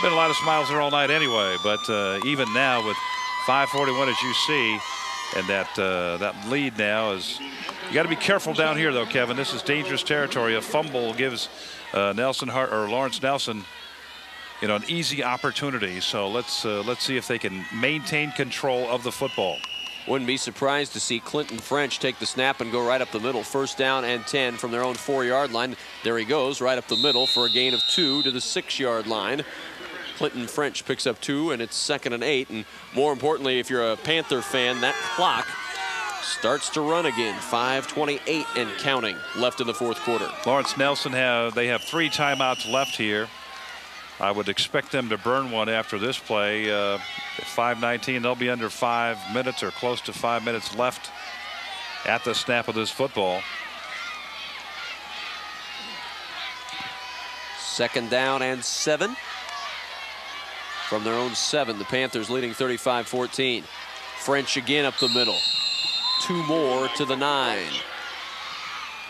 S2: Been a lot of smiles there all night anyway, but even now with 5:41, as you see, and that lead now is. You got to be careful down here, though, Kevin. This is dangerous territory. A fumble gives Lawrence Nelson, an easy opportunity. So let's see if they can maintain control of the football.
S1: Wouldn't be surprised to see Clinton French take the snap and go right up the middle. First down and 10 from their own 4-yard line. There he goes, right up the middle for a gain of 2 to the 6-yard line. Clinton French picks up 2, and it's 2nd and 8. And more importantly, if you're a Panther fan, that clock starts to run again. 5:28 and counting left in the 4th quarter.
S2: Lawrence Nelson have 3 timeouts left here. I would expect them to burn one after this play. At 5:19, they'll be under 5 minutes or close to 5 minutes left at the snap of this football.
S1: 2nd down and 7. From their own 7, the Panthers leading 35-14. French again up the middle. 2 more to the 9.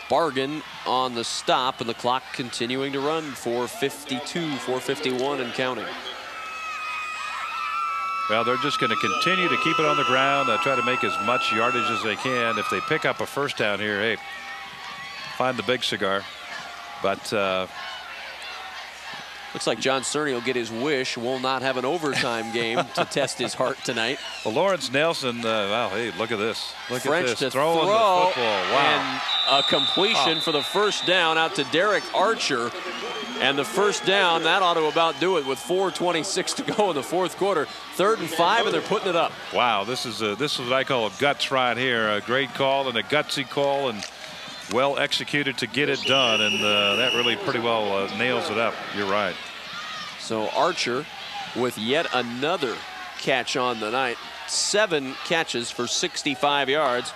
S1: Bargan on the stop, and the clock continuing to run. 4:52, 4:51 and counting.
S2: Well, they're just going to continue to keep it on the ground, try to make as much yardage as they can. If they pick up a first down here, hey, find the big cigar. But
S1: looks like John Cerny will get his wish. Will not have an overtime game to test his heart tonight.
S2: Well, Lawrence Nelson, wow, hey, look at this. Look
S1: French
S2: at this.
S1: to throw
S2: the football. Wow.
S1: And a completion for the first down out to Derek Archer. And the first down, that ought to about do it with 4:26 to go in the 4th quarter. 3rd and 5, and they're putting it up.
S2: Wow, this is what I call a guts right here. A great call and a gutsy call, and well executed to get it done, and that really pretty well nails it up. You're right.
S1: So Archer with yet another catch on the night. 7 catches for 65 yards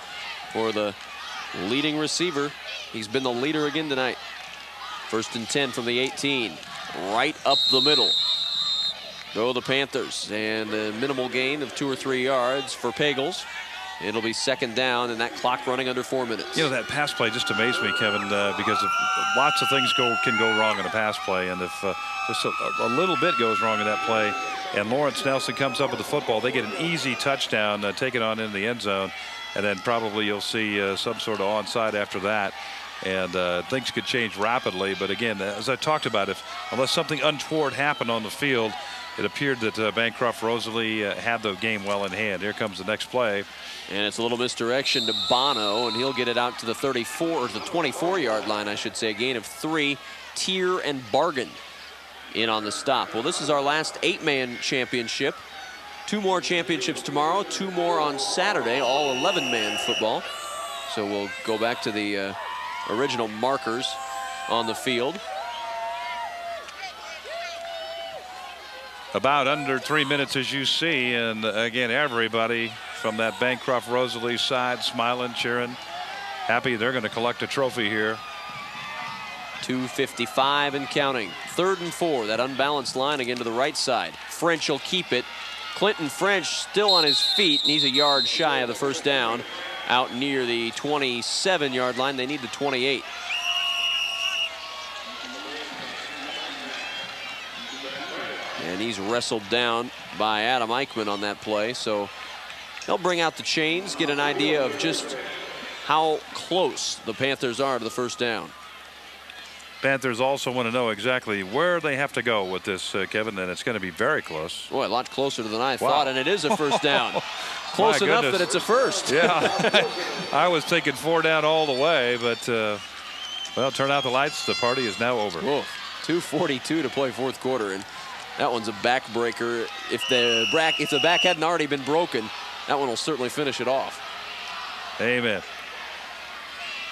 S1: for the leading receiver. He's been the leader again tonight. 1st and 10 from the 18. Right up the middle go the Panthers, and a minimal gain of 2 or 3 yards for Pagels. It'll be 2nd down, and that clock running under 4 minutes.
S2: You know, that pass play just amazed me, Kevin, because lots of things can go wrong in a pass play, and if just a little bit goes wrong in that play, and Lawrence Nelson comes up with the football, they get an easy touchdown, take it on in the end zone, and then probably you'll see some sort of onside after that, and things could change rapidly. But again, as I talked about, unless something untoward happened on the field, it appeared that Bancroft-Rosalie had the game well in hand. Here comes the next play.
S1: And it's a little misdirection to Bono, and he'll get it out to the 34 or the 24-yard line, I should say. A gain of 3. Tier and Bargan in on the stop. Well, this is our last 8-man championship. 2 more championships tomorrow, 2 more on Saturday, all 11-man football. So we'll go back to the original markers on the field.
S2: About under 3 minutes, as you see, and again, everybody from that Bancroft-Rosalie side smiling, cheering, happy they're going to collect a trophy here.
S1: 2:55 and counting. 3rd and 4. That unbalanced line again to the right side. French will keep it. Clinton French still on his feet, and he's a yard shy of the first down out near the 27-yard line. They need the 28. And he's wrestled down by Adam Eichmann on that play. So they'll bring out the chains, get an idea of just how close the Panthers are to the first down.
S2: Panthers also want to know exactly where they have to go with this, Kevin, and it's going to be very close.
S1: Boy, a lot closer than I thought, and it is a first down. Close enough that it's a first.
S2: Yeah, I was thinking 4 down all the way, but, well, turn out the lights. The party is now over.
S1: Whoa, 2:42 to play 4th quarter, and that one's a backbreaker. If the back hadn't already been broken, that one will certainly finish it off.
S2: Amen.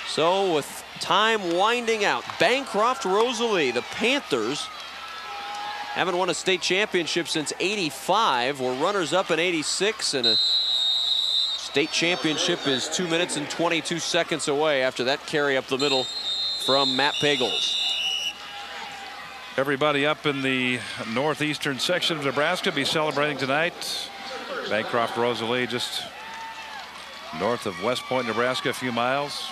S1: So with time winding out, Bancroft-Rosalie, the Panthers, haven't won a state championship since '85. Were runners-up in '86, and a state championship is 2 minutes and 22 seconds away after that carry up the middle from Matt Pagels.
S2: Everybody up in the northeastern section of Nebraska be celebrating tonight. Bancroft-Rosalie just north of West Point, Nebraska, a few miles.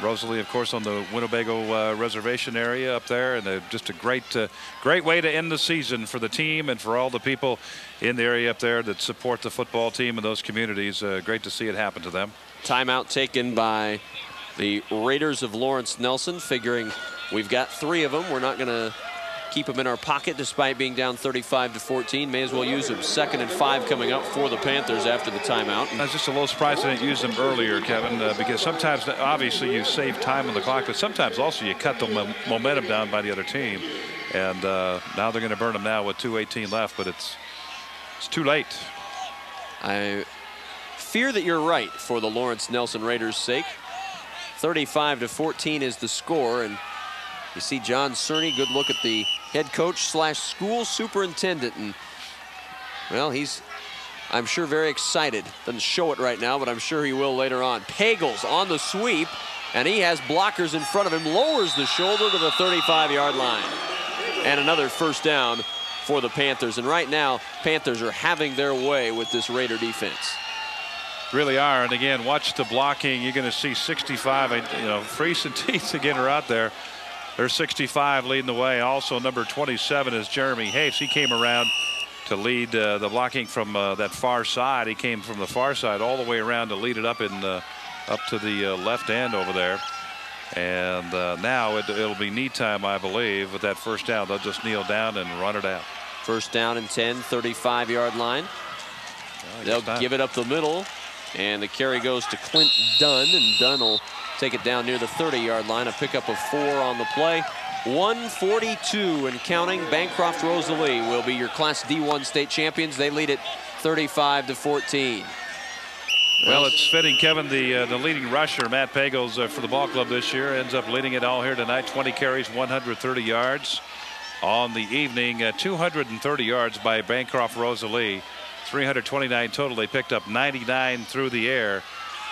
S2: Rosalie, of course, on the Winnebago reservation area up there, and just a great way to end the season for the team and for all the people in the area up there that support the football team in those communities. Great to see it happen to them.
S1: Timeout taken by the Raiders of Lawrence Nelson, figuring we've got 3 of them. We're not going to keep them in our pocket despite being down 35-14. May as well use them. 2nd and 5 coming up for the Panthers after the timeout.
S2: I was just a little surprised they didn't use them earlier, Kevin, because sometimes obviously you save time on the clock, but sometimes also you cut the momentum down by the other team. And now they're going to burn them now with 2:18 left, but it's too late.
S1: I fear that you're right for the Lawrence Nelson Raiders' sake. 35-14 is the score, and you see John Cerny. Good look at the head coach / school superintendent, and well, he's, I'm sure, very excited. Doesn't show it right now, but I'm sure he will later on. Pagels on the sweep, and he has blockers in front of him. Lowers the shoulder to the 35-yard line, and another first down for the Panthers. And right now, Panthers are having their way with this Raider defense.
S2: Really are. And again, watch the blocking. You're going to see 65. You know, Freese and Teets again are out there. They're 65 leading the way. Also, number 27 is Jeremy Hafes. He came around to lead the blocking from that far side. He came from the far side all the way around to lead it up up to the left end over there. And now it'll be knee time, I believe, with that first down. They'll just kneel down and run it out.
S1: First down and 10, 35-yard line. They'll give it up the middle, and the carry goes to Clint Dunn, and Dunn will take it down near the 30-yard line. A pickup of 4 on the play. 1:42 and counting. Bancroft-Rosalie will be your Class D1 state champions. They lead it 35-14.
S2: Well, it's fitting, Kevin. The leading rusher, Matt Pagels, for the ball club this year, ends up leading it all here tonight. 20 carries, 130 yards on the evening. 230 yards by Bancroft-Rosalie. 329 total. They picked up 99 through the air.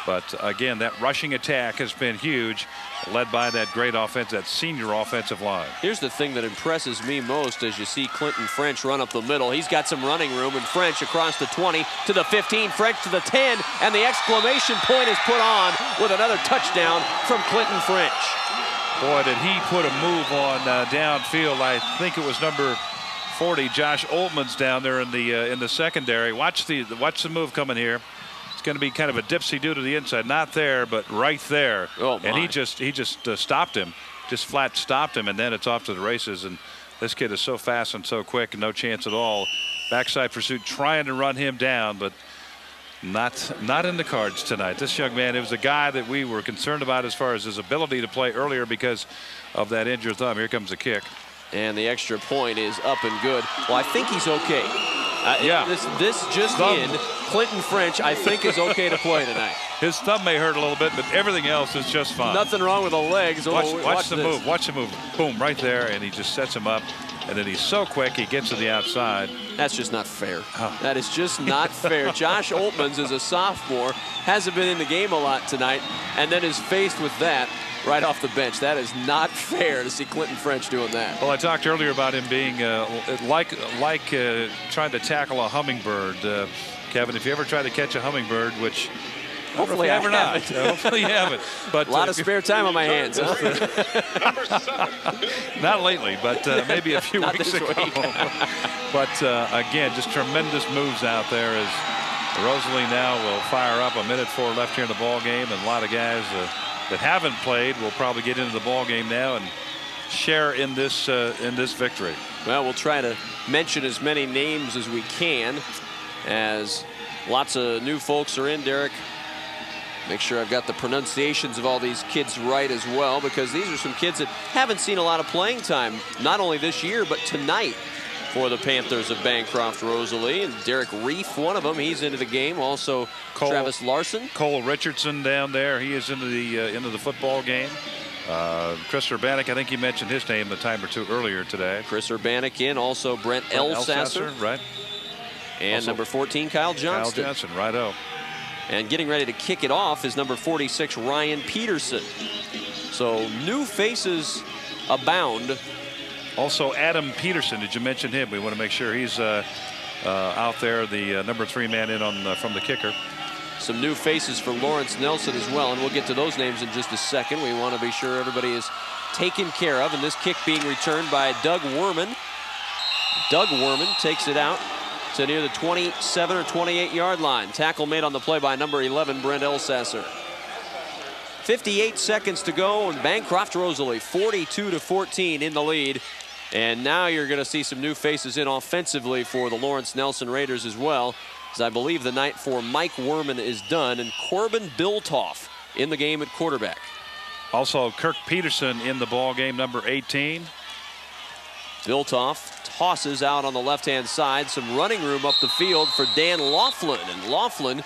S2: But again, that rushing attack has been huge, led by that great offense, that senior offensive line.
S1: Here's the thing that impresses me most as you see Clinton French run up the middle. He's got some running room, and French across the 20 to the 15, French to the 10, and the exclamation point is put on with another touchdown from Clinton French.
S2: Boy, did he put a move on downfield. I think it was number 40, Josh Oltman's down there in the secondary. Watch the move coming here. Going to be kind of a dipsy-do to the inside, not there, but right there.
S1: Oh,
S2: and he just stopped him, just flat stopped him, and then it's off to the races. And this kid is so fast and so quick, and no chance at all. Backside pursuit, trying to run him down, but not in the cards tonight. This young man, it was a guy that we were concerned about as far as his ability to play earlier because of that injured thumb. Here comes the kick,
S1: and the extra point is up and good. Well, I think he's okay.
S2: Yeah.
S1: This just in, Clinton French, I think, is okay to play tonight.
S2: His thumb may hurt a little bit, but everything else is just fine.
S1: Nothing wrong with the legs.
S2: Watch the move. Watch the move. Boom, right there, and he just sets him up. And then he's so quick, he gets to the outside.
S1: That's just not fair. That is just not fair. Josh Oltmans is a sophomore, hasn't been in the game a lot tonight, and then is faced with that right off the bench. That is not fair to see Clinton French doing that.
S2: Well, I talked earlier about him being like trying to tackle a hummingbird. Kevin, if you ever try to catch a hummingbird, which
S1: hopefully I haven't.
S2: Hopefully you haven't. But
S1: a lot of spare time on my hands.
S2: Not lately, but maybe a few weeks ago. But again, just tremendous moves out there as Rosalie now will fire up. 1:04 left here in the ball game, and a lot of guys that haven't played will probably get into the ball game now and share in this victory.
S1: Well, we'll try to mention as many names as we can as lots of new folks are in, Derek. Make sure I've got the pronunciations of all these kids right as well, because these are some kids that haven't seen a lot of playing time, not only this year, but tonight for the Panthers of Bancroft-Rosalie. And Derek Reef, one of them, he's into the game. Also Travis Larson.
S2: Cole Richardson down there, he is into the football game. Chris Urbanek, I think you mentioned his name a time or two earlier today.
S1: Chris Urbanek in, also Brent Elsasser.
S2: Right.
S1: And also, number 14, Kyle Johnston.
S2: Kyle Johnson, righto.
S1: And getting ready to kick it off is number 46, Ryan Peterson. So new faces abound.
S2: Also Adam Peterson, did you mention him? We want to make sure he's out there, the number 3 man in from the kicker.
S1: Some new faces for Lawrence Nelson as well, and we'll get to those names in just a second. We want to be sure everybody is taken care of, and this kick being returned by Doug Werman. Doug Werman takes it out to near the 27 or 28-yard line. Tackle made on the play by number 11, Brent Elsasser. 58 seconds to go, and Bancroft-Rosalie 42-14 in the lead And now you're going to see some new faces in offensively for the Lawrence Nelson Raiders as well, as I believe the night for Mike Werman is done, and Corbin Biltoff in the game at quarterback.
S2: Also Kirk Peterson in the ball game, number 18.
S1: Biltoff tosses out on the left-hand side. Some running room up the field for Dan Laughlin, and Laughlin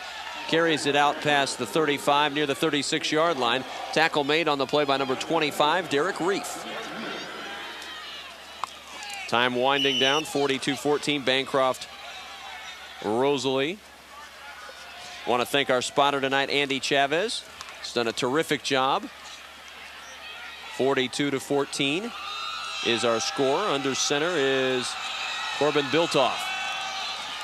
S1: carries it out past the 35 near the 36-yard line. Tackle made on the play by number 25, Derek Reef. Time winding down, 42-14, Bancroft-Rosalie. Want to thank our spotter tonight, Andy Chavez. He's done a terrific job. 42-14 is our score. Under center is Corbin Biltoff.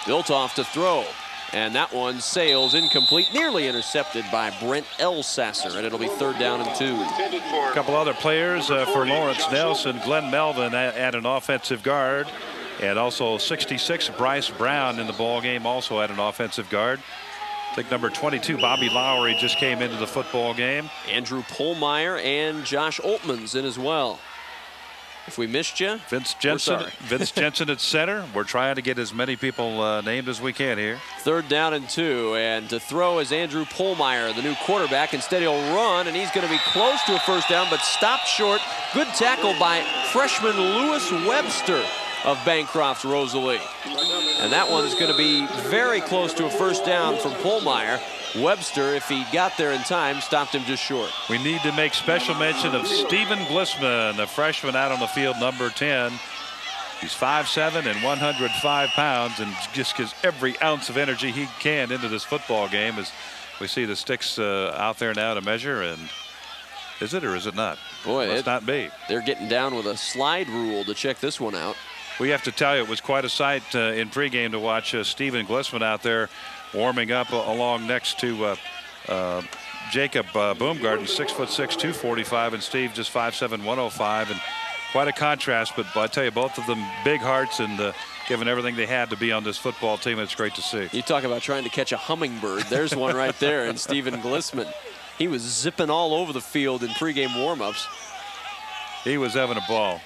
S1: Biltoff to throw. And that one sails incomplete, nearly intercepted by Brent Elsasser, and it'll be 3rd down and 2.
S2: A couple other players for Lawrence Nelson. Glenn Melvin at an offensive guard, and also 66 Bryce Brown in the ball game, also at an offensive guard. I think number 22 Bobby Lowry just came into the football game.
S1: Andrew Pohlmeyer and Josh Oltman's in as well. If we missed you,
S2: Vince Jensen at center. We're trying to get as many people named as we can here.
S1: 3rd down and 2, and to throw is Andrew Pohlmeyer, the new quarterback. Instead he'll run, and he's going to be close to a 1st down, but stopped short. Good tackle by freshman Lewis Webster of Bancroft-Rosalie. And that one's going to be very close to a 1st down from Pohlmeyer. Webster, if he got there in time, stopped him just short.
S2: We need to make special mention of Stephen Glissman, the freshman out on the field, number 10. He's 5'7" and 105 pounds, and just gives every ounce of energy he can into this football game. As we see the sticks out there now to measure, and is it or is it not?
S1: Boy,
S2: must not be.
S1: They're getting down with a slide rule to check this one out.
S2: We have to tell you, it was quite a sight in pregame to watch Stephen Glissman out there warming up along next to Jacob Boomgarden, 6'6", 245, and Steve just 5'7", 105, and quite a contrast. But I tell you, both of them big hearts and giving everything they had to be on this football team. It's great to see.
S1: You talk about trying to catch a hummingbird. There's one right there, and Stephen Glissman. He was zipping all over the field in pregame warmups.
S2: He was having a ball.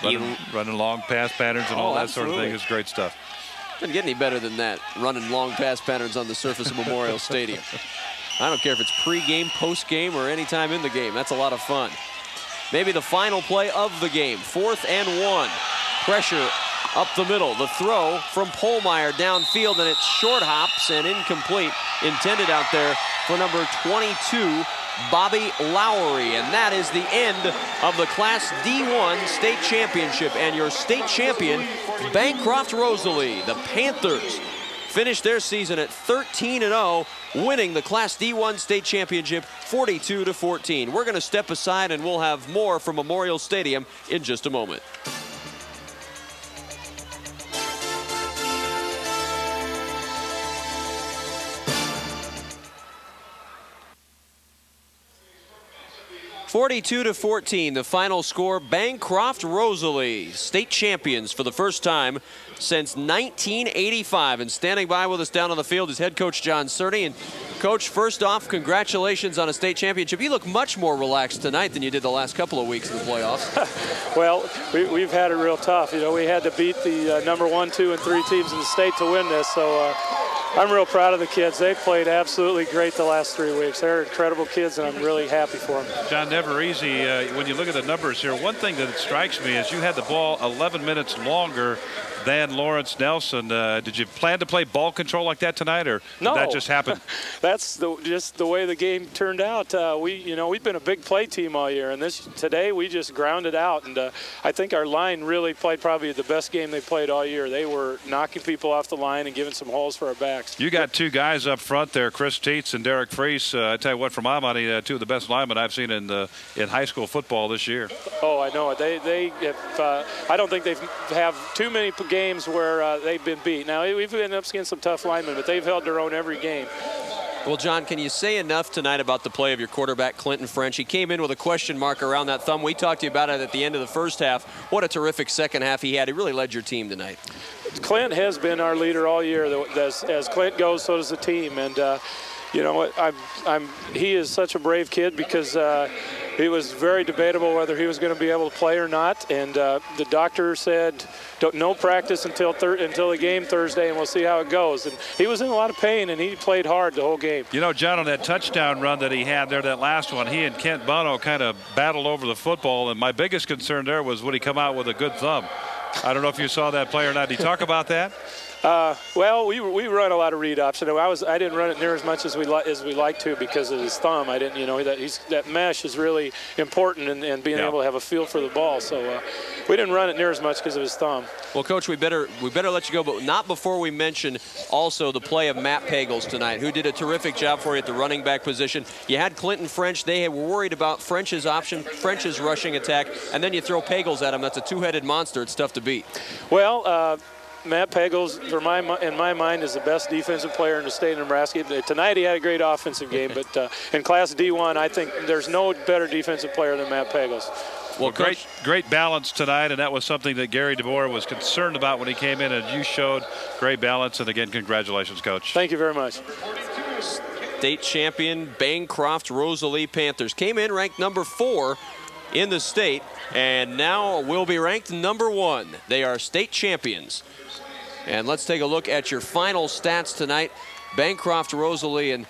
S2: Running long pass patterns and all that sort of thing is great stuff.
S1: Doesn't get any better than that, running long pass patterns on the surface of Memorial Stadium. I don't care if it's pregame, postgame, or any time in the game. That's a lot of fun. Maybe the final play of the game, 4th and 1. Pressure up the middle. The throw from Pohlmeyer downfield, and it's short hops and incomplete. Intended out there for number 22, Bobby Lowry. And that is the end of the Class D1 state championship. And your state champion, Bancroft-Rosalie, the Panthers, finished their season at 13-0, winning the Class D1 state championship 42-14. We're going to step aside, and we'll have more from Memorial Stadium in just a moment. (42-14), the final score. Bancroft-Rosalie, state champions for the first time since 1985. And standing by with us down on the field is head coach John Cerny. And Coach, first off, congratulations on a state championship. You look much more relaxed tonight than you did the last couple of weeks in the playoffs.
S5: Well, we've had it real tough. You know, we had to beat the number 1, 2, and 3 teams in the state to win this. So I'm real proud of the kids. They played absolutely great the last 3 weeks. They're incredible kids, and I'm really happy for them.
S2: John, never easy. When you look at the numbers here, one thing that strikes me is you had the ball 11 minutes longer than Lawrence Nelson. Did you plan to play ball control like that tonight, or did that just happen?
S5: That's just the way the game turned out. We've been a big play team all year, and today we just grounded out. And I think our line really played probably the best game they played all year. They were knocking people off the line and giving some holes for our backs.
S2: You got 2 guys up front there, Chris Teets and Derek Freese. I tell you what, for my money, 2 of the best linemen I've seen in high school football this year.
S5: Oh, I know it. I don't think they have too many games where they've been beat. Now, we've been up against some tough linemen, but they've held their own every game.
S1: Well, John, can you say enough tonight about the play of your quarterback, Clinton French? He came in with a question mark around that thumb. We talked to you about it at the end of the first half. What a terrific second half he had. He really led your team tonight.
S5: Clint has been our leader all year. As Clint goes, so does the team. And you know what? He is such a brave kid because it was very debatable whether he was going to be able to play or not. And the doctor said, no practice until the game Thursday, and we'll see how it goes. And he was in a lot of pain, and he played hard the whole game.
S2: You know, John, on that touchdown run that he had there, that last one, he and Kent Bono kind of battled over the football. And my biggest concern there was would he come out with a good thumb. I don't know if you saw that play or not. Did he talk about that?
S5: Well, we run a lot of read option. I didn't run it near as much as we like to because of his thumb. I didn't, you know, that mesh is really important in being able to have a feel for the ball. So we didn't run it near as much because of his thumb.
S1: Well, Coach, we better let you go, but not before we mention also the play of Matt Pagels tonight, who did a terrific job for you at the running back position. You had Clinton French. They were worried about French's option, French's rushing attack, and then you throw Pagels at him. That's a two-headed monster. It's tough to beat.
S5: Well, Matt Pagels, in my mind, is the best defensive player in the state of Nebraska. Tonight he had a great offensive game, but in Class D1, I think there's no better defensive player than Matt Pagels.
S2: Well, great balance tonight, and that was something that Gary DeBoer was concerned about when he came in, and you showed great balance. And again, congratulations, Coach.
S5: Thank you very much.
S1: State champion Bancroft-Rosalie Panthers came in ranked number 4 in the state, and now will be ranked number 1. They are state champions. And let's take a look at your final stats tonight. Bancroft-Rosalie, and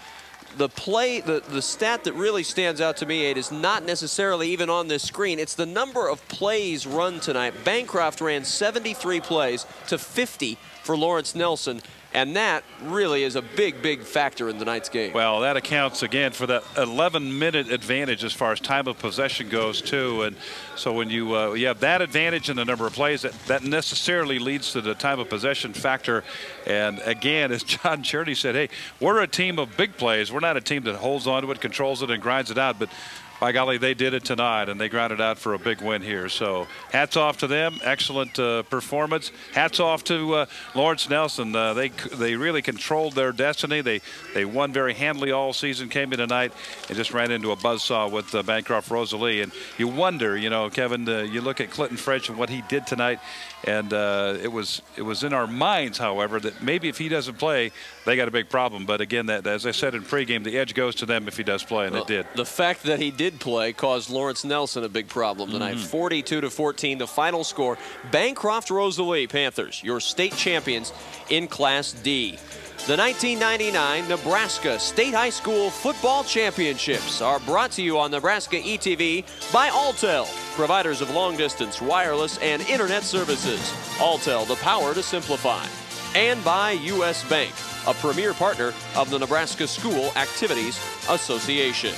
S1: the play, the stat that really stands out to me, Aid, is not necessarily even on this screen. It's the number of plays run tonight. Bancroft ran 73 plays to 50 for Lawrence Nelson. And that really is a big factor in tonight's game.
S2: Well, that accounts, again, for that 11-minute advantage as far as time of possession goes, too. And so when you have that advantage in the number of plays, that necessarily leads to the time of possession factor. And, again, as John Cherney said, hey, we're a team of big plays. We're not a team that holds on to it, controls it, and grinds it out. But by golly, they did it tonight, and they grounded out for a big win here. So hats off to them. Excellent performance. Hats off to Lawrence Nelson. They really controlled their destiny. They won very handily all season, came in tonight, and just ran into a buzzsaw with Bancroft-Rosalie. And you wonder, you know, Kevin, you look at Clinton French and what he did tonight, and it was in our minds, however, that maybe if he doesn't play, they got a big problem. But again, that, as I said in pregame, the edge goes to them if he does play, and it did.
S1: The fact that he did play caused Lawrence Nelson a big problem tonight. 42-14, the final score. Bancroft-Rosalie Panthers, your state champions in Class D. The 1999 Nebraska State High School Football Championships are brought to you on Nebraska ETV by Alltel, providers of long-distance wireless and internet services. Alltel, the power to simplify. And by U.S. Bank, a premier partner of the Nebraska School Activities Association.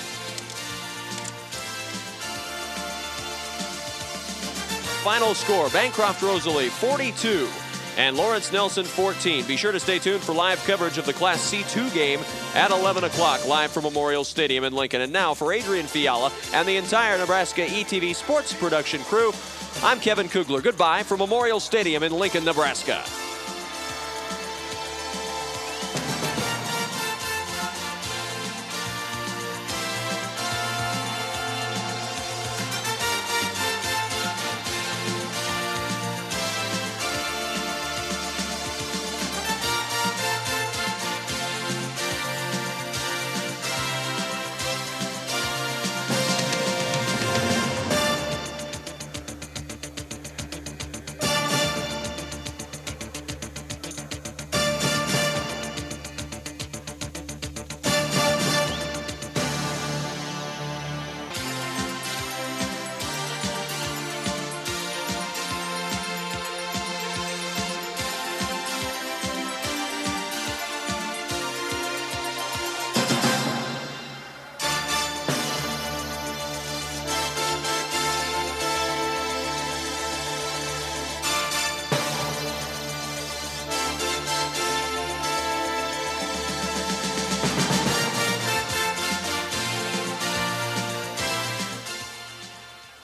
S1: Final score, Bancroft-Rosalie 42 and Lawrence Nelson 14. Be sure to stay tuned for live coverage of the Class C2 game at 11 o'clock live from Memorial Stadium in Lincoln. And now for Adrian Fiala and the entire Nebraska ETV Sports production crew, I'm Kevin Kugler. Goodbye from Memorial Stadium in Lincoln, Nebraska.